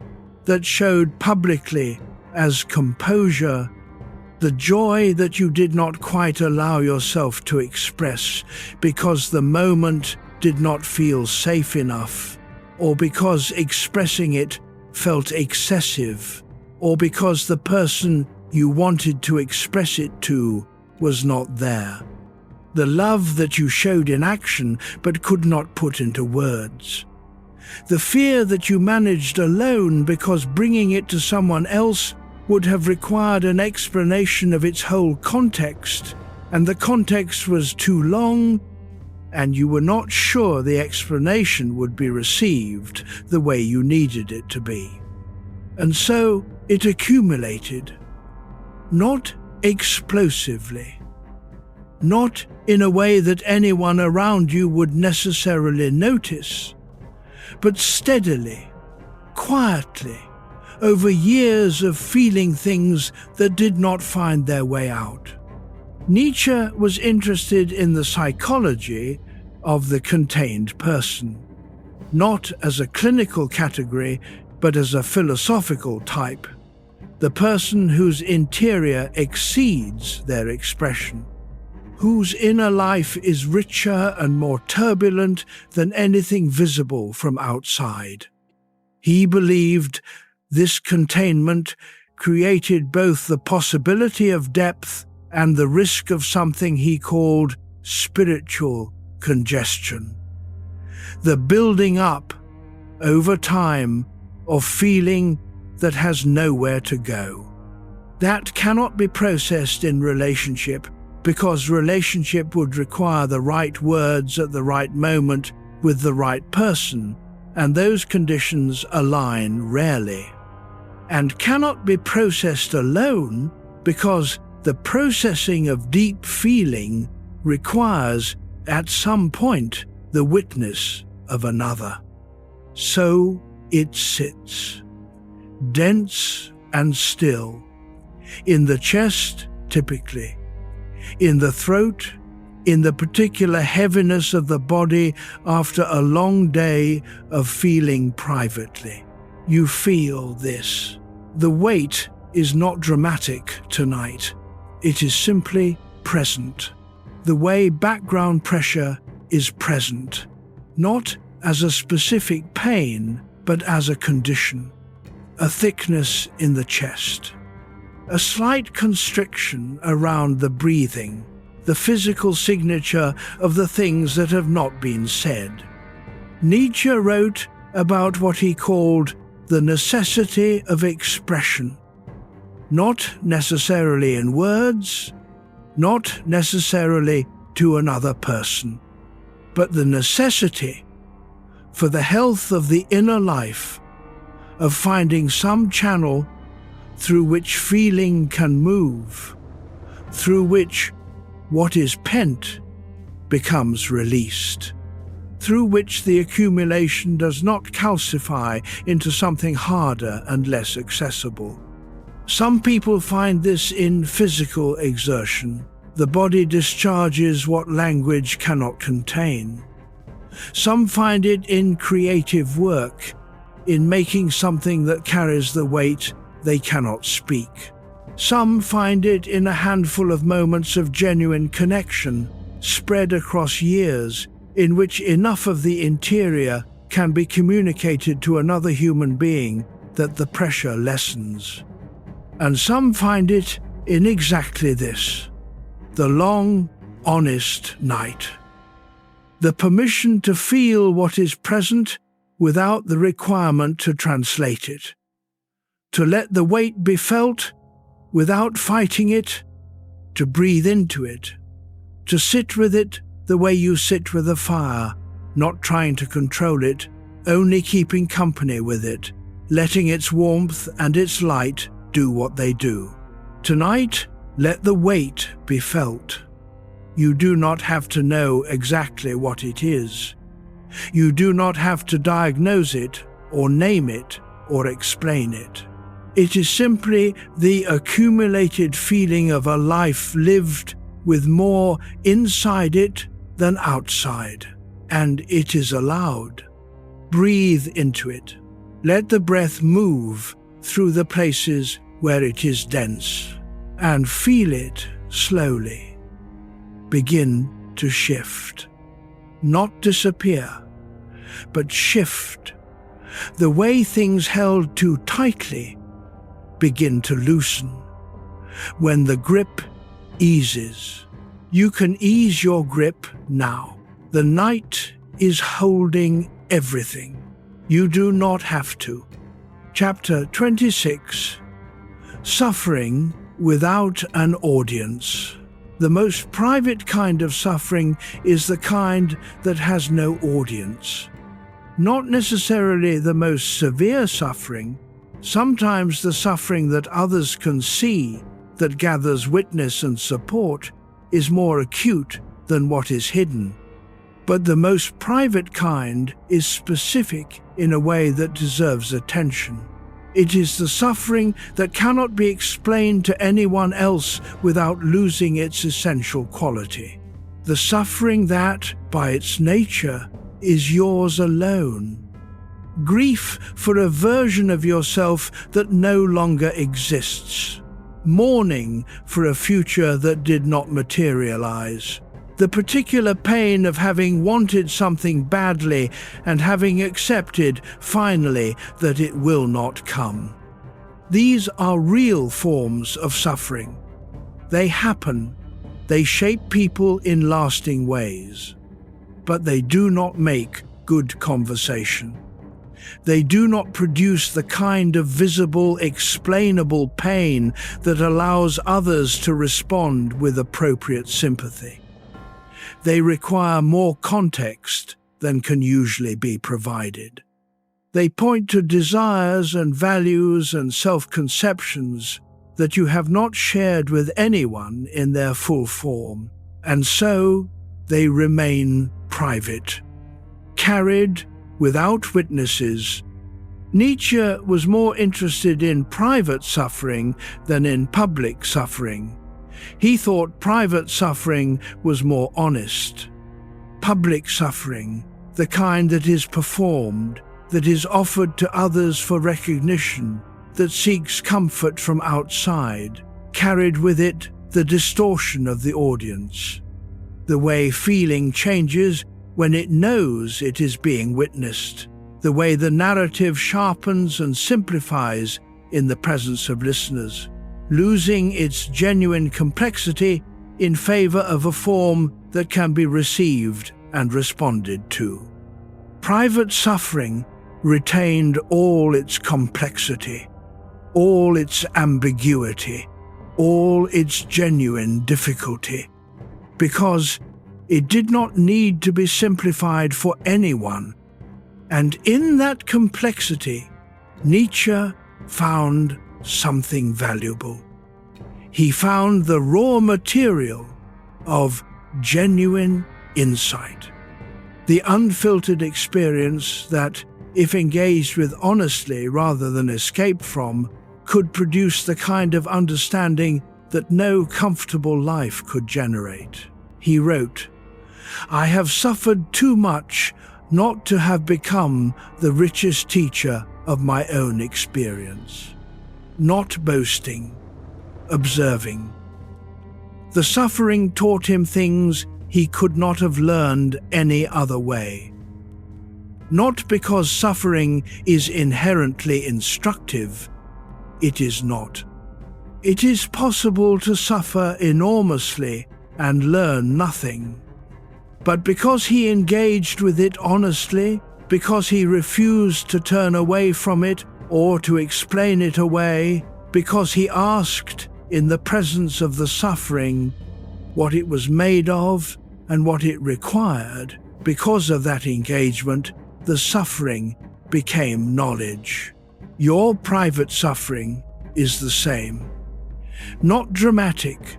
that showed publicly as composure, the joy that you did not quite allow yourself to express because the moment did not feel safe enough, or because expressing it felt excessive, or because the person you wanted to express it to was not there. The love that you showed in action but could not put into words. The fear that you managed alone because bringing it to someone else would have required an explanation of its whole context, and the context was too long, and you were not sure the explanation would be received the way you needed it to be. And so it accumulated, not explosively, not in a way that anyone around you would necessarily notice, but steadily, quietly, over years of feeling things that did not find their way out. Nietzsche was interested in the psychology of the contained person, not as a clinical category, but as a philosophical type, the person whose interior exceeds their expression, whose inner life is richer and more turbulent than anything visible from outside. He believed this containment created both the possibility of depth and the risk of something he called spiritual congestion. The building up, over time, of feeling that has nowhere to go. That cannot be processed in relationship, because relationship would require the right words at the right moment with the right person, and those conditions align rarely. And cannot be processed alone, because the processing of deep feeling requires, at some point, the witness of another. So it sits, dense and still, in the chest typically, in the throat, in the particular heaviness of the body after a long day of feeling privately. You feel this. The weight is not dramatic tonight. It is simply present. The way background pressure is present, not as a specific pain, but as a condition. A thickness in the chest. A slight constriction around the breathing, the physical signature of the things that have not been said. Nietzsche wrote about what he called the necessity of expression, not necessarily in words, not necessarily to another person, but the necessity for the health of the inner life of finding some channel through which feeling can move, through which what is pent becomes released, through which the accumulation does not calcify into something harder and less accessible. Some people find this in physical exertion. The body discharges what language cannot contain. Some find it in creative work, in making something that carries the weight they cannot speak. Some find it in a handful of moments of genuine connection, spread across years, in which enough of the interior can be communicated to another human being that the pressure lessens. And some find it in exactly this, the long, honest night. The permission to feel what is present without the requirement to translate it. To let the weight be felt without fighting it, to breathe into it, to sit with it the way you sit with a fire, not trying to control it, only keeping company with it, letting its warmth and its light do what they do. Tonight, let the weight be felt. You do not have to know exactly what it is. You do not have to diagnose it or name it or explain it. It is simply the accumulated feeling of a life lived with more inside it than outside, and it is allowed. Breathe into it. Let the breath move through the places where it is dense, and feel it slowly. Begin to shift. Not disappear, but shift. The way things held too tightly begin to loosen. When the grip eases, you can ease your grip now. The night is holding everything. You do not have to. Chapter 26. Suffering without an audience. The most private kind of suffering is the kind that has no audience. Not necessarily the most severe suffering. Sometimes the suffering that others can see, that gathers witness and support, is more acute than what is hidden. But the most private kind is specific in a way that deserves attention. It is the suffering that cannot be explained to anyone else without losing its essential quality. The suffering that, by its nature, is yours alone. Grief for a version of yourself that no longer exists. Mourning for a future that did not materialize. The particular pain of having wanted something badly and having accepted, finally, that it will not come. These are real forms of suffering. They happen. They shape people in lasting ways. But they do not make good conversation. They do not produce the kind of visible, explainable pain that allows others to respond with appropriate sympathy. They require more context than can usually be provided. They point to desires and values and self-conceptions that you have not shared with anyone in their full form, and so they remain private, carried without witnesses. Nietzsche was more interested in private suffering than in public suffering. He thought private suffering was more honest. Public suffering, the kind that is performed, that is offered to others for recognition, that seeks comfort from outside, carried with it the distortion of the audience. The way feeling changes when it knows it is being witnessed, the way the narrative sharpens and simplifies in the presence of listeners, losing its genuine complexity in favor of a form that can be received and responded to. Private suffering retained all its complexity, all its ambiguity, all its genuine difficulty, because it did not need to be simplified for anyone. And in that complexity, Nietzsche found something valuable. He found the raw material of genuine insight, the unfiltered experience that, if engaged with honestly rather than escaped from, could produce the kind of understanding that no comfortable life could generate. He wrote, "I have suffered too much not to have become the richest teacher of my own experience." Not boasting, observing. The suffering taught him things he could not have learned any other way. Not because suffering is inherently instructive. It is not. It is possible to suffer enormously and learn nothing. But because he engaged with it honestly, because he refused to turn away from it or to explain it away, because he asked in the presence of the suffering what it was made of and what it required. Because of that engagement, the suffering became knowledge. Your private suffering is the same. Not dramatic,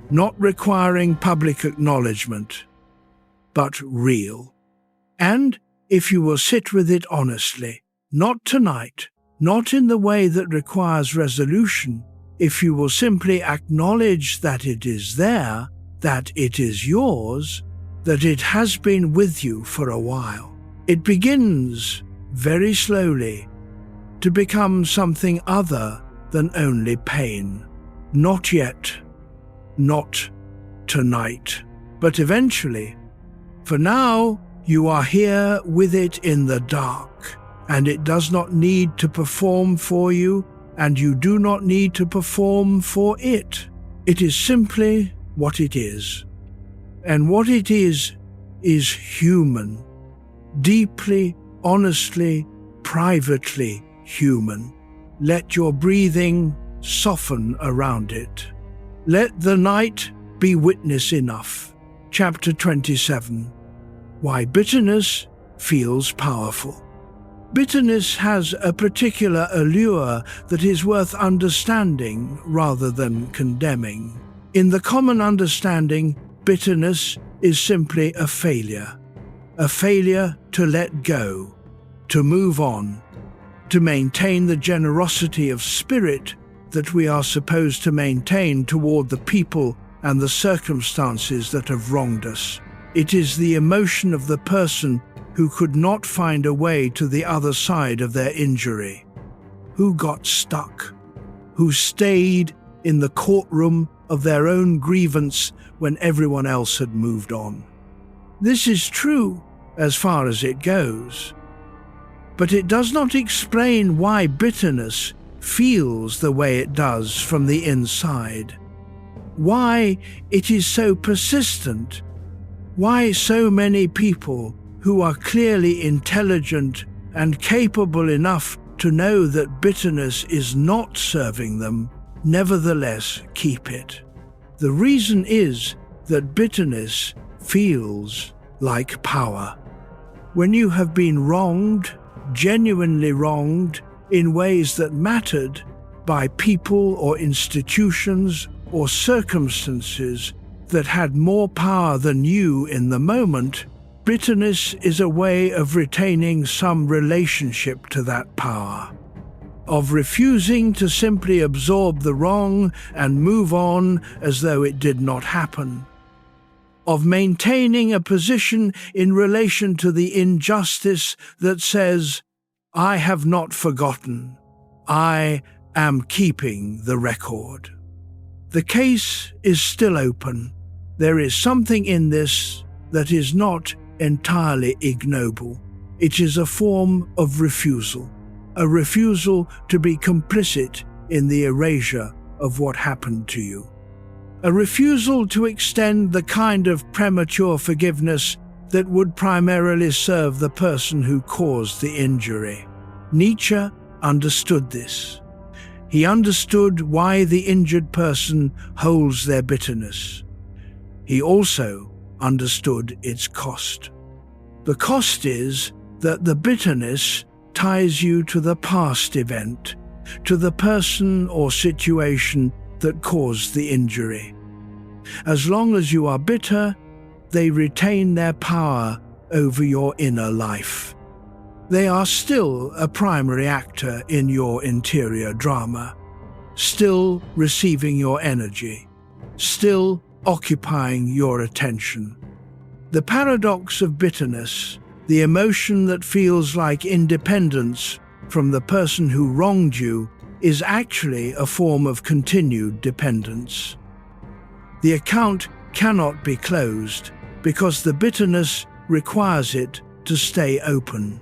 not requiring public acknowledgement, but real. And if you will sit with it honestly, not tonight, not in the way that requires resolution, if you will simply acknowledge that it is there, that it is yours, that it has been with you for a while, it begins very slowly to become something other than only pain. Not yet, not tonight, but eventually. For now, you are here with it in the dark, and it does not need to perform for you, and you do not need to perform for it. It is simply what it is. And what it is human. Deeply, honestly, privately human. Let your breathing soften around it. Let the night be witness enough. Chapter 27. Why bitterness feels powerful. Bitterness has a particular allure that is worth understanding rather than condemning. In the common understanding, bitterness is simply a failure to let go, to move on, to maintain the generosity of spirit that we are supposed to maintain toward the people and the circumstances that have wronged us. It is the emotion of the person who could not find a way to the other side of their injury, who got stuck, who stayed in the courtroom of their own grievance when everyone else had moved on. This is true as far as it goes, but it does not explain why bitterness feels the way it does from the inside, why it is so persistent, why so many people who are clearly intelligent and capable enough to know that bitterness is not serving them, nevertheless keep it. The reason is that bitterness feels like power. When you have been wronged, genuinely wronged, in ways that mattered by people or institutions or circumstances that had more power than you in the moment, bitterness is a way of retaining some relationship to that power, of refusing to simply absorb the wrong and move on as though it did not happen, of maintaining a position in relation to the injustice that says, I have not forgotten, I am keeping the record. The case is still open. There is something in this that is not entirely ignoble. It is a form of refusal, a refusal to be complicit in the erasure of what happened to you, a refusal to extend the kind of premature forgiveness that would primarily serve the person who caused the injury. Nietzsche understood this. He understood why the injured person holds their bitterness. He also understood its cost. The cost is that the bitterness ties you to the past event, to the person or situation that caused the injury. As long as you are bitter, they retain their power over your inner life. They are still a primary actor in your interior drama, still receiving your energy, still occupying your attention. The paradox of bitterness, the emotion that feels like independence from the person who wronged you, is actually a form of continued dependence. The account cannot be closed because the bitterness requires it to stay open.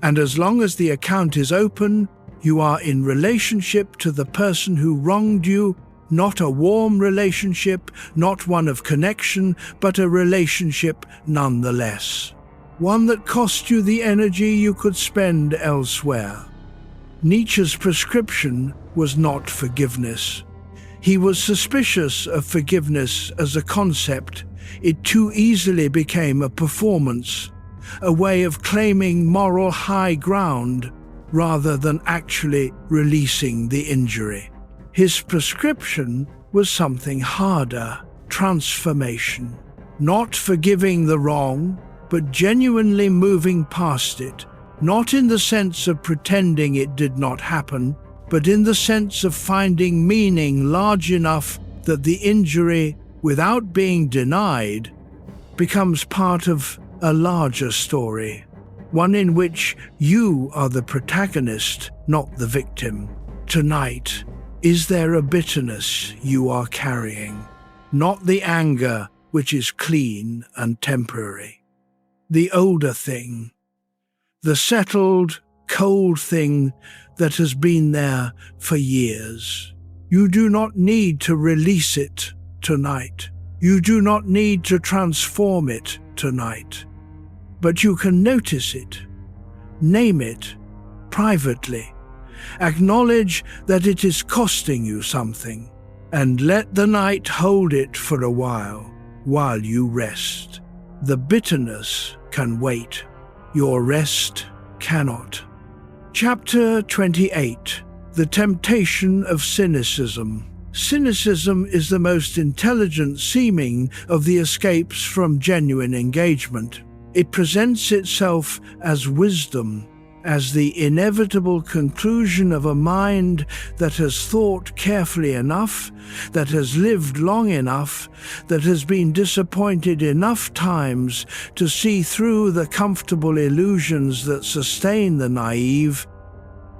And as long as the account is open, you are in relationship to the person who wronged you, not a warm relationship, not one of connection, but a relationship nonetheless. one that cost you the energy you could spend elsewhere. Nietzsche's prescription was not forgiveness. He was suspicious of forgiveness as a concept. It too easily became a performance, a way of claiming moral high ground rather than actually releasing the injury. His prescription was something harder: transformation. Not forgiving the wrong, but genuinely moving past it, not in the sense of pretending it did not happen, but in the sense of finding meaning large enough that the injury, without being denied, becomes part of a larger story, one in which you are the protagonist, not the victim. Tonight, is there a bitterness you are carrying? Not the anger which is clean and temporary. The older thing, the settled, cold thing that has been there for years. You do not need to release it tonight. You do not need to transform it tonight. But you can notice it, name it privately, acknowledge that it is costing you something, and let the night hold it for a while you rest. The bitterness can wait. Your rest cannot. Chapter 28. The Temptation of Cynicism. Cynicism is the most intelligent seeming of the escapes from genuine engagement. It presents itself as wisdom, as the inevitable conclusion of a mind that has thought carefully enough, that has lived long enough, that has been disappointed enough times to see through the comfortable illusions that sustain the naive.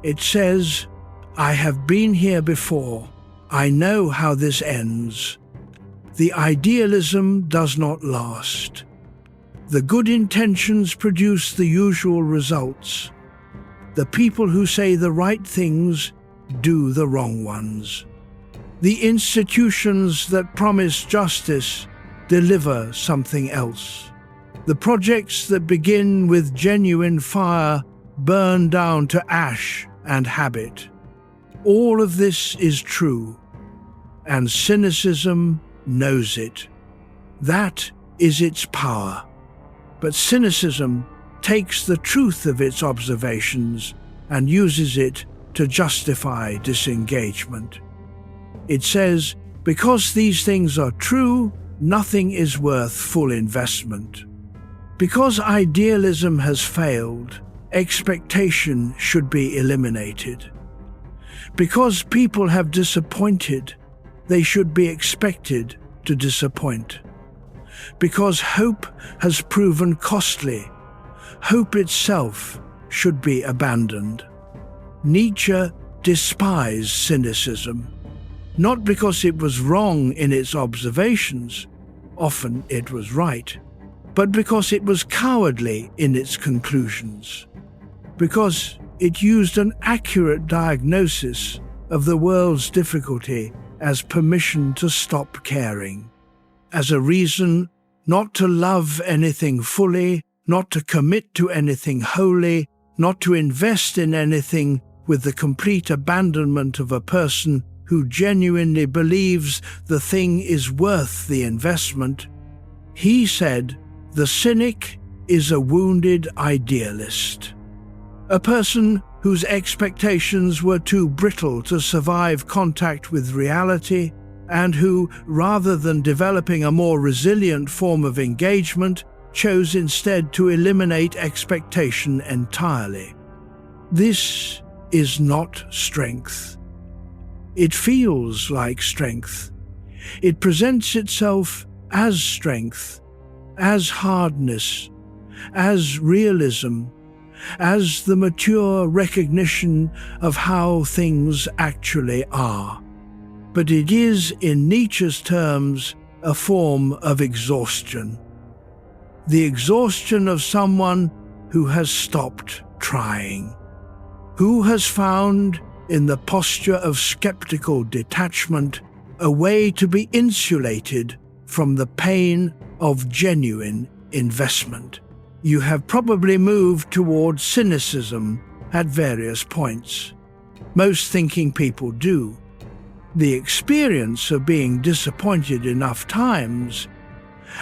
It says, "I have been here before. I know how this ends." The idealism does not last. The good intentions produce the usual results. The people who say the right things do the wrong ones. The institutions that promise justice deliver something else. The projects that begin with genuine fire burn down to ash and habit. All of this is true, and cynicism knows it. That is its power. But cynicism takes the truth of its observations and uses it to justify disengagement. It says, because these things are true, nothing is worth full investment. Because idealism has failed, expectation should be eliminated. Because people have disappointed, they should be expected to disappoint. Because hope has proven costly, hope itself should be abandoned. Nietzsche despised cynicism, not because it was wrong in its observations, often it was right, but because it was cowardly in its conclusions, because it used an accurate diagnosis of the world's difficulty as permission to stop caring, as a reason not to love anything fully, not to commit to anything wholly, not to invest in anything with the complete abandonment of a person who genuinely believes the thing is worth the investment. He said, the cynic is a wounded idealist, a person whose expectations were too brittle to survive contact with reality, and who, rather than developing a more resilient form of engagement, chose instead to eliminate expectation entirely. This is not strength. It feels like strength. It presents itself as strength, as hardness, as realism, as the mature recognition of how things actually are. But it is, in Nietzsche's terms, a form of exhaustion. The exhaustion of someone who has stopped trying, who has found, in the posture of skeptical detachment, a way to be insulated from the pain of genuine investment. You have probably moved towards cynicism at various points. Most thinking people do. The experience of being disappointed enough times,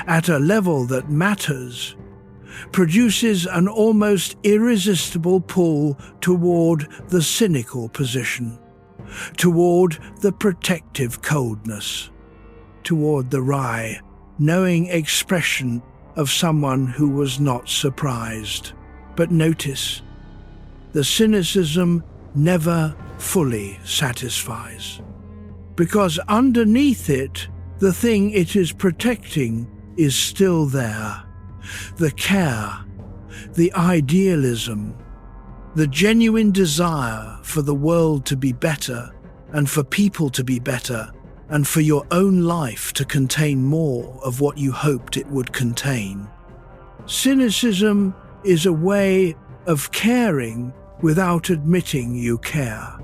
at a level that matters, produces an almost irresistible pull toward the cynical position, toward the protective coldness, toward the wry, knowing expression of someone who was not surprised. But notice, the cynicism never fully satisfies, because underneath it, the thing it is protecting is still there. The care, the idealism, the genuine desire for the world to be better, and for people to be better, and for your own life to contain more of what you hoped it would contain. Cynicism is a way of caring without admitting you care,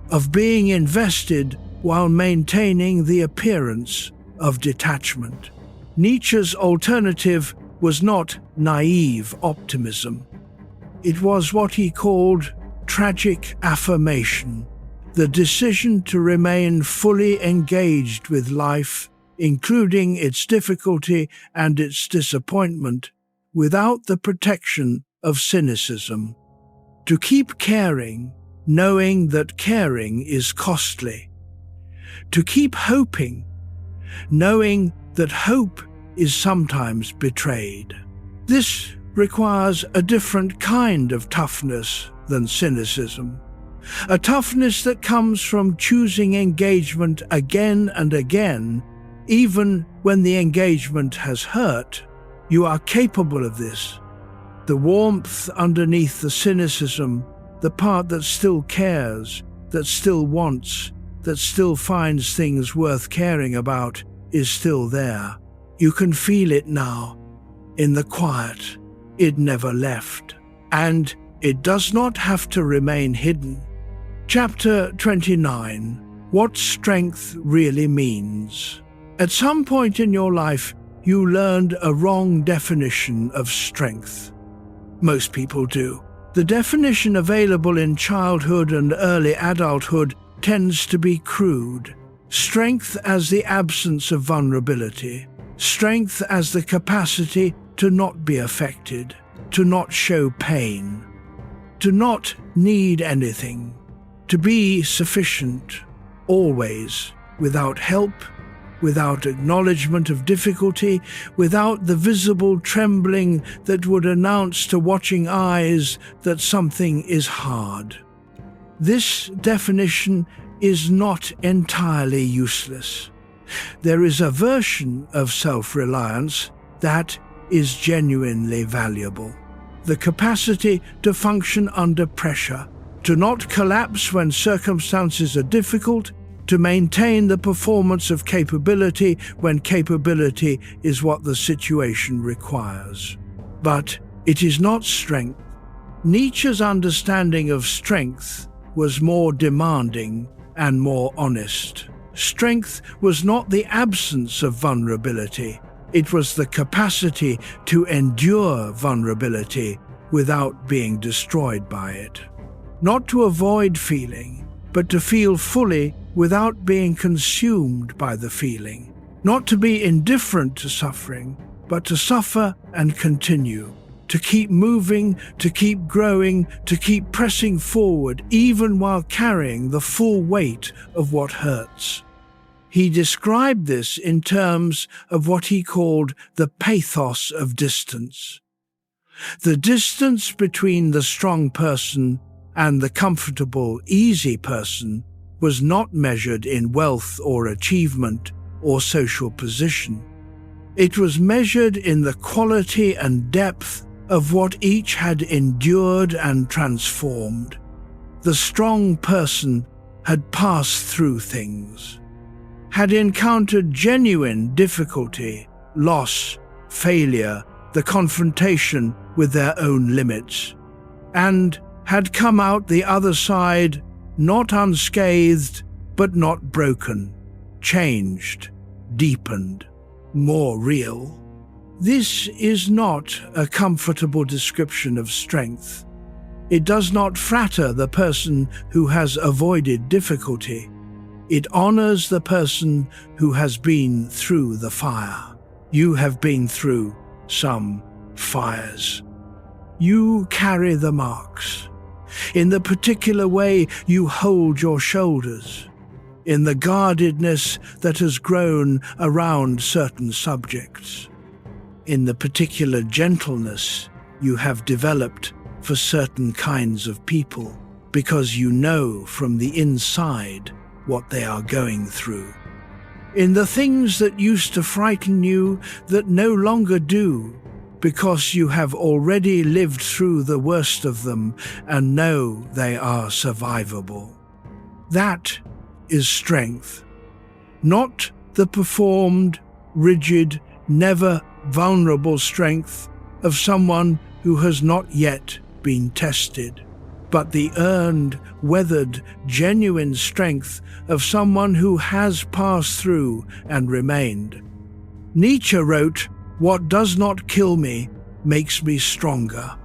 of being invested while maintaining the appearance of detachment. Nietzsche's alternative was not naive optimism. It was what he called tragic affirmation, the decision to remain fully engaged with life, including its difficulty and its disappointment, without the protection of cynicism. To keep caring, knowing that caring is costly. To keep hoping, knowing that hope is sometimes betrayed. This requires a different kind of toughness than cynicism. A toughness that comes from choosing engagement again and again, even when the engagement has hurt. You are capable of this. The warmth underneath the cynicism, the part that still cares, that still wants, that still finds things worth caring about, is still there. You can feel it now, in the quiet. It never left, and it does not have to remain hidden. Chapter 29. What strength really means. At some point in your life, you learned a wrong definition of strength. Most people do. The definition available in childhood and early adulthood tends to be crude. Strength as the absence of vulnerability. Strength as the capacity to not be affected, to not show pain, to not need anything, to be sufficient, always, without help, without acknowledgement of difficulty, without the visible trembling that would announce to watching eyes that something is hard. This definition is not entirely useless. There is a version of self-reliance that is genuinely valuable. The capacity to function under pressure, to not collapse when circumstances are difficult, to maintain the performance of capability when capability is what the situation requires. But it is not strength. Nietzsche's understanding of strength was more demanding and more honest. Strength was not the absence of vulnerability. It was the capacity to endure vulnerability without being destroyed by it. Not to avoid feeling, but to feel fully without being consumed by the feeling. Not to be indifferent to suffering, but to suffer and continue. To keep moving, to keep growing, to keep pressing forward, even while carrying the full weight of what hurts. He described this in terms of what he called the pathos of distance. The distance between the strong person and the comfortable, easy person was not measured in wealth or achievement or social position. It was measured in the quality and depth of what each had endured and transformed. The strong person had passed through things, had encountered genuine difficulty, loss, failure, the confrontation with their own limits, and had come out the other side not unscathed, but not broken, changed, deepened, more real. This is not a comfortable description of strength. It does not flatter the person who has avoided difficulty. It honors the person who has been through the fire. You have been through some fires. You carry the marks. In the particular way you hold your shoulders, in the guardedness that has grown around certain subjects, in the particular gentleness you have developed for certain kinds of people, because you know from the inside what they are going through. In the things that used to frighten you that no longer do, because you have already lived through the worst of them and know they are survivable. That is strength, not the performed, rigid, never vulnerable strength of someone who has not yet been tested, but the earned, weathered, genuine strength of someone who has passed through and remained. Nietzsche wrote, "What does not kill me makes me stronger."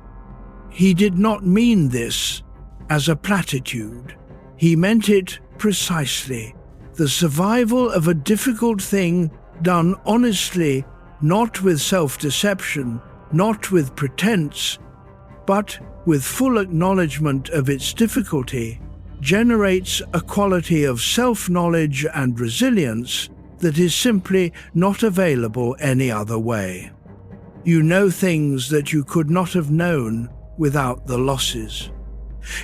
He did not mean this as a platitude. He meant it precisely. The survival of a difficult thing done honestly, not with self-deception, not with pretense, but with full acknowledgement of its difficulty, generates a quality of self-knowledge and resilience that is simply not available any other way. You know things that you could not have known without the losses.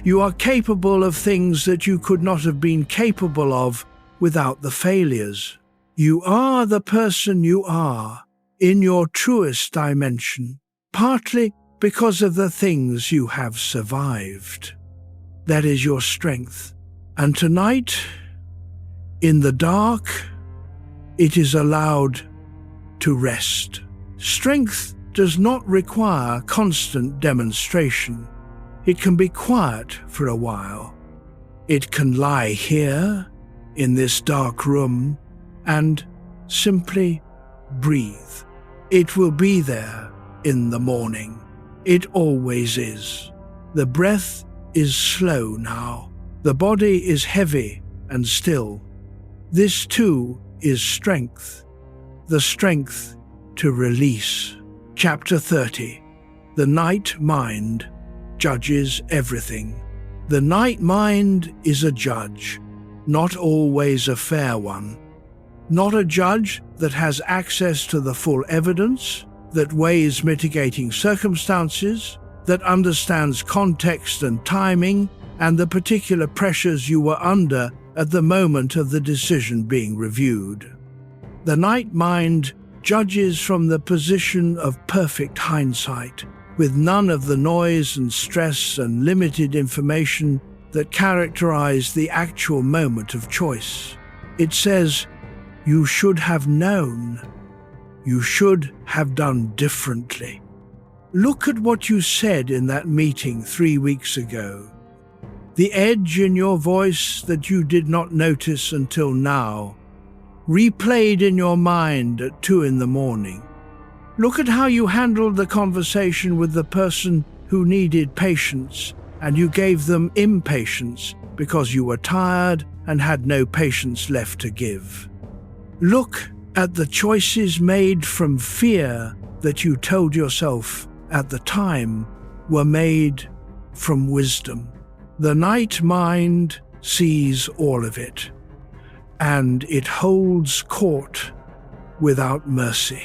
You are capable of things that you could not have been capable of without the failures. You are the person you are in your truest dimension, partly because of the things you have survived. That is your strength. And tonight, in the dark, it is allowed to rest. Strength does not require constant demonstration. It can be quiet for a while. It can lie here, in this dark room, and simply breathe. It will be there in the morning. It always is. The breath is slow now. The body is heavy and still. This too is strength. The strength to release. Chapter 30. The night mind judges everything. The night mind is a judge, not always a fair one. Not a judge that has access to the full evidence, that weighs mitigating circumstances, that understands context and timing and the particular pressures you were under at the moment of the decision being reviewed. The night mind judges from the position of perfect hindsight, with none of the noise and stress and limited information that characterize the actual moment of choice. It says, you should have known. You should have done differently. Look at what you said in that meeting 3 weeks ago. The edge in your voice that you did not notice until now, replayed in your mind at 2 a.m. Look at how you handled the conversation with the person who needed patience, and you gave them impatience because you were tired and had no patience left to give. Look at the choices made from fear that you told yourself at the time were made from wisdom. The night mind sees all of it, and it holds court without mercy.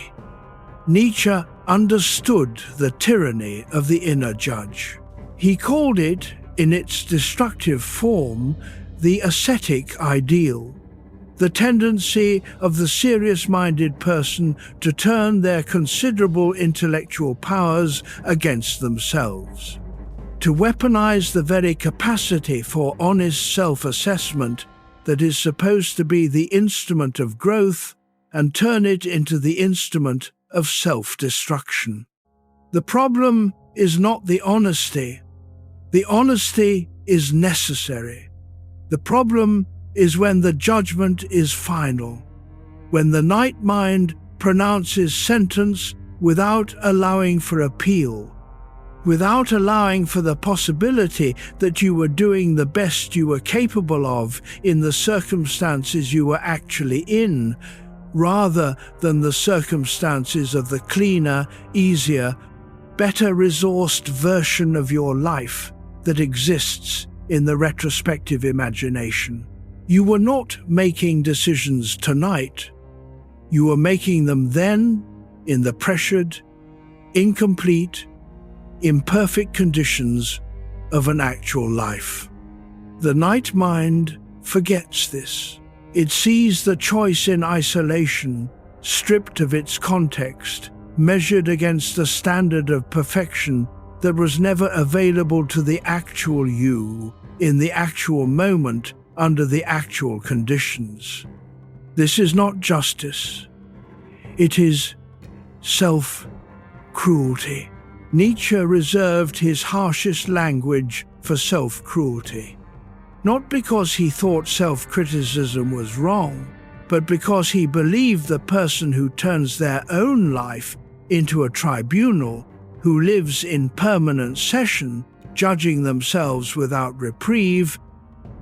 Nietzsche understood the tyranny of the inner judge. He called it, in its destructive form, the ascetic ideal, the tendency of the serious-minded person to turn their considerable intellectual powers against themselves, to weaponize the very capacity for honest self-assessment that is supposed to be the instrument of growth and turn it into the instrument of self-destruction. The problem is not the honesty. The honesty is necessary. The problem is when the judgment is final, when the night mind pronounces sentence without allowing for appeal, without allowing for the possibility that you were doing the best you were capable of in the circumstances you were actually in, rather than the circumstances of the cleaner, easier, better resourced version of your life that exists in the retrospective imagination. You were not making decisions tonight. You were making them then in the pressured, incomplete, imperfect conditions of an actual life. The night mind forgets this. It sees the choice in isolation, stripped of its context, measured against a standard of perfection that was never available to the actual you, in the actual moment, under the actual conditions. This is not justice. It is self-cruelty. Nietzsche reserved his harshest language for self-cruelty, not because he thought self-criticism was wrong, but because he believed the person who turns their own life into a tribunal, who lives in permanent session, judging themselves without reprieve,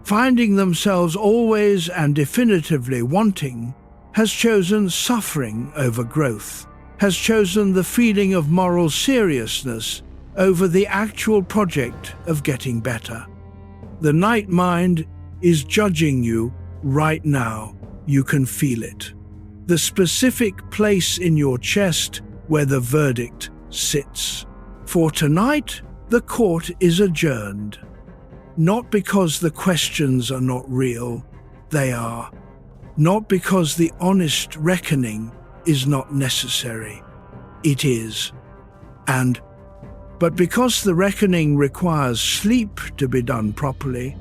finding themselves always and definitively wanting, has chosen suffering over growth, has chosen the feeling of moral seriousness over the actual project of getting better. The night mind is judging you right now. You can feel it. The specific place in your chest where the verdict sits. For tonight, the court is adjourned. Not because the questions are not real, they are. Not because the honest reckoning is not necessary, it is. But because the reckoning requires sleep to be done properly,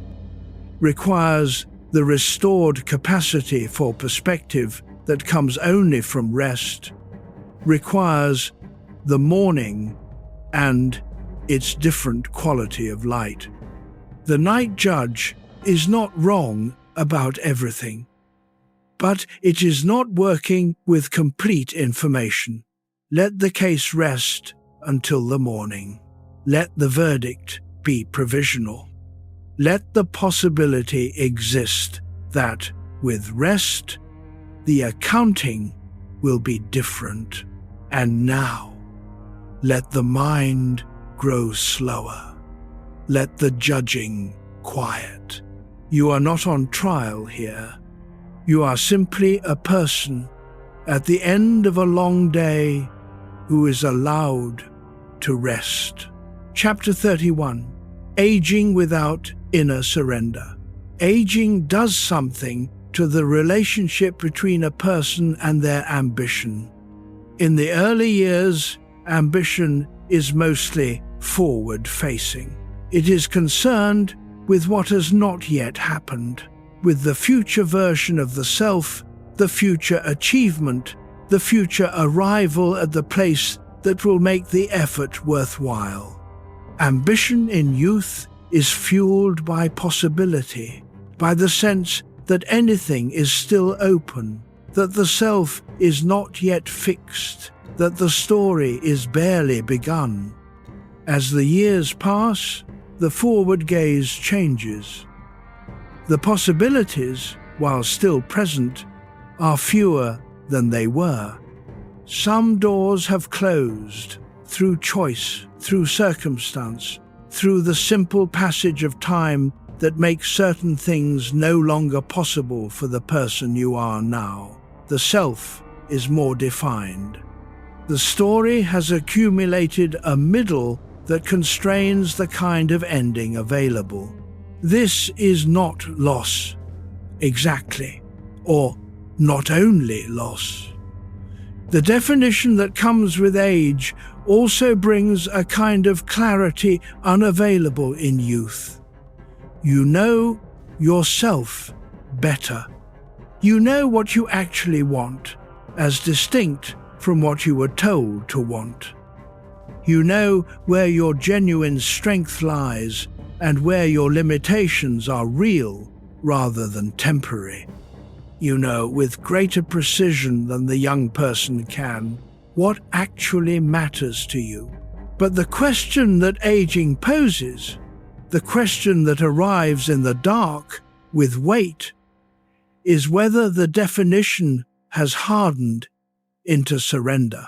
requires the restored capacity for perspective that comes only from rest, requires the morning and its different quality of light. The night judge is not wrong about everything, but it is not working with complete information. Let the case rest until the morning. Let the verdict be provisional. Let the possibility exist that, with rest, the accounting will be different. And now, let the mind grow slower. Let the judging quiet. You are not on trial here. You are simply a person at the end of a long day who is allowed to rest. Chapter 31. Aging without inner surrender. Aging does something to the relationship between a person and their ambition. In the early years, ambition is mostly forward-facing. It is concerned with what has not yet happened, with the future version of the self, the future achievement, the future arrival at the place that will make the effort worthwhile. Ambition in youth is fueled by possibility, by the sense that anything is still open, that the self is not yet fixed, that the story is barely begun. As the years pass, the forward gaze changes. The possibilities, while still present, are fewer than they were. Some doors have closed through choice, through circumstance, through the simple passage of time that makes certain things no longer possible for the person you are now. The self is more defined. The story has accumulated a middle that constrains the kind of ending available. This is not loss, exactly, or not only loss. The definition that comes with age also brings a kind of clarity unavailable in youth. You know yourself better. You know what you actually want, as distinct from what you were told to want. You know where your genuine strength lies and where your limitations are real rather than temporary. You know with greater precision than the young person can what actually matters to you. But the question that aging poses, the question that arrives in the dark with weight, is whether the definition has hardened into surrender.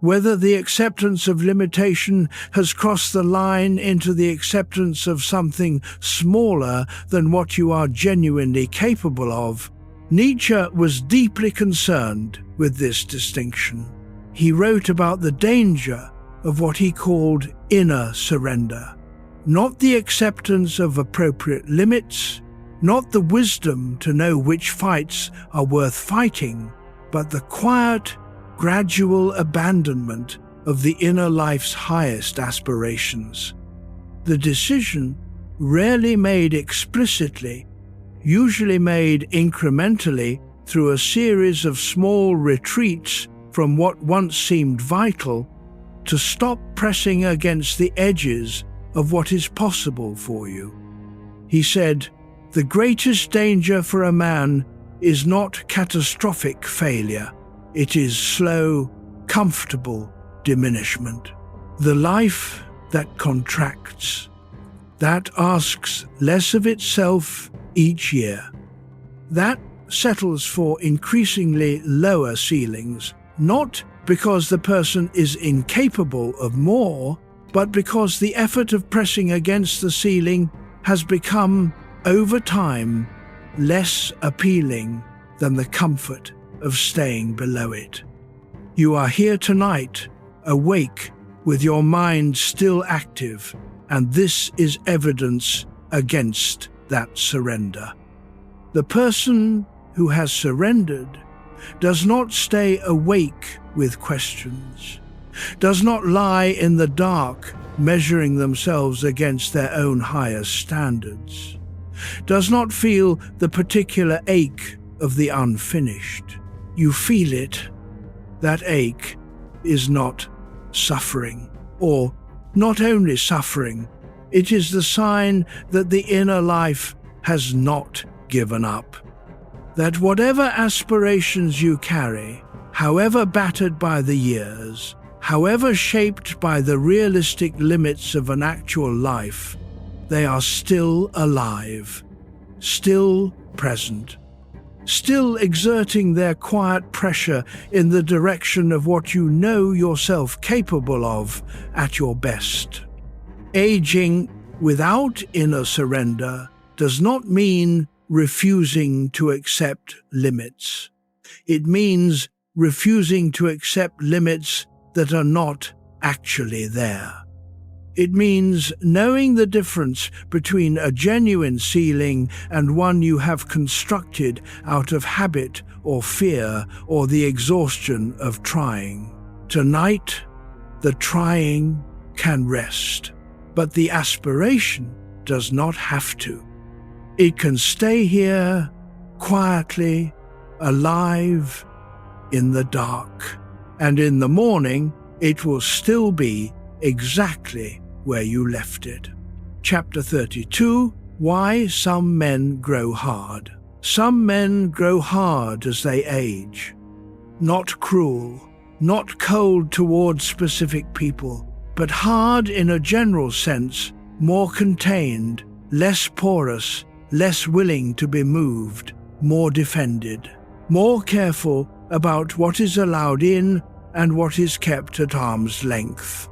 Whether the acceptance of limitation has crossed the line into the acceptance of something smaller than what you are genuinely capable of. Nietzsche was deeply concerned with this distinction. He wrote about the danger of what he called inner surrender, not the acceptance of appropriate limits, not the wisdom to know which fights are worth fighting, but the quiet, gradual abandonment of the inner life's highest aspirations. The decision, rarely made explicitly, usually made incrementally through a series of small retreats from what once seemed vital, to stop pressing against the edges of what is possible for you. He said, "The greatest danger for a man is not catastrophic failure. It is slow, comfortable diminishment. The life that contracts, that asks less of itself each year, that settles for increasingly lower ceilings, not because the person is incapable of more, but because the effort of pressing against the ceiling has become, over time, less appealing than the comfort of staying below it. You are here tonight, awake, with your mind still active, and this is evidence against that surrender. The person who has surrendered does not stay awake with questions, does not lie in the dark measuring themselves against their own highest standards, does not feel the particular ache of the unfinished. You feel it. That ache is not suffering, or not only suffering, it is the sign that the inner life has not given up. That whatever aspirations you carry, however battered by the years, however shaped by the realistic limits of an actual life, they are still alive, still present, still exerting their quiet pressure in the direction of what you know yourself capable of at your best. Aging without inner surrender does not mean refusing to accept limits. It means refusing to accept limits that are not actually there. It means knowing the difference between a genuine ceiling and one you have constructed out of habit or fear or the exhaustion of trying. Tonight, the trying can rest, but the aspiration does not have to. It can stay here, quietly, alive, in the dark, and in the morning it will still be exactly where you left it. Chapter 32, Why Some Men Grow Hard. Some men grow hard as they age. Not cruel, not cold towards specific people, but hard in a general sense, more contained, less porous, less willing to be moved, more defended, more careful about what is allowed in and what is kept at arm's length.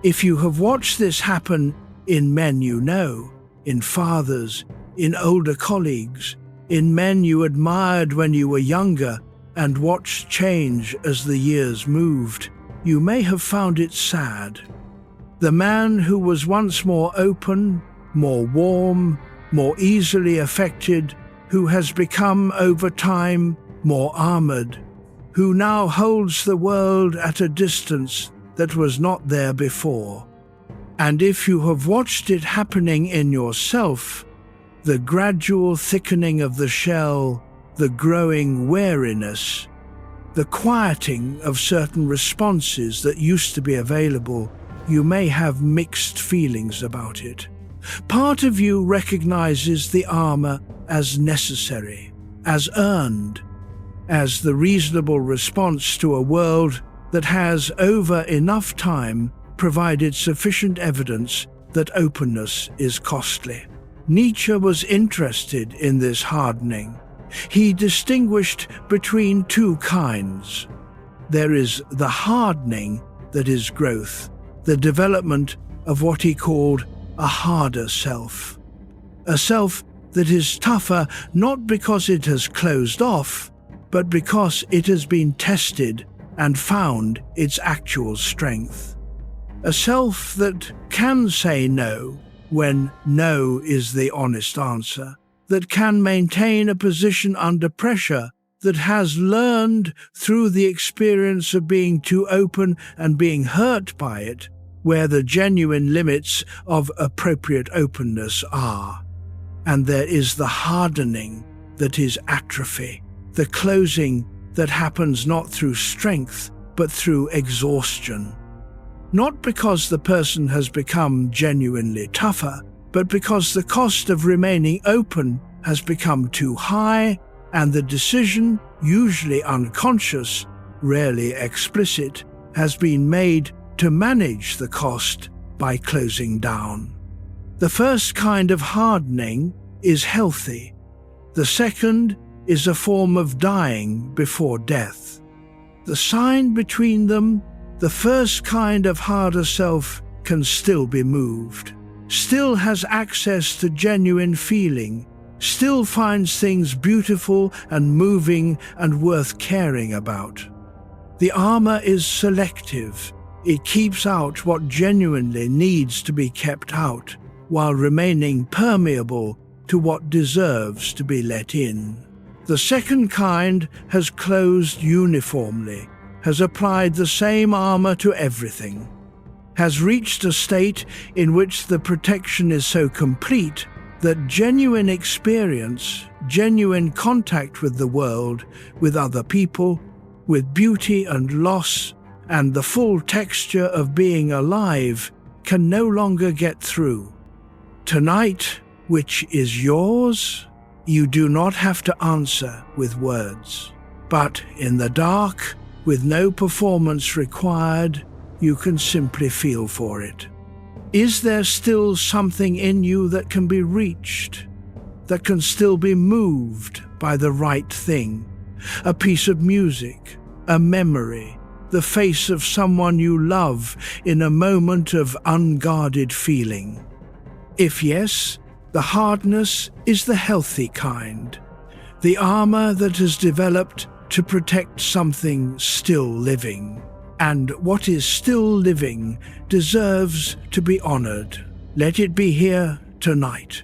If you have watched this happen in men you know, in fathers, in older colleagues, in men you admired when you were younger and watched change as the years moved, you may have found it sad. The man who was once more open, more warm, more easily affected, who has become over time more armored, who now holds the world at a distance that was not there before. And if you have watched it happening in yourself, the gradual thickening of the shell, the growing wariness, the quieting of certain responses that used to be available, you may have mixed feelings about it. Part of you recognizes the armor as necessary, as earned, as the reasonable response to a world that has, over enough time, provided sufficient evidence that openness is costly. Nietzsche was interested in this hardening. He distinguished between two kinds. There is the hardening that is growth, the development of what he called a harder self. A self that is tougher not because it has closed off, but because it has been tested and found its actual strength. A self that can say no when no is the honest answer, that can maintain a position under pressure, that has learned through the experience of being too open and being hurt by it, where the genuine limits of appropriate openness are. And there is the hardening that is atrophy, the closing that happens not through strength, but through exhaustion. Not because the person has become genuinely tougher, but because the cost of remaining open has become too high, and the decision, usually unconscious, rarely explicit, has been made to manage the cost by closing down. The first kind of hardening is healthy. The second is a form of dying before death. The sign between them, the first kind of harder self can still be moved, still has access to genuine feeling, still finds things beautiful and moving and worth caring about. The armor is selective. It keeps out what genuinely needs to be kept out, while remaining permeable to what deserves to be let in. The second kind has closed uniformly, has applied the same armor to everything, has reached a state in which the protection is so complete that genuine experience, genuine contact with the world, with other people, with beauty and loss, and the full texture of being alive can no longer get through. Tonight, which is yours, you do not have to answer with words, but in the dark, with no performance required, you can simply feel for it. Is there still something in you that can be reached, that can still be moved by the right thing? A piece of music, a memory, the face of someone you love in a moment of unguarded feeling? If yes, the hardness is the healthy kind, the armor that has developed to protect something still living. And what is still living deserves to be honored. Let it be here tonight,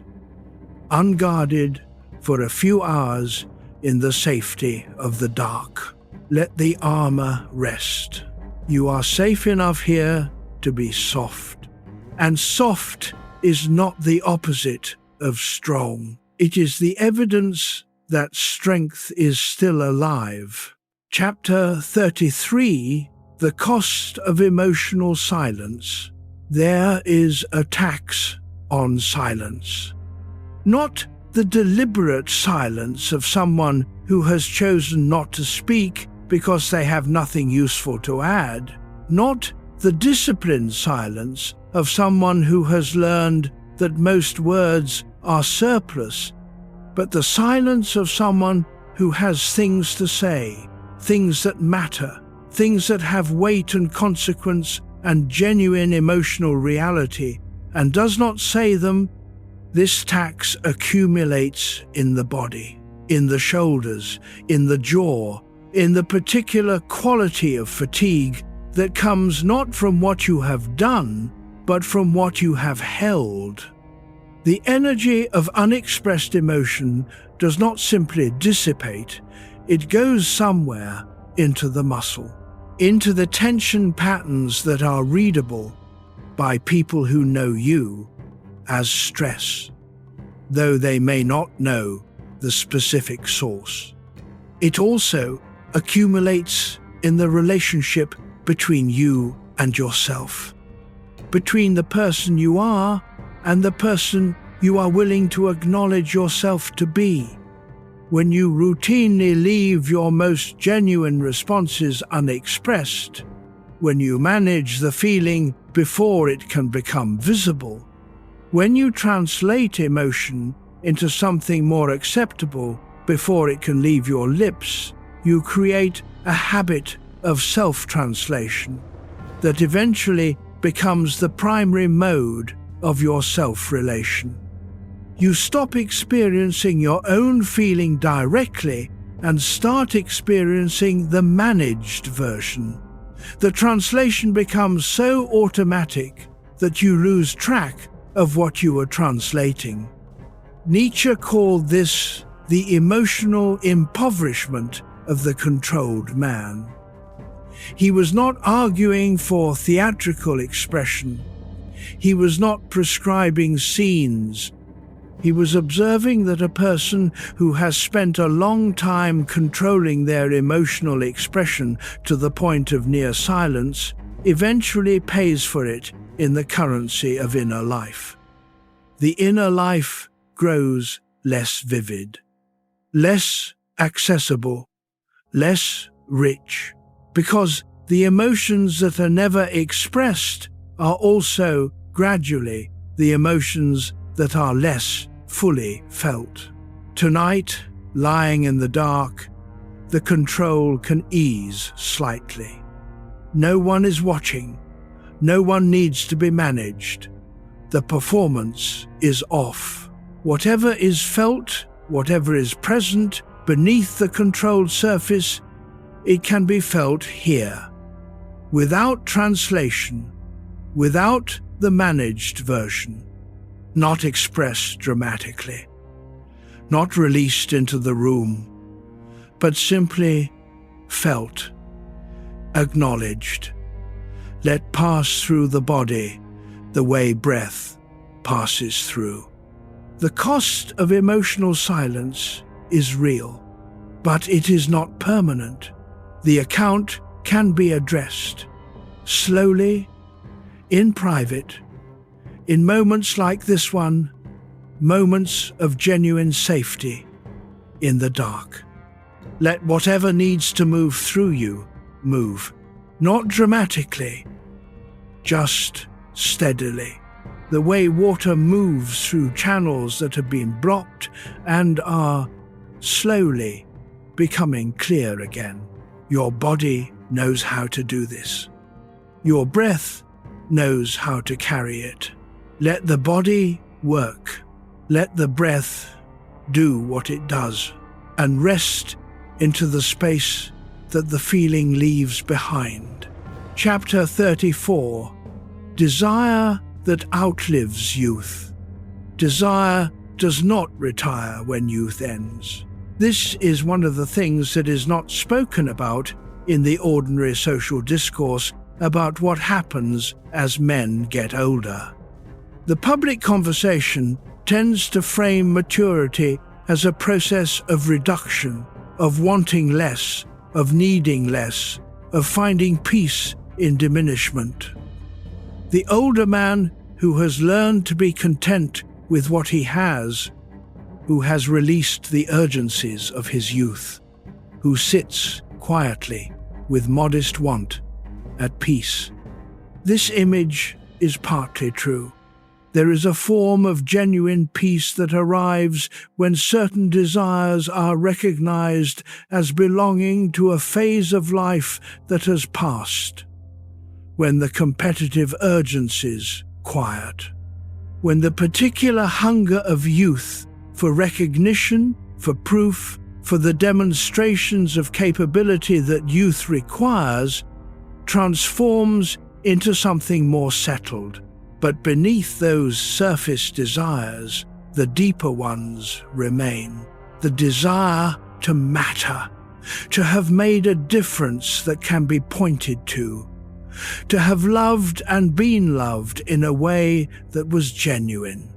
unguarded for a few hours in the safety of the dark. Let the armor rest. You are safe enough here to be soft. And soft is not the opposite of strong. It is the evidence that strength is still alive. Chapter 33, The Cost of Emotional Silence. There is a tax on silence. Not the deliberate silence of someone who has chosen not to speak because they have nothing useful to add. Not the disciplined silence of someone who has learned that most words are surplus, but the silence of someone who has things to say, things that matter, things that have weight and consequence and genuine emotional reality, and does not say them. This tax accumulates in the body, in the shoulders, in the jaw, in the particular quality of fatigue that comes not from what you have done, but from what you have held. The energy of unexpressed emotion does not simply dissipate, it goes somewhere into the muscle, into the tension patterns that are readable by people who know you as stress, though they may not know the specific source. It also accumulates in the relationship between you and yourself, between the person you are and the person you are willing to acknowledge yourself to be. When you routinely leave your most genuine responses unexpressed, when you manage the feeling before it can become visible. When you translate emotion into something more acceptable before it can leave your lips, you create a habit of self-translation that eventually becomes the primary mode of your self-relation. You stop experiencing your own feeling directly and start experiencing the managed version. The translation becomes so automatic that you lose track of what you were translating. Nietzsche called this the emotional impoverishment of the controlled man. He was not arguing for theatrical expression. He was not prescribing scenes. He was observing that a person who has spent a long time controlling their emotional expression to the point of near silence eventually pays for it in the currency of inner life. The inner life grows less vivid, less accessible, less rich, because the emotions that are never expressed are also, gradually, the emotions that are less fully felt. Tonight, lying in the dark, the control can ease slightly. No one is watching. No one needs to be managed. The performance is off. Whatever is felt, whatever is present beneath the controlled surface, it can be felt here, without translation, without the managed version, not expressed dramatically, not released into the room, but simply felt, acknowledged, let pass through the body the way breath passes through. The cost of emotional silence is real, but it is not permanent. The account can be addressed, slowly, in private, in moments like this one, moments of genuine safety in the dark. Let whatever needs to move through you move, not dramatically, just steadily, the way water moves through channels that have been blocked and are slowly becoming clear again. Your body knows how to do this. Your breath knows how to carry it. Let the body work. Let the breath do what it does, and rest into the space that the feeling leaves behind. Chapter 34. Desire that outlives youth. Desire does not retire when youth ends. This is one of the things that is not spoken about in the ordinary social discourse about what happens as men get older. The public conversation tends to frame maturity as a process of reduction, of wanting less, of needing less, of finding peace in diminishment. The older man who has learned to be content with what he has, who has released the urgencies of his youth, who sits quietly with modest want, at peace. This image is partly true. There is a form of genuine peace that arrives when certain desires are recognized as belonging to a phase of life that has passed, when the competitive urgencies quiet, when the particular hunger of youth for recognition, for proof, for the demonstrations of capability that youth requires, transforms into something more settled. But beneath those surface desires, the deeper ones remain. The desire to matter, to have made a difference that can be pointed to have loved and been loved in a way that was genuine,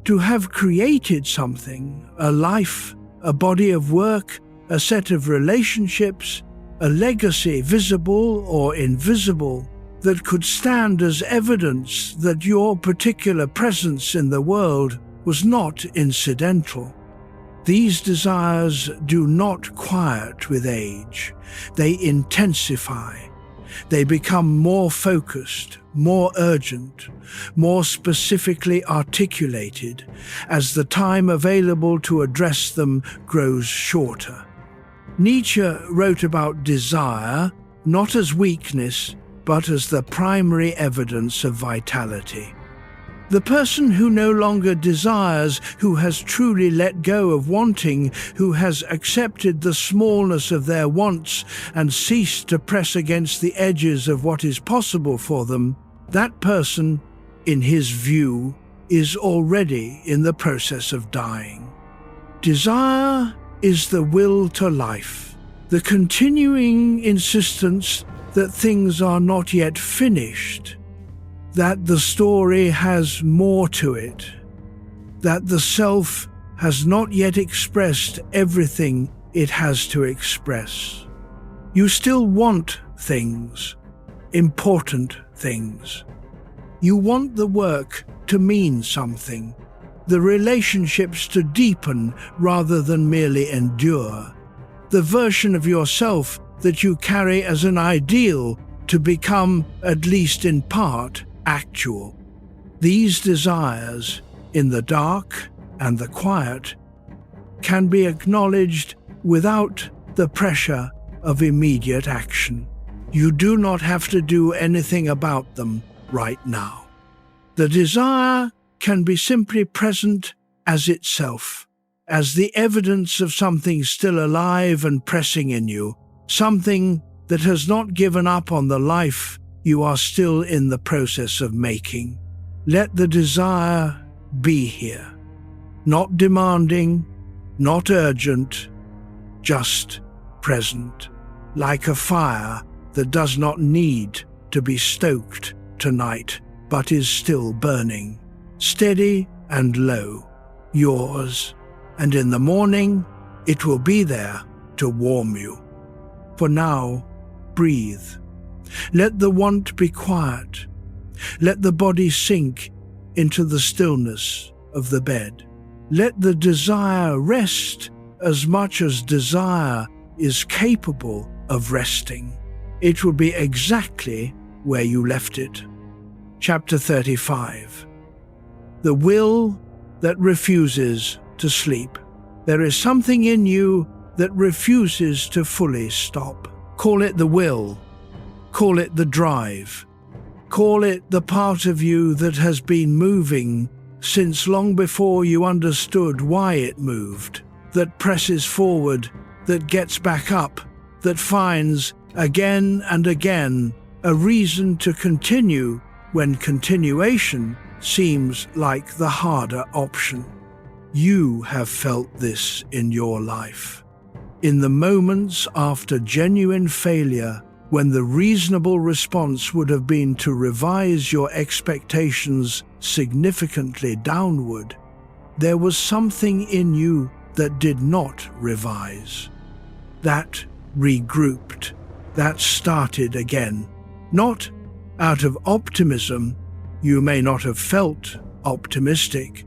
to have created something, a life, a body of work, a set of relationships, a legacy visible or invisible, that could stand as evidence that your particular presence in the world was not incidental. These desires do not quiet with age. They intensify. They become more focused, more urgent, more specifically articulated as the time available to address them grows shorter. Nietzsche wrote about desire not as weakness, but as the primary evidence of vitality. The person who no longer desires, who has truly let go of wanting, who has accepted the smallness of their wants and ceased to press against the edges of what is possible for them, that person, in his view, is already in the process of dying. Desire is the will to life, the continuing insistence that things are not yet finished, that the story has more to it, that the self has not yet expressed everything it has to express. You still want things, important things. You want the work to mean something, the relationships to deepen rather than merely endure, the version of yourself that you carry as an ideal to become, at least in part, actual. These desires, in the dark and the quiet, can be acknowledged without the pressure of immediate action. You do not have to do anything about them right now. The desire can be simply present as itself, as the evidence of something still alive and pressing in you, something that has not given up on the life you are still in the process of making. Let the desire be here. Not demanding, not urgent, just present. Like a fire that does not need to be stoked tonight, but is still burning. Steady and low, yours, and in the morning it will be there to warm you. For now, breathe. Let the want be quiet. Let the body sink into the stillness of the bed. Let the desire rest as much as desire is capable of resting. It will be exactly where you left it. Chapter 35. The will that refuses to sleep. There is something in you that refuses to fully stop. Call it the will. Call it the drive. Call it the part of you that has been moving since long before you understood why it moved, that presses forward, that gets back up, that finds, again and again, a reason to continue when continuation seems like the harder option. You have felt this in your life. In the moments after genuine failure, when the reasonable response would have been to revise your expectations significantly downward, there was something in you that did not revise, that regrouped, that started again. Not out of optimism, you may not have felt optimistic,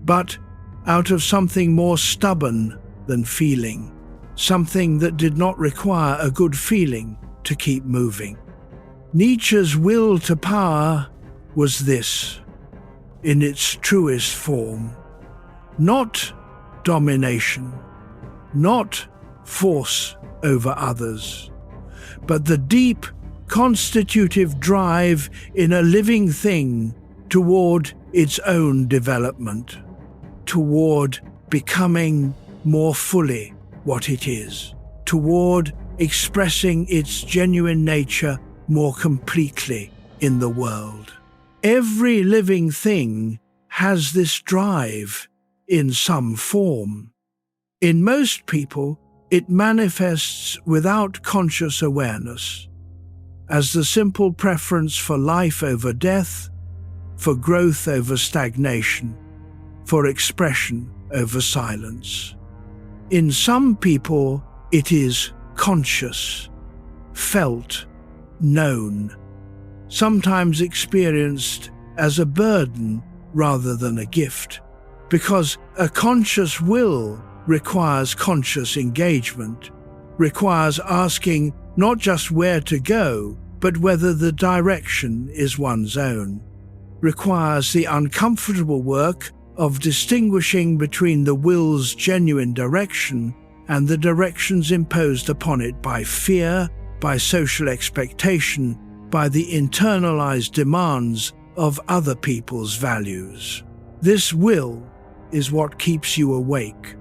but out of something more stubborn than feeling, something that did not require a good feeling to keep moving. Nietzsche's will to power was this, in its truest form. Not domination, not force over others, but the deep, constitutive drive in a living thing toward its own development, toward becoming more fully what it is, toward expressing its genuine nature more completely in the world. Every living thing has this drive in some form. In most people, it manifests without conscious awareness, as the simple preference for life over death, for growth over stagnation, for expression over silence. In some people, it is conscious, felt, known, sometimes experienced as a burden rather than a gift, because a conscious will requires conscious engagement, requires asking not just where to go, but whether the direction is one's own, requires the uncomfortable work of distinguishing between the will's genuine direction and the directions imposed upon it by fear, by social expectation, by the internalized demands of other people's values. This will is what keeps you awake.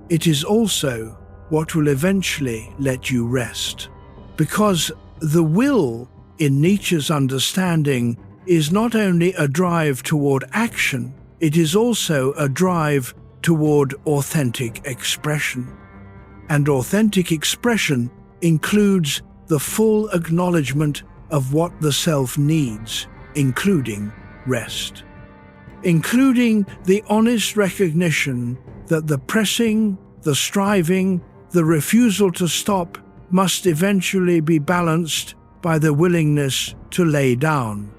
It is also what will eventually let you rest. Because the will, in Nietzsche's understanding, is not only a drive toward action, it is also a drive toward authentic expression. And authentic expression includes the full acknowledgement of what the self needs, including rest. Including the honest recognition that the pressing, the striving, the refusal to stop must eventually be balanced by the willingness to lay down,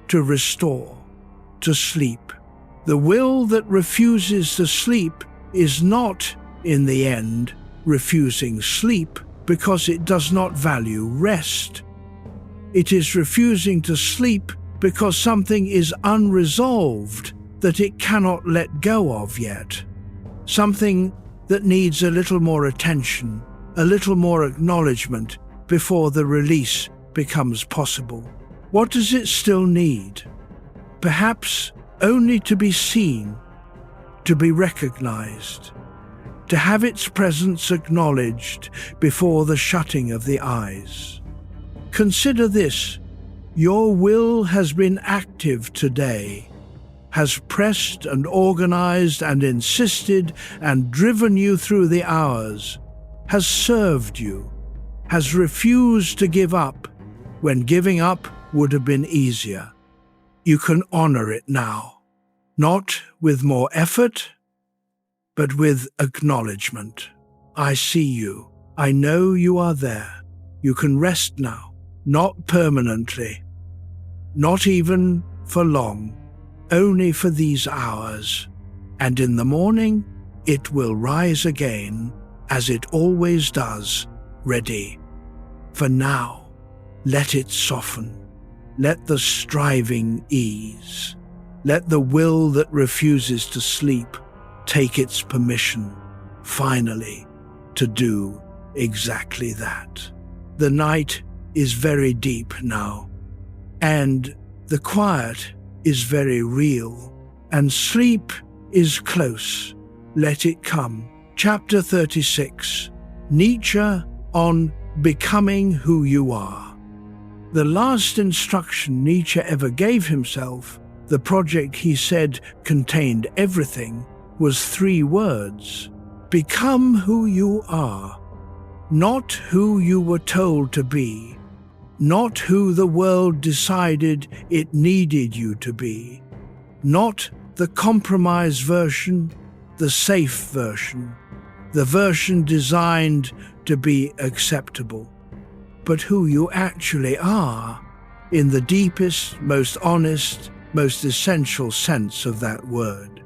to restore, to sleep. The will that refuses to sleep is not, in the end, refusing sleep because it does not value rest. It is refusing to sleep because something is unresolved that it cannot let go of yet. Something that needs a little more attention, a little more acknowledgement before the release becomes possible. What does it still need? Perhaps only to be seen, to be recognized, to have its presence acknowledged before the shutting of the eyes. Consider this: your will has been active today, has pressed and organized and insisted and driven you through the hours, has served you, has refused to give up when giving up would have been easier. You can honor it now, not with more effort, but with acknowledgement. I see you. I know you are there. You can rest now, not permanently, not even for long, only for these hours. And in the morning, it will rise again, as it always does, ready. For now, let it soften. Let the striving ease. Let the will that refuses to sleep take its permission, finally, to do exactly that. The night is very deep now, and the quiet is very real, and sleep is close. Let it come. Chapter 36. Nietzsche on becoming who you are. The last instruction Nietzsche ever gave himself, the project he said contained everything, was 3 words: become who you are. Not who you were told to be, not who the world decided it needed you to be, not the compromised version, the safe version, the version designed to be acceptable, but who you actually are, in the deepest, most honest, most essential sense of that word.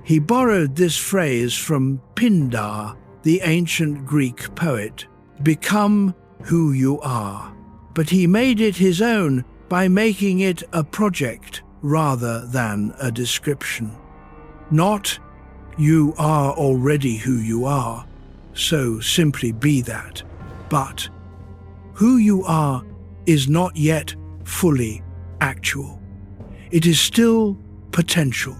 He borrowed this phrase from Pindar, the ancient Greek poet, become who you are, but he made it his own by making it a project rather than a description. Not, you are already who you are, so simply be that, but who you are is not yet fully actual. It is still potential,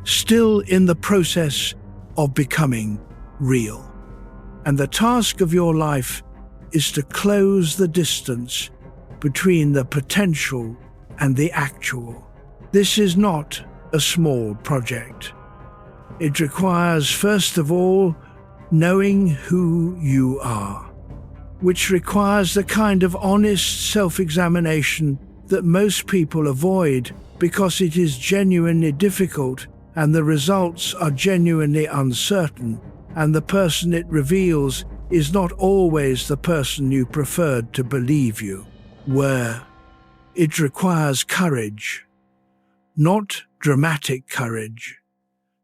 still in the process of becoming real. And the task of your life is to close the distance between the potential and the actual. This is not a small project. It requires, first of all, knowing who you are, which requires the kind of honest self-examination that most people avoid because it is genuinely difficult and the results are genuinely uncertain, and the person it reveals is not always the person you preferred to believe you were. It requires courage, not dramatic courage,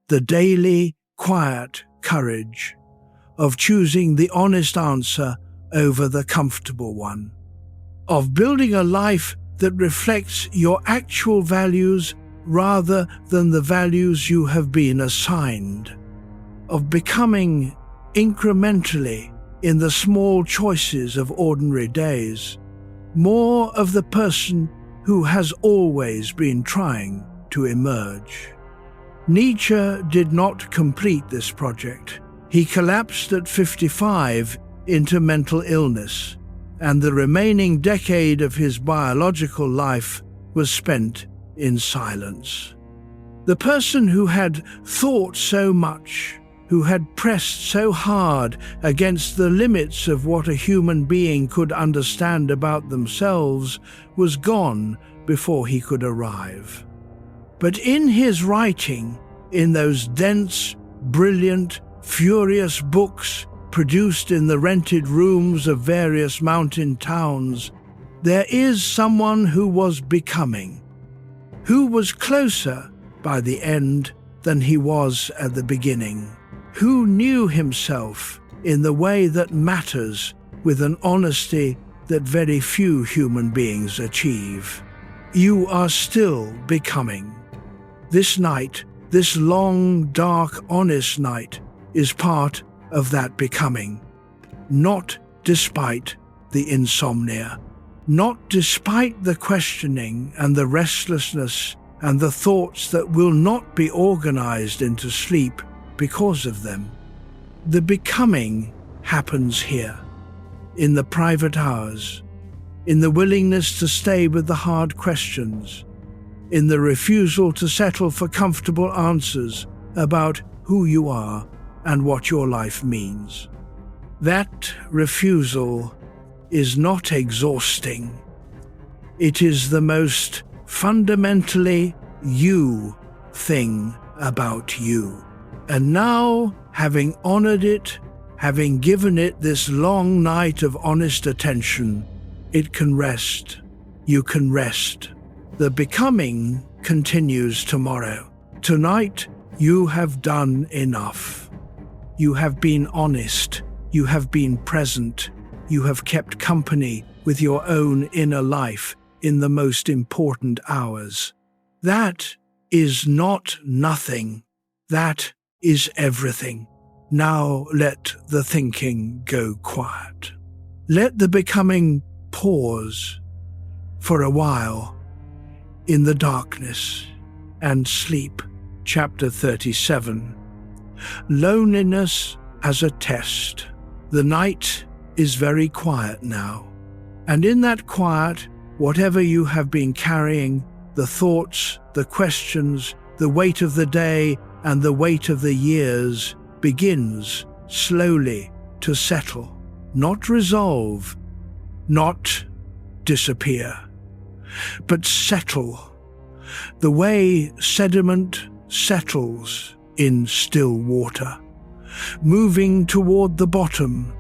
the daily, quiet courage of choosing the honest answer over the comfortable one. of building a life that reflects your actual values rather than the values you have been assigned, of becoming incrementally in the small choices of ordinary days, more of the person who has always been trying to emerge. Nietzsche did not complete this project. He collapsed at 55 into mental illness, and the remaining decade of his biological life was spent in silence. The person who had thought so much, who had pressed so hard against the limits of what a human being could understand about themselves, was gone before he could arrive. But in his writing, in those dense, brilliant, furious books produced in the rented rooms of various mountain towns, there is someone who was becoming, who was closer by the end than he was at the beginning, who knew himself in the way that matters with an honesty that very few human beings achieve. You are still becoming. This night, this long, dark, honest night, is part of that becoming. Not despite the insomnia, not despite the questioning and the restlessness and the thoughts that will not be organized into sleep because of them. The becoming happens here, in the private hours, in the willingness to stay with the hard questions, in the refusal to settle for comfortable answers about who you are and what your life means. That refusal is not exhausting. It is the most fundamentally you thing about you. And now, having honored it, having given it this long night of honest attention, it can rest. You can rest. The becoming continues tomorrow. Tonight, you have done enough. You have been honest. You have been present. You have kept company with your own inner life in the most important hours. That is not nothing. That is everything. Now let the thinking go quiet. Let the becoming pause for a while in the darkness and sleep. Chapter 37. Loneliness as a test. The night is very quiet now, and in that quiet, whatever you have been carrying, the thoughts, the questions, the weight of the day, and the weight of the years, begins slowly to settle, not resolve, not disappear, but settle, the way sediment settles in still water, moving toward the bottom,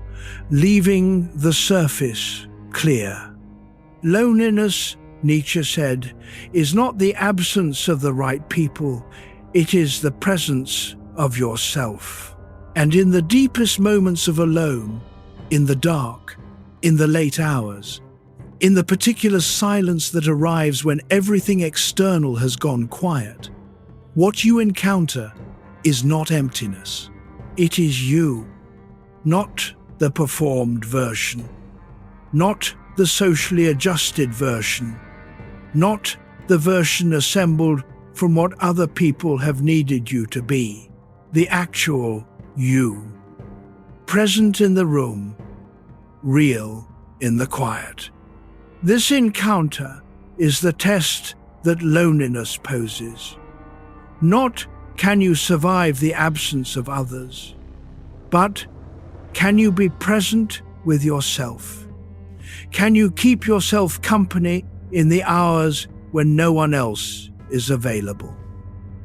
leaving the surface clear. Loneliness, Nietzsche said, is not the absence of the right people, it is the presence of yourself. And in the deepest moments of alone, in the dark, in the late hours, in the particular silence that arrives when everything external has gone quiet, what you encounter is not emptiness. It is you, not the performed version, not the socially adjusted version, not the version assembled from what other people have needed you to be, the actual you, present in the room, real in the quiet. This encounter is the test that loneliness poses. Not can you survive the absence of others, but can you be present with yourself? Can you keep yourself company in the hours when no one else is available?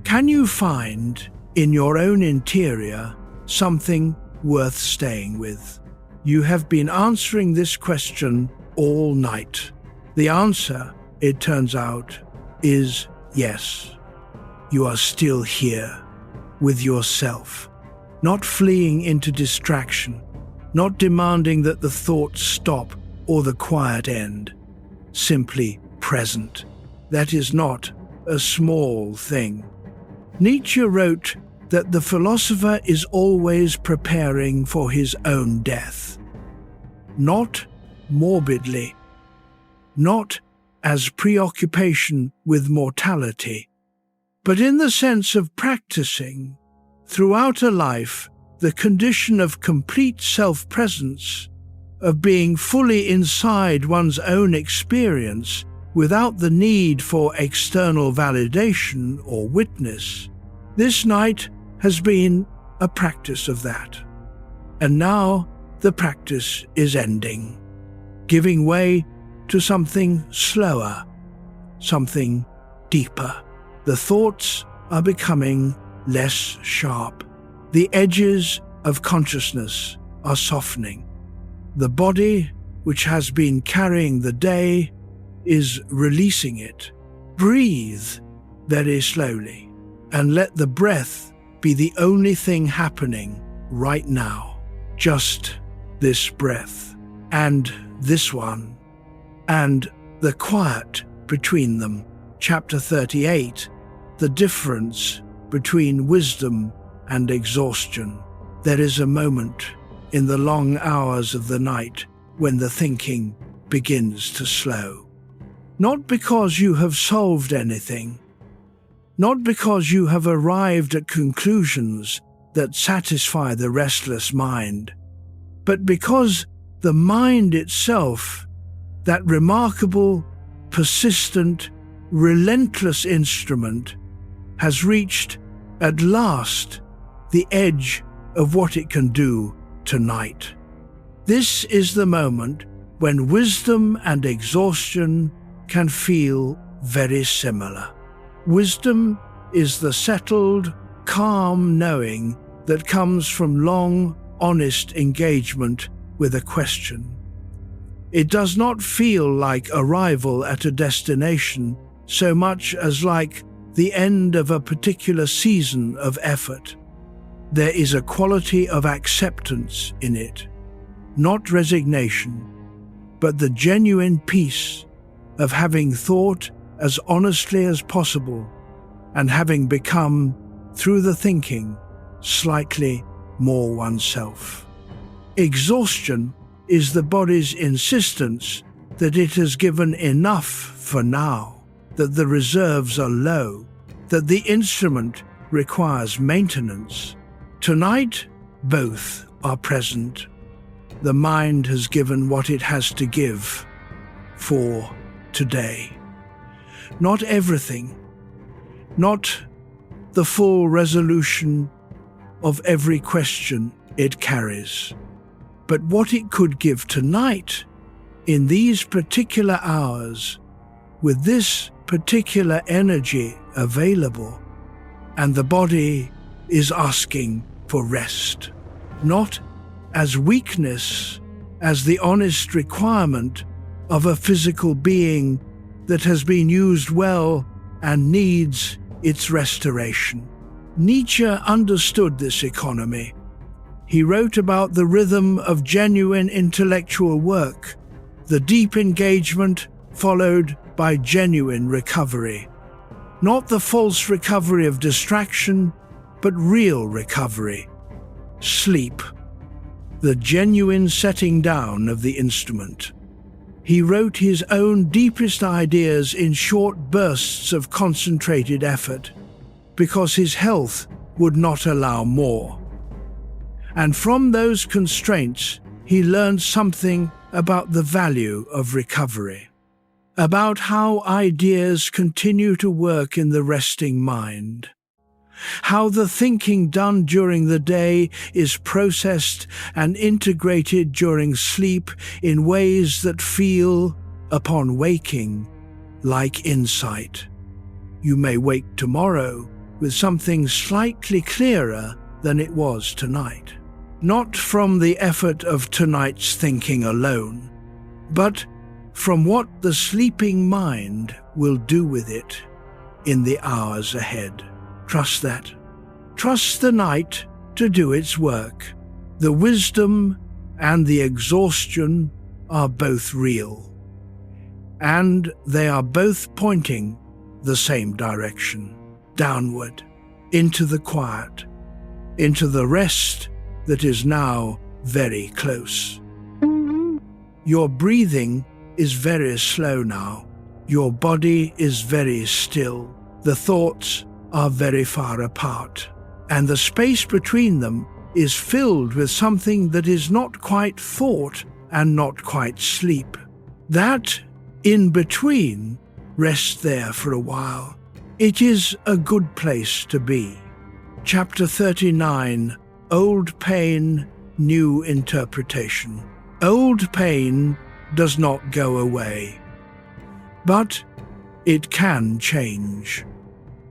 Can you find in your own interior something worth staying with? You have been answering this question all night. The answer, it turns out, is yes. You are still here with yourself, not fleeing into distraction, not demanding that the thoughts stop or the quiet end, simply present. That is not a small thing. Nietzsche wrote that the philosopher is always preparing for his own death. Not morbidly, not as preoccupation with mortality, but in the sense of practicing, throughout a life, the condition of complete self-presence, of being fully inside one's own experience without the need for external validation or witness. This night has been a practice of that. And now the practice is ending, giving way to something slower, something deeper. The thoughts are becoming less sharp. The edges of consciousness are softening. The body, which has been carrying the day, is releasing it. Breathe very slowly and let the breath be the only thing happening right now. Just this breath and this one and the quiet between them. Chapter 38, The Difference Between Wisdom and Exhaustion. There is a moment in the long hours of the night when the thinking begins to slow. Not because you have solved anything, not because you have arrived at conclusions that satisfy the restless mind, but because the mind itself, that remarkable, persistent, relentless instrument, has reached, at last, the edge of what it can do tonight. This is the moment when wisdom and exhaustion can feel very similar. Wisdom is the settled, calm knowing that comes from long, honest engagement with a question. It does not feel like arrival at a destination so much as like the end of a particular season of effort. There is a quality of acceptance in it, not resignation, but the genuine peace of having thought as honestly as possible and having become, through the thinking, slightly more oneself. Exhaustion is the body's insistence that it has given enough for now, that the reserves are low, that the instrument requires maintenance. Tonight, both are present. The mind has given what it has to give for today. Not everything, not the full resolution of every question it carries, but what it could give tonight, in these particular hours, with this particular energy available, and the body is asking for rest, not as weakness, as the honest requirement of a physical being that has been used well and needs its restoration. Nietzsche understood this economy. He wrote about the rhythm of genuine intellectual work, the deep engagement followed by genuine recovery. Not the false recovery of distraction, but real recovery. Sleep, the genuine setting down of the instrument. He wrote his own deepest ideas in short bursts of concentrated effort, because his health would not allow more. And from those constraints, he learned something about the value of recovery, about how ideas continue to work in the resting mind, how the thinking done during the day is processed and integrated during sleep in ways that feel, upon waking, like insight. You may wake tomorrow with something slightly clearer than it was tonight. Not from the effort of tonight's thinking alone, but from what the sleeping mind will do with it in the hours ahead. Trust that. Trust the night to do its work. The wisdom and the exhaustion are both real. and they are both pointing the same direction, downward, into the quiet, into the rest that is now very close. Your breathing is very slow now. Your body is very still. The thoughts are very far apart, and the space between them is filled with something that is not quite thought and not quite sleep. That in between rests there for a while. It is a good place to be. Chapter 39, Old Pain, New Interpretation. Old pain does not go away, but it can change.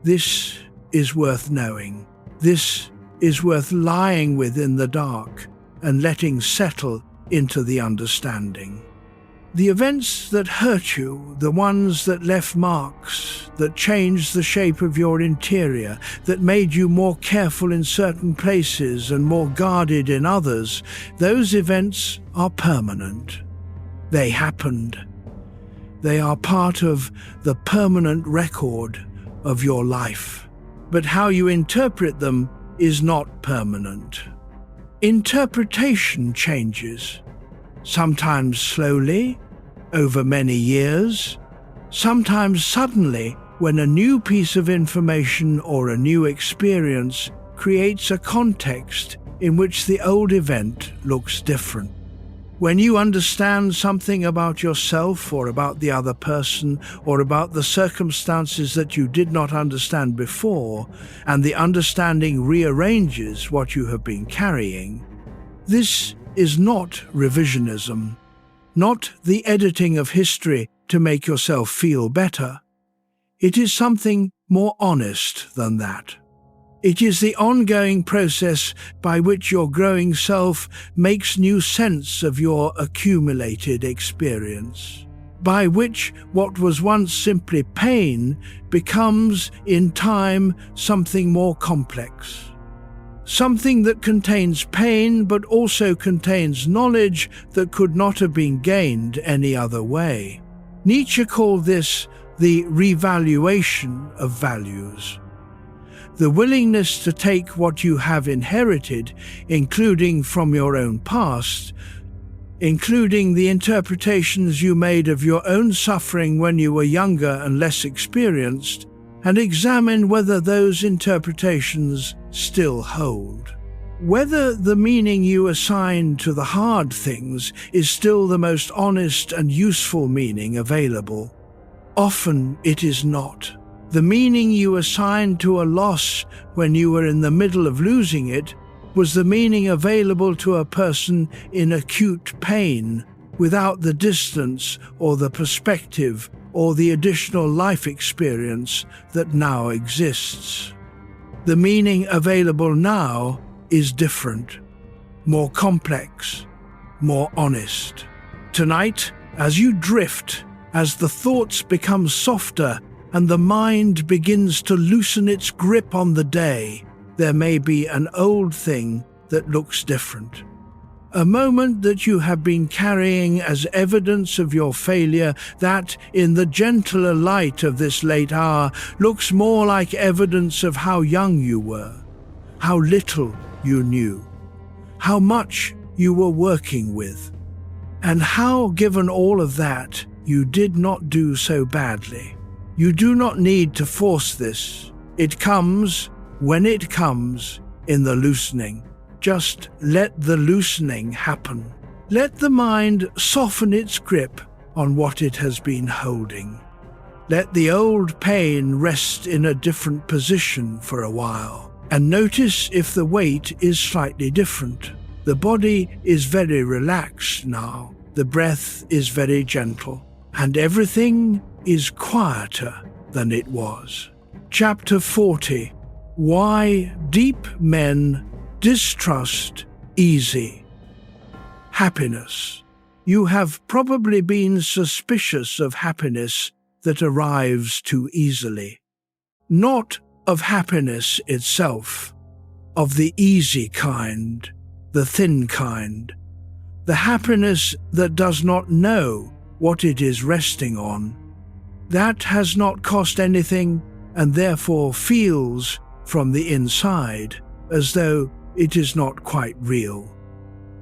This is worth knowing. This is worth lying with in the dark and letting settle into the understanding. The events that hurt you, the ones that left marks, that changed the shape of your interior, that made you more careful in certain places and more guarded in others, those events are permanent. They happened. They are part of the permanent record of your life. But how you interpret them is not permanent. Interpretation changes. Sometimes slowly, over many years, sometimes suddenly when a new piece of information or a new experience creates a context in which the old event looks different. When you understand something about yourself or about the other person or about the circumstances that you did not understand before, and the understanding rearranges what you have been carrying, this is not revisionism, not the editing of history to make yourself feel better. It is something more honest than that. It is the ongoing process by which your growing self makes new sense of your accumulated experience, by which what was once simply pain becomes, in time, something more complex. Something that contains pain but also contains knowledge that could not have been gained any other way. Nietzsche called this the revaluation of values. The willingness to take what you have inherited, including from your own past, including the interpretations you made of your own suffering when you were younger and less experienced, and examine whether those interpretations still hold. Whether the meaning you assign to the hard things is still the most honest and useful meaning available. Often it is not. The meaning you assigned to a loss when you were in the middle of losing it was the meaning available to a person in acute pain, without the distance or the perspective or the additional life experience that now exists. The meaning available now is different, more complex, more honest. Tonight, as you drift, as the thoughts become softer and the mind begins to loosen its grip on the day, there may be an old thing that looks different. A moment that you have been carrying as evidence of your failure that, in the gentler light of this late hour, looks more like evidence of how young you were, how little you knew, how much you were working with, and how, given all of that, you did not do so badly. You do not need to force this. It comes when it comes in the loosening. Just let the loosening happen. Let the mind soften its grip on what it has been holding. Let the old pain rest in a different position for a while, and notice if the weight is slightly different. The body is very relaxed now. The breath is very gentle, and everything is quieter than it was. Chapter 40. Why Deep Men Distrust Easy. Happiness. You have probably been suspicious of happiness that arrives too easily. Not of happiness itself, of the easy kind, the thin kind, the happiness that does not know what it is resting on. That has not cost anything and therefore feels, from the inside, as though it is not quite real.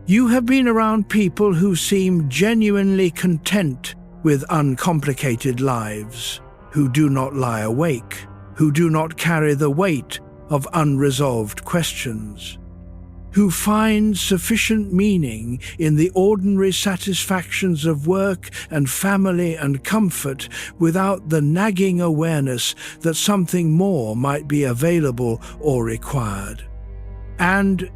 You have been around people who seem genuinely content with uncomplicated lives, who do not lie awake, who do not carry the weight of unresolved questions, who find sufficient meaning in the ordinary satisfactions of work and family and comfort without the nagging awareness that something more might be available or required. And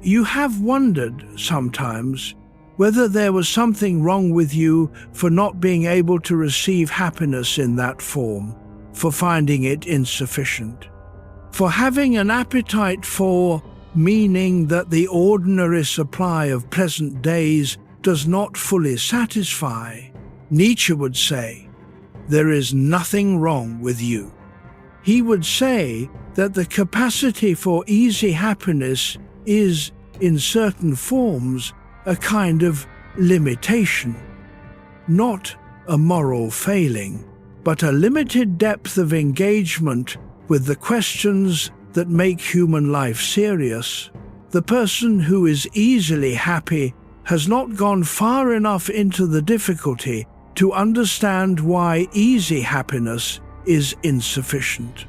you have wondered sometimes whether there was something wrong with you for not being able to receive happiness in that form, for finding it insufficient, for having an appetite for meaning that the ordinary supply of pleasant days does not fully satisfy. Nietzsche would say, there is nothing wrong with you. He would say that the capacity for easy happiness is, in certain forms, a kind of limitation, not a moral failing, but a limited depth of engagement with the questions that make human life serious. The person who is easily happy has not gone far enough into the difficulty to understand why easy happiness is insufficient,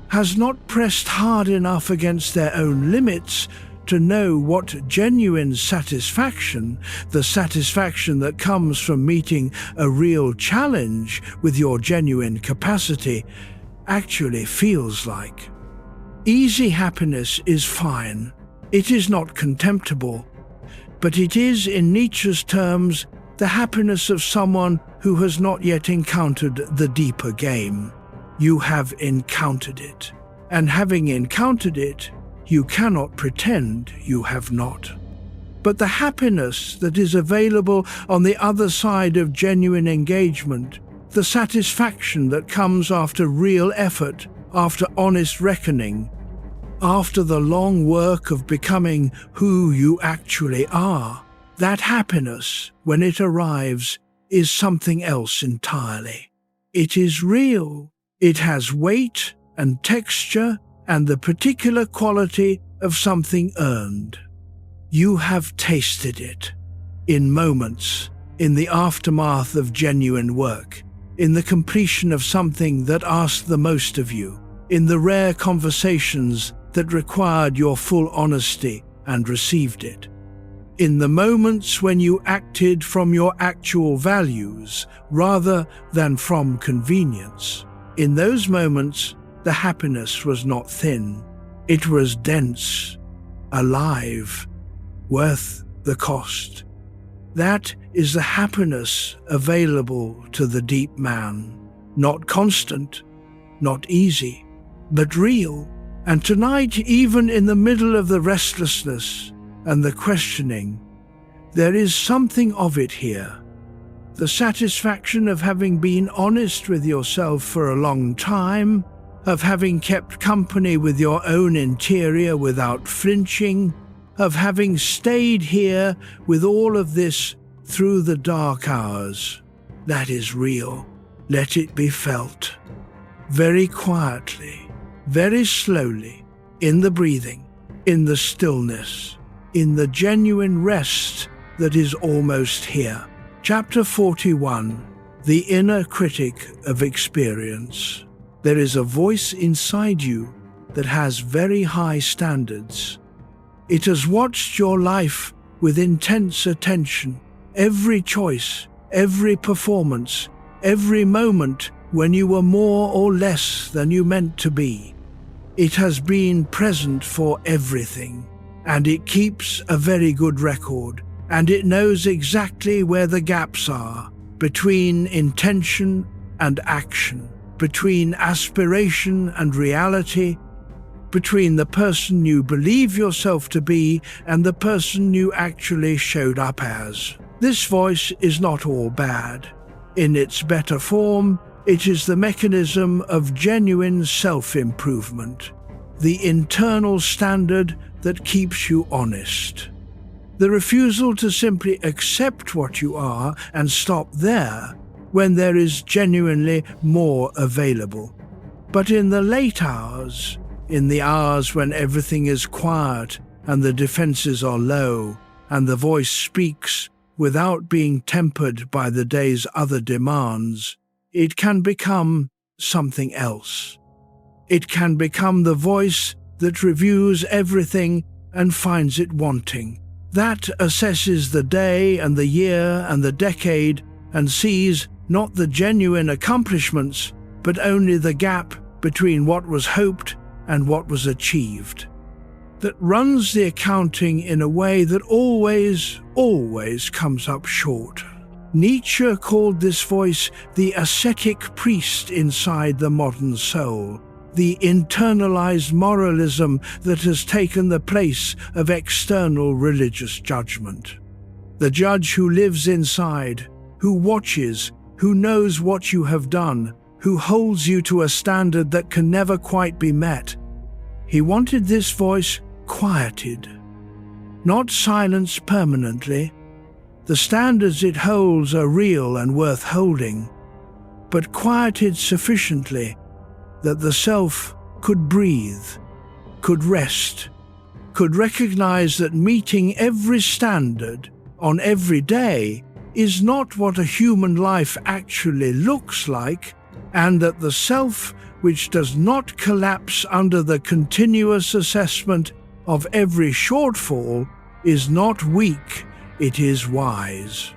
has not pressed hard enough against their own limits to know what genuine satisfaction, the satisfaction that comes from meeting a real challenge with your genuine capacity, actually feels like. Easy happiness is fine. It is not contemptible, but it is, in Nietzsche's terms, the happiness of someone who has not yet encountered the deeper game. You have encountered it, and having encountered it, you cannot pretend you have not. But the happiness that is available on the other side of genuine engagement, the satisfaction that comes after real effort, after honest reckoning, after the long work of becoming who you actually are, that happiness, when it arrives, is something else entirely. It is real. It has weight and texture and the particular quality of something earned. You have tasted it, in moments, in the aftermath of genuine work, in the completion of something that asked the most of you, in the rare conversations that required your full honesty and received it, in the moments when you acted from your actual values rather than from convenience. In those moments, the happiness was not thin. It was dense, alive, worth the cost. That is the happiness available to the deep man. Not constant, not easy, but real. And tonight, even in the middle of the restlessness and the questioning, there is something of it here. The satisfaction of having been honest with yourself for a long time, of having kept company with your own interior without flinching, of having stayed here with all of this through the dark hours. That is real. Let it be felt. Very quietly, very slowly, in the breathing, in the stillness, in the genuine rest that is almost here. Chapter 41, The Inner Critic of Experience. There is a voice inside you that has very high standards. It has watched your life with intense attention, every choice, every performance, every moment when you were more or less than you meant to be. It has been present for everything, and it keeps a very good record, and it knows exactly where the gaps are between intention and action, between aspiration and reality, between the person you believe yourself to be and the person you actually showed up as. This voice is not all bad. In its better form, it is the mechanism of genuine self-improvement, the internal standard that keeps you honest. The refusal to simply accept what you are and stop there when there is genuinely more available. But in the late hours, in the hours when everything is quiet and the defenses are low, and the voice speaks without being tempered by the day's other demands, it can become something else. It can become the voice that reviews everything and finds it wanting, that assesses the day and the year and the decade and sees not the genuine accomplishments, but only the gap between what was hoped and what was achieved, that runs the accounting in a way that always comes up short. Nietzsche called this voice the ascetic priest inside the modern soul, the internalized moralism that has taken the place of external religious judgment. The judge who lives inside, who watches, who knows what you have done, who holds you to a standard that can never quite be met. He wanted this voice quieted, not silenced permanently. The standards it holds are real and worth holding, but quieted sufficiently that the self could breathe, could rest, could recognize that meeting every standard on every day is not what a human life actually looks like, and that the self, which does not collapse under the continuous assessment of every shortfall, is not weak, it is wise.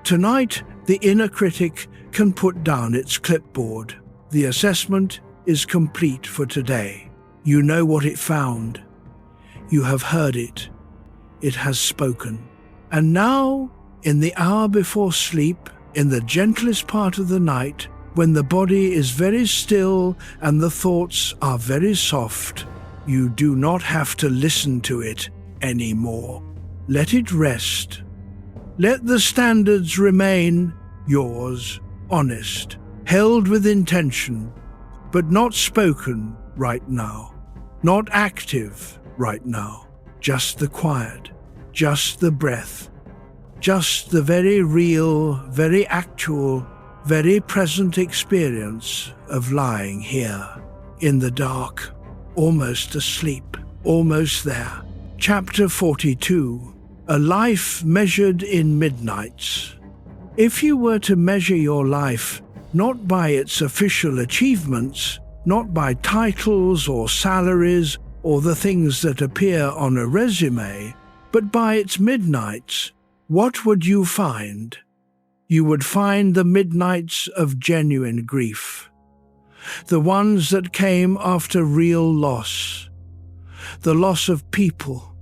Tonight, the inner critic can put down its clipboard. The assessment is complete for today. You know what it found. You have heard it. It has spoken. And now, in the hour before sleep, in the gentlest part of the night, when the body is very still and the thoughts are very soft, you do not have to listen to it anymore. Let it rest. Let the standards remain yours, honest, held with intention, but not spoken right now, not active right now, just the quiet, just the breath, just the very real, very actual, very present experience of lying here, in the dark, almost asleep, almost there. Chapter 42, A Life Measured in Midnights. If you were to measure your life not by its official achievements, not by titles or salaries or the things that appear on a resume, but by its midnights, what would you find? You would find the midnights of genuine grief, the ones that came after real loss, the loss of people,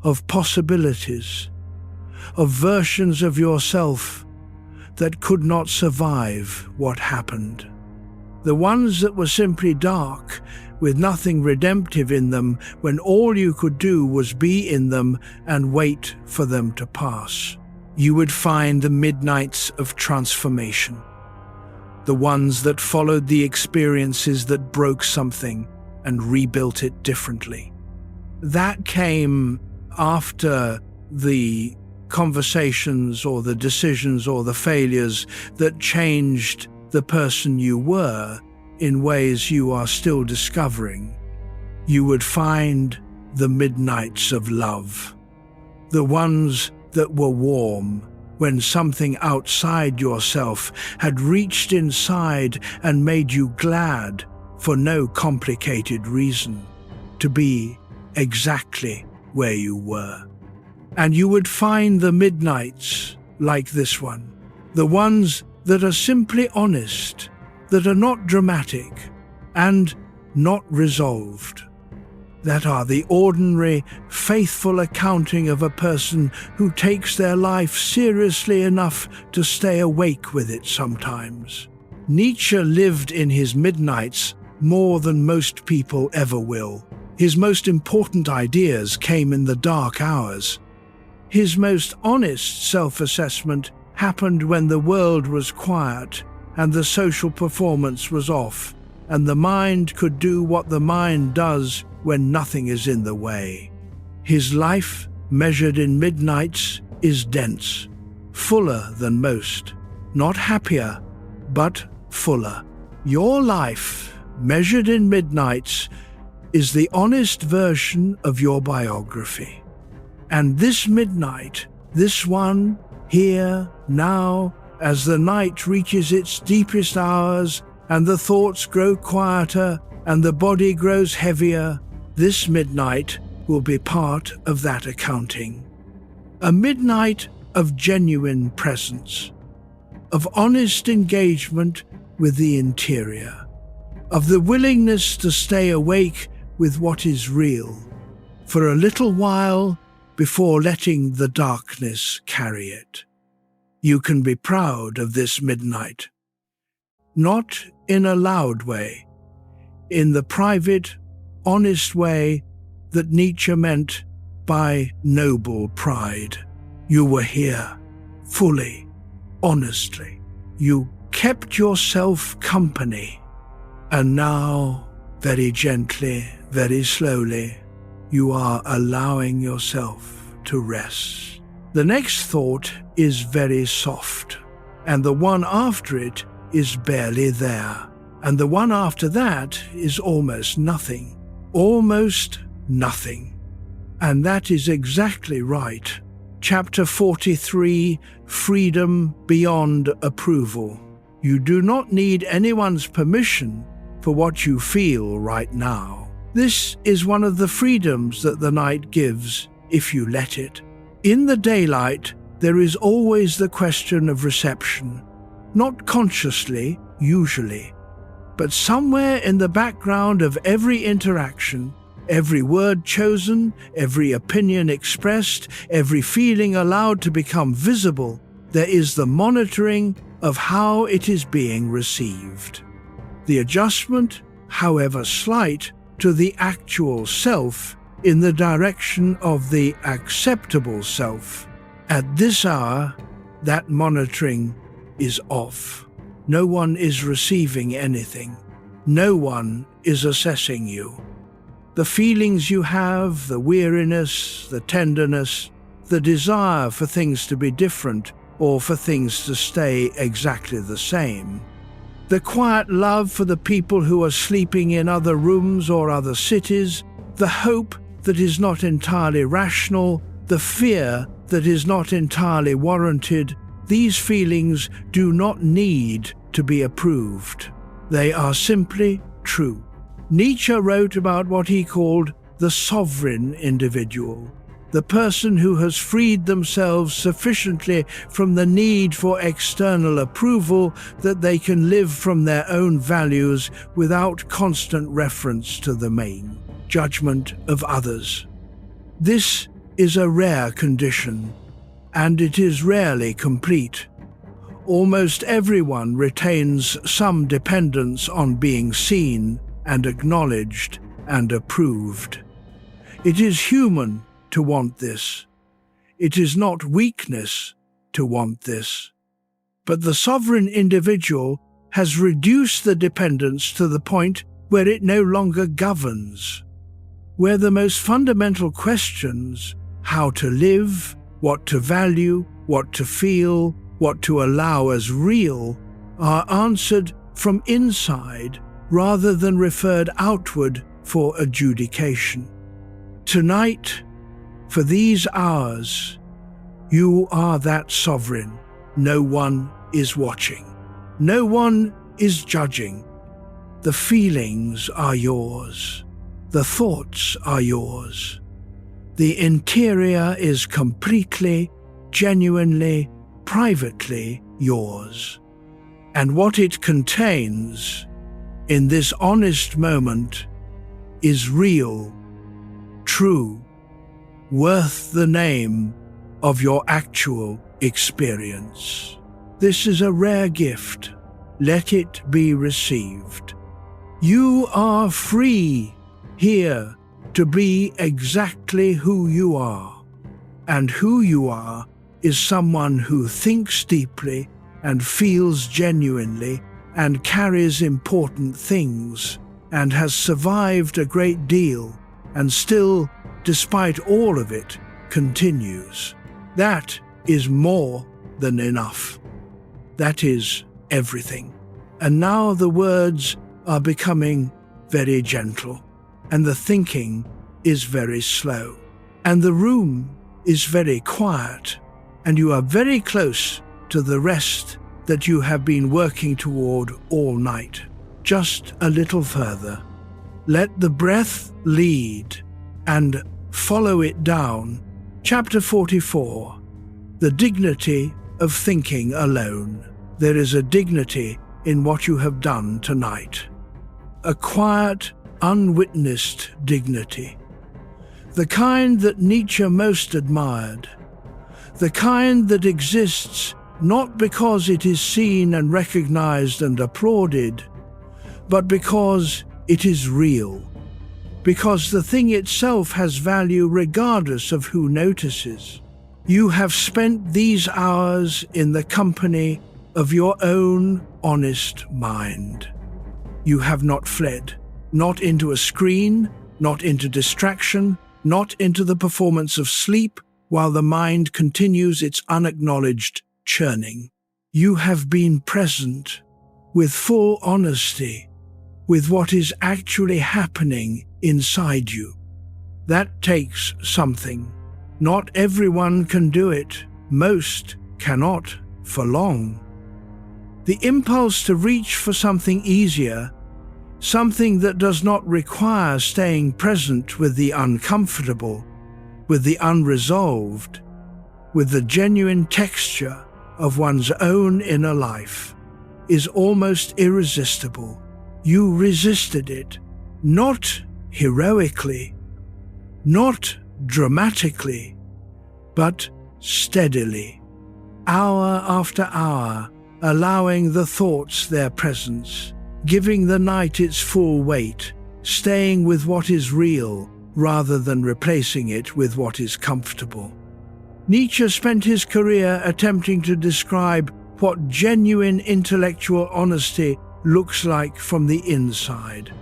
of possibilities, of versions of yourself that could not survive what happened. The ones that were simply dark, with nothing redemptive in them, when all you could do was be in them and wait for them to pass. You would find the midnights of transformation, the ones that followed the experiences that broke something and rebuilt it differently. That came after the conversations or the decisions or the failures that changed the person you were in ways you are still discovering. You would find the midnights of love, the ones that were warm when something outside yourself had reached inside and made you glad for no complicated reason to be exactly where you were. And you would find the midnights like this one, the ones that are simply honest, that are not dramatic and not resolved, that are the ordinary, faithful accounting of a person who takes their life seriously enough to stay awake with it sometimes. Nietzsche lived in his midnights more than most people ever will. His most important ideas came in the dark hours. His most honest self-assessment happened when the world was quiet and the social performance was off, and the mind could do what the mind does when nothing is in the way. His life measured in midnights, is dense, fuller than most, not happier, but fuller. Your life, measured in midnights, is the honest version of your biography. And this midnight, this one, here, now, as the night reaches its deepest hours and the thoughts grow quieter and the body grows heavier, this midnight will be part of that accounting. A midnight of genuine presence, of honest engagement with the interior, of the willingness to stay awake with what is real for a little while before letting the darkness carry it. You can be proud of this midnight, not in a loud way, in the private, honest way that Nietzsche meant by noble pride. You were here, fully, honestly. You kept yourself company. And now, very gently, very slowly, you are allowing yourself to rest. The next thought is very soft, and the one after it is barely there, and the one after that is almost nothing. Almost nothing. And that is exactly right. Chapter 43, Freedom Beyond Approval. You do not need anyone's permission for what you feel right now. This is one of the freedoms that the night gives, if you let it. In the daylight, there is always the question of reception. Not consciously, usually, but somewhere in the background of every interaction, every word chosen, every opinion expressed, every feeling allowed to become visible, there is the monitoring of how it is being received. The adjustment, however slight, to the actual self in the direction of the acceptable self. At this hour, that monitoring is off. No one is receiving anything. No one is assessing you. The feelings you have, the weariness, the tenderness, the desire for things to be different or for things to stay exactly the same. The quiet love for the people who are sleeping in other rooms or other cities, the hope that is not entirely rational, the fear that is not entirely warranted, these feelings do not need to be approved. They are simply true. Nietzsche wrote about what he called the sovereign individual, the person who has freed themselves sufficiently from the need for external approval that they can live from their own values without constant reference to the main judgment of others. This is a rare condition, and it is rarely complete. Almost everyone retains some dependence on being seen and acknowledged and approved. It is human to want this. It is not weakness to want this. But the sovereign individual has reduced the dependence to the point where it no longer governs, where the most fundamental questions, how to live, what to value, what to feel, what to allow as real, are answered from inside rather than referred outward for adjudication. Tonight, for these hours, you are that sovereign. No one is watching. No one is judging. The feelings are yours. The thoughts are yours. The interior is completely, genuinely, privately yours. And what it contains in this honest moment is real, true, worth the name of your actual experience. This is a rare gift. Let it be received. You are free here to be exactly who you are. And who you are is someone who thinks deeply and feels genuinely and carries important things and has survived a great deal and still, despite all of it, continues. That is more than enough. That is everything. And now the words are becoming very gentle, and the thinking is very slow, and the room is very quiet, and you are very close to the rest that you have been working toward all night. Just a little further. Let the breath lead and follow it down. Chapter 44. The dignity of thinking alone. There is a dignity in what you have done tonight. A quiet, unwitnessed dignity. The kind that Nietzsche most admired. The kind that exists not because it is seen and recognized and applauded, but because it is real. Because the thing itself has value regardless of who notices. You have spent these hours in the company of your own honest mind. You have not fled, not into a screen, not into distraction, not into the performance of sleep while the mind continues its unacknowledged churning. You have been present with full honesty with what is actually happening inside you. That takes something. Not everyone can do it. Most cannot for long. The impulse to reach for something easier, something that does not require staying present with the uncomfortable, with the unresolved, with the genuine texture of one's own inner life, is almost irresistible. You resisted it, not heroically, not dramatically, but steadily, hour after hour, allowing the thoughts their presence, giving the night its full weight, staying with what is real rather than replacing it with what is comfortable. Nietzsche spent his career attempting to describe what genuine intellectual honesty looks like from the inside.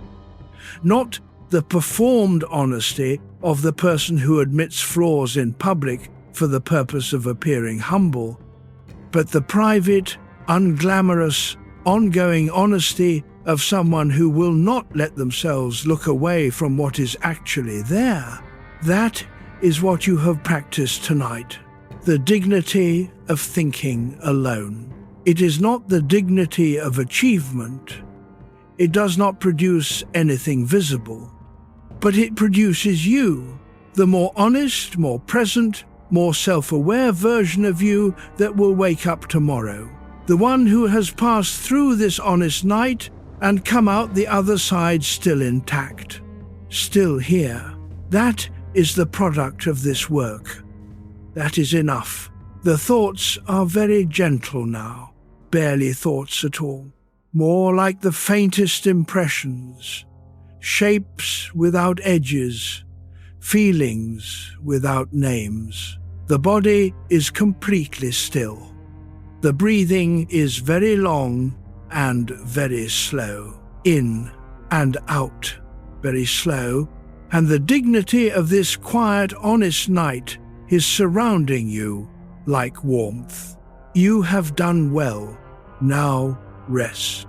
Not the performed honesty of the person who admits flaws in public for the purpose of appearing humble, but the private, unglamorous, ongoing honesty of someone who will not let themselves look away from what is actually there. That is what you have practiced tonight. The dignity of thinking alone. It is not the dignity of achievement. It does not produce anything visible, but it produces you, the more honest, more present, more self-aware version of you that will wake up tomorrow. The one who has passed through this honest night and come out the other side still intact, still here. That is the product of this work. That is enough. The thoughts are very gentle now, barely thoughts at all, more like the faintest impressions, shapes without edges, feelings without names. The body is completely still. The breathing is very long and very slow, in and out, very slow, and the dignity of this quiet, honest night is surrounding you like warmth. You have done well. Now rest.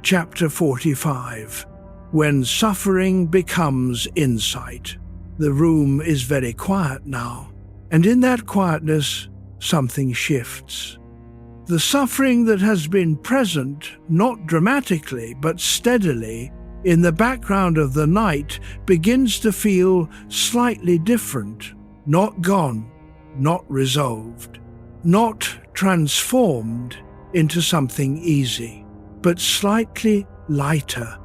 Chapter 45. When suffering becomes insight. The room is very quiet now, and in that quietness, something shifts. The suffering that has been present, not dramatically, but steadily, in the background of the night, begins to feel slightly different, not gone, not resolved, not transformed into something easy, but slightly lighter,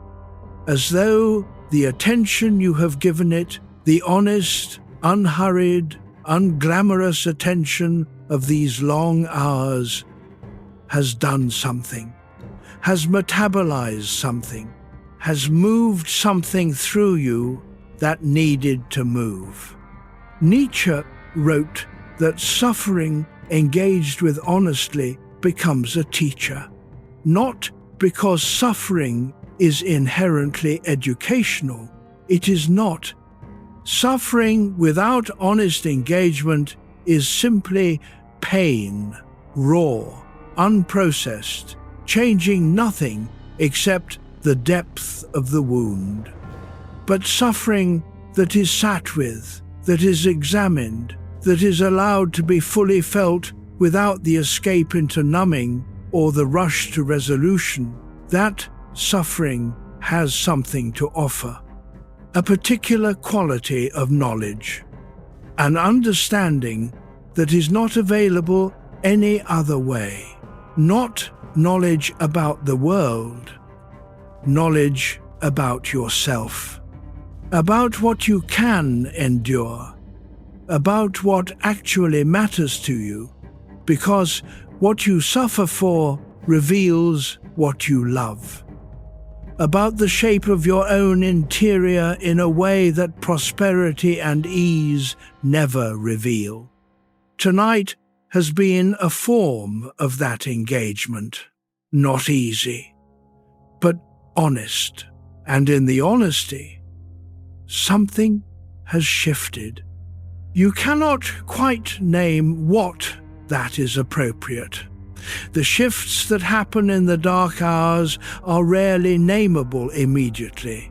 as though the attention you have given it, the honest, unhurried, unglamorous attention of these long hours, has done something, has metabolized something, has moved something through you that needed to move. Nietzsche wrote that suffering engaged with honestly becomes a teacher, not because suffering is inherently educational. It is not, Suffering without honest engagement is simply pain, raw, unprocessed, changing nothing except the depth of the wound. But suffering that is sat with, that is examined, that is allowed to be fully felt without the escape into numbing or the rush to resolution, that suffering has something to offer. A particular quality of knowledge, an understanding that is not available any other way. Not knowledge about the world, knowledge about yourself, about what you can endure, about what actually matters to you, because what you suffer for reveals what you love. About the shape of your own interior in a way that prosperity and ease never reveal. Tonight has been a form of that engagement. Not easy, but honest. And in the honesty, something has shifted. You cannot quite name what that is appropriate. The shifts that happen in the dark hours are rarely nameable immediately.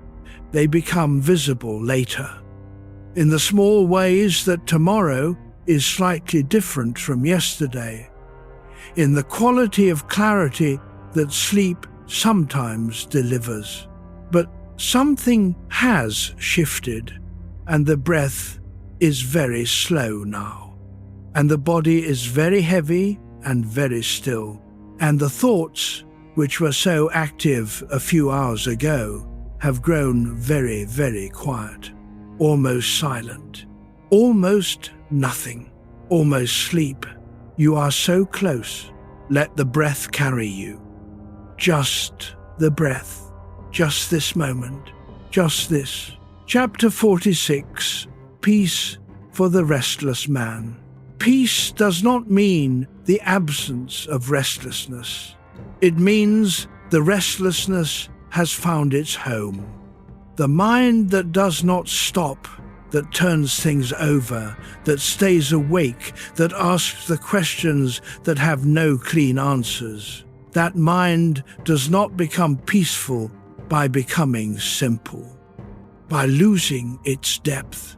They become visible later. In the small ways that tomorrow is slightly different from yesterday. In the quality of clarity that sleep sometimes delivers. But something has shifted, and the breath is very slow now. And the body is very heavy and very still, and the thoughts, which were so active a few hours ago, have grown very, very quiet, almost silent, almost nothing, almost sleep. You are so close. Let the breath carry you. Just the breath, just this moment, just this. Chapter 46, Peace for the Restless Man. Peace does not mean the absence of restlessness. It means the restlessness has found its home. The mind that does not stop, that turns things over, that stays awake, that asks the questions that have no clean answers. That mind does not become peaceful by becoming simple, by losing its depth,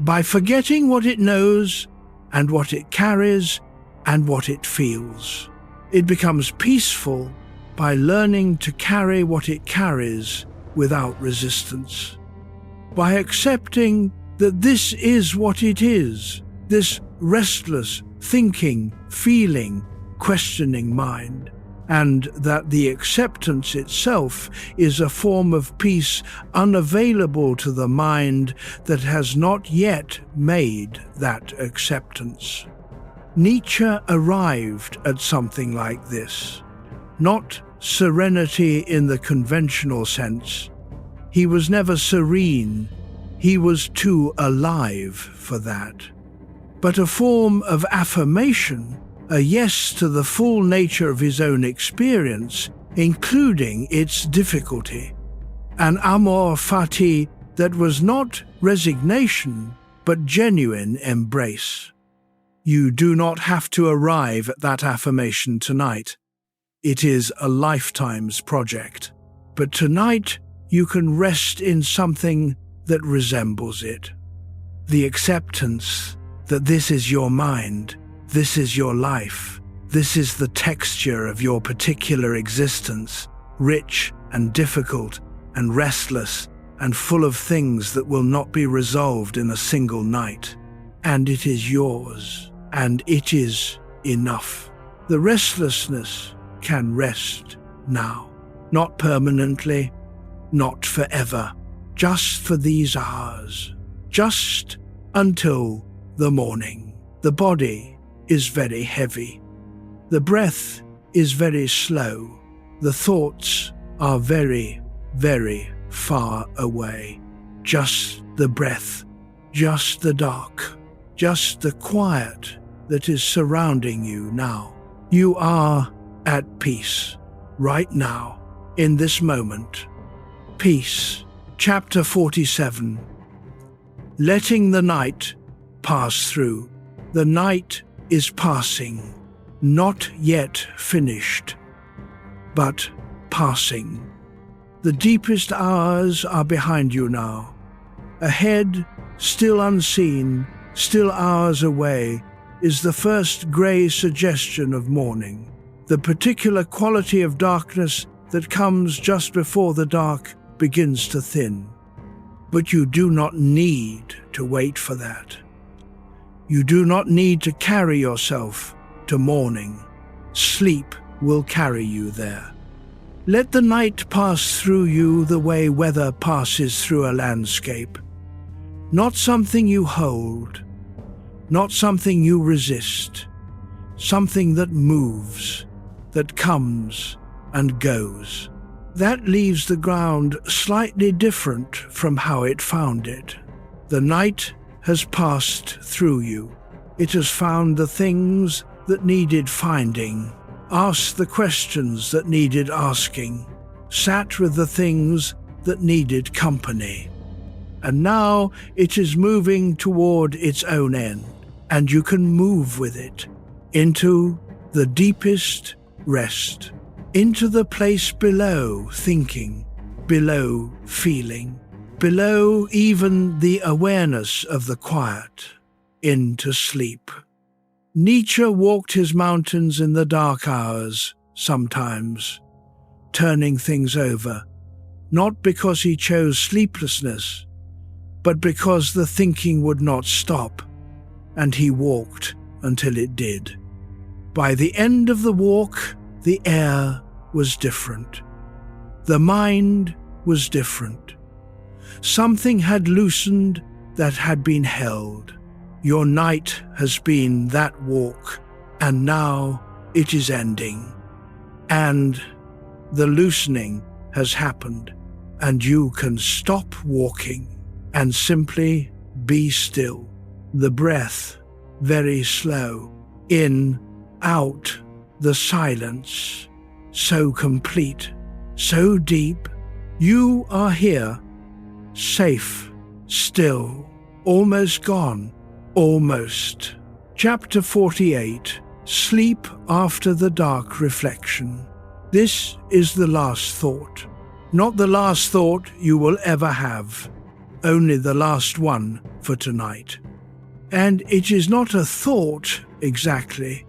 by forgetting what it knows and what it carries and what it feels. It becomes peaceful by learning to carry what it carries without resistance, by accepting that this is what it is, this restless, thinking, feeling, questioning mind, and that the acceptance itself is a form of peace unavailable to the mind that has not yet made that acceptance. Nietzsche arrived at something like this, not serenity in the conventional sense. He was never serene, he was too alive for that, but a form of affirmation, a yes to the full nature of his own experience, including its difficulty. An amor fati that was not resignation, but genuine embrace. You do not have to arrive at that affirmation tonight. It is a lifetime's project. But tonight you can rest in something that resembles it. The acceptance that this is your mind, this is your life. This is the texture of your particular existence, rich and difficult and restless and full of things that will not be resolved in a single night. And it is yours, and it is enough. The restlessness can rest now, not permanently, not forever, just for these hours, just until the morning. The body is very heavy. The breath is very slow. The thoughts are very, very far away. Just the breath, just the dark, just the quiet that is surrounding you now. You are at peace, right now, in this moment. Peace. Chapter 47. letting the night pass through. The night is passing, not yet finished, but passing. The deepest hours are behind you now. Ahead, still unseen, still hours away, is the first grey suggestion of morning, the particular quality of darkness that comes just before the dark begins to thin. But you do not need to wait for that. You do not need to carry yourself to morning. Sleep will carry you there. Let the night pass through you the way weather passes through a landscape. Not something you hold, not something you resist, something that moves, that comes and goes. That leaves the ground slightly different from how it found it. The night has passed through you. It has found the things that needed finding, asked the questions that needed asking, sat with the things that needed company. And now it is moving toward its own end, and you can move with it into the deepest rest, into the place below thinking, below feeling, below even the awareness of the quiet, into sleep. Nietzsche walked his mountains in the dark hours, sometimes, turning things over, not because he chose sleeplessness, but because the thinking would not stop, and he walked until it did. By the end of the walk, the air was different. The mind was different. Something had loosened that had been held. Your night has been that walk, and now it is ending. And the loosening has happened, and you can stop walking and simply be still. The breath, very slow, in, out, the silence, so complete, so deep. You are here, safe, still, almost gone, almost. Chapter 48, Sleep After the Dark Reflection. This is the last thought. Not the last thought you will ever have, only the last one for tonight. And it is not a thought exactly,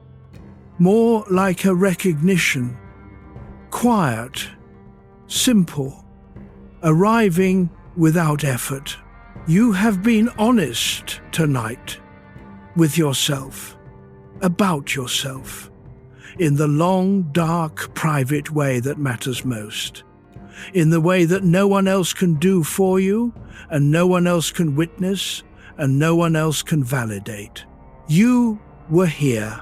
more like a recognition, quiet, simple, arriving without effort. You have been honest tonight with yourself, about yourself, in the long, dark, private way that matters most, in the way that no one else can do for you, and no one else can witness, and no one else can validate. You were here.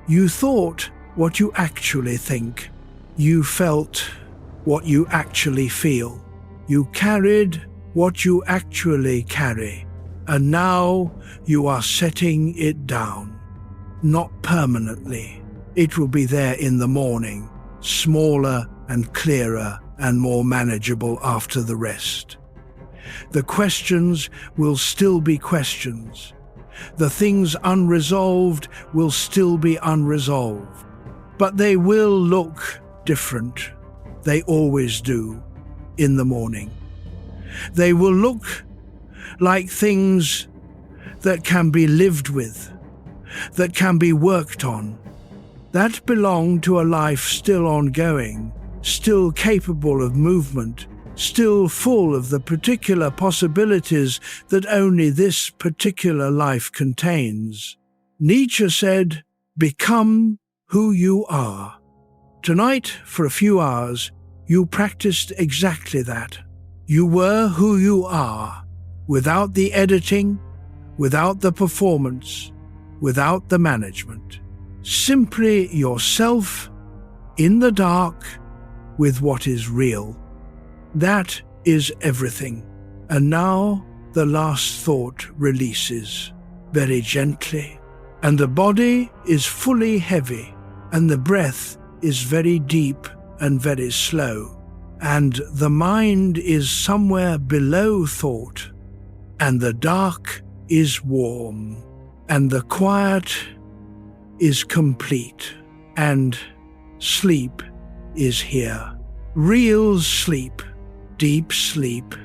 You thought what you actually think. You felt what you actually feel. You carried what you actually carry. And now you are setting it down. Not permanently. It will be there in the morning, smaller and clearer and more manageable after the rest. The questions will still be questions. The things unresolved will still be unresolved. But they will look different. They always do in the morning. They will look like things that can be lived with, that can be worked on, that belong to a life still ongoing, still capable of movement, still full of the particular possibilities that only this particular life contains. Nietzsche said, "Become who you are." Tonight, for a few hours, you practiced exactly that. You were who you are, without the editing, without the performance, without the management. Simply yourself, in the dark, with what is real. That is everything. And now the last thought releases, very gently, and the body is fully heavy, and the breath is very deep and very slow, and the mind is somewhere below thought, and the dark is warm, and the quiet is complete, and sleep is here. Real sleep, deep sleep,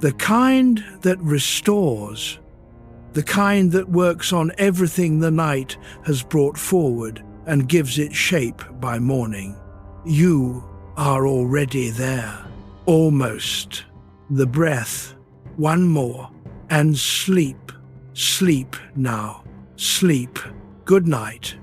the kind that restores, the kind that works on everything the night has brought forward and gives it shape by morning. You are already there, almost. The breath, one more, and sleep. Sleep now. Sleep. Good night.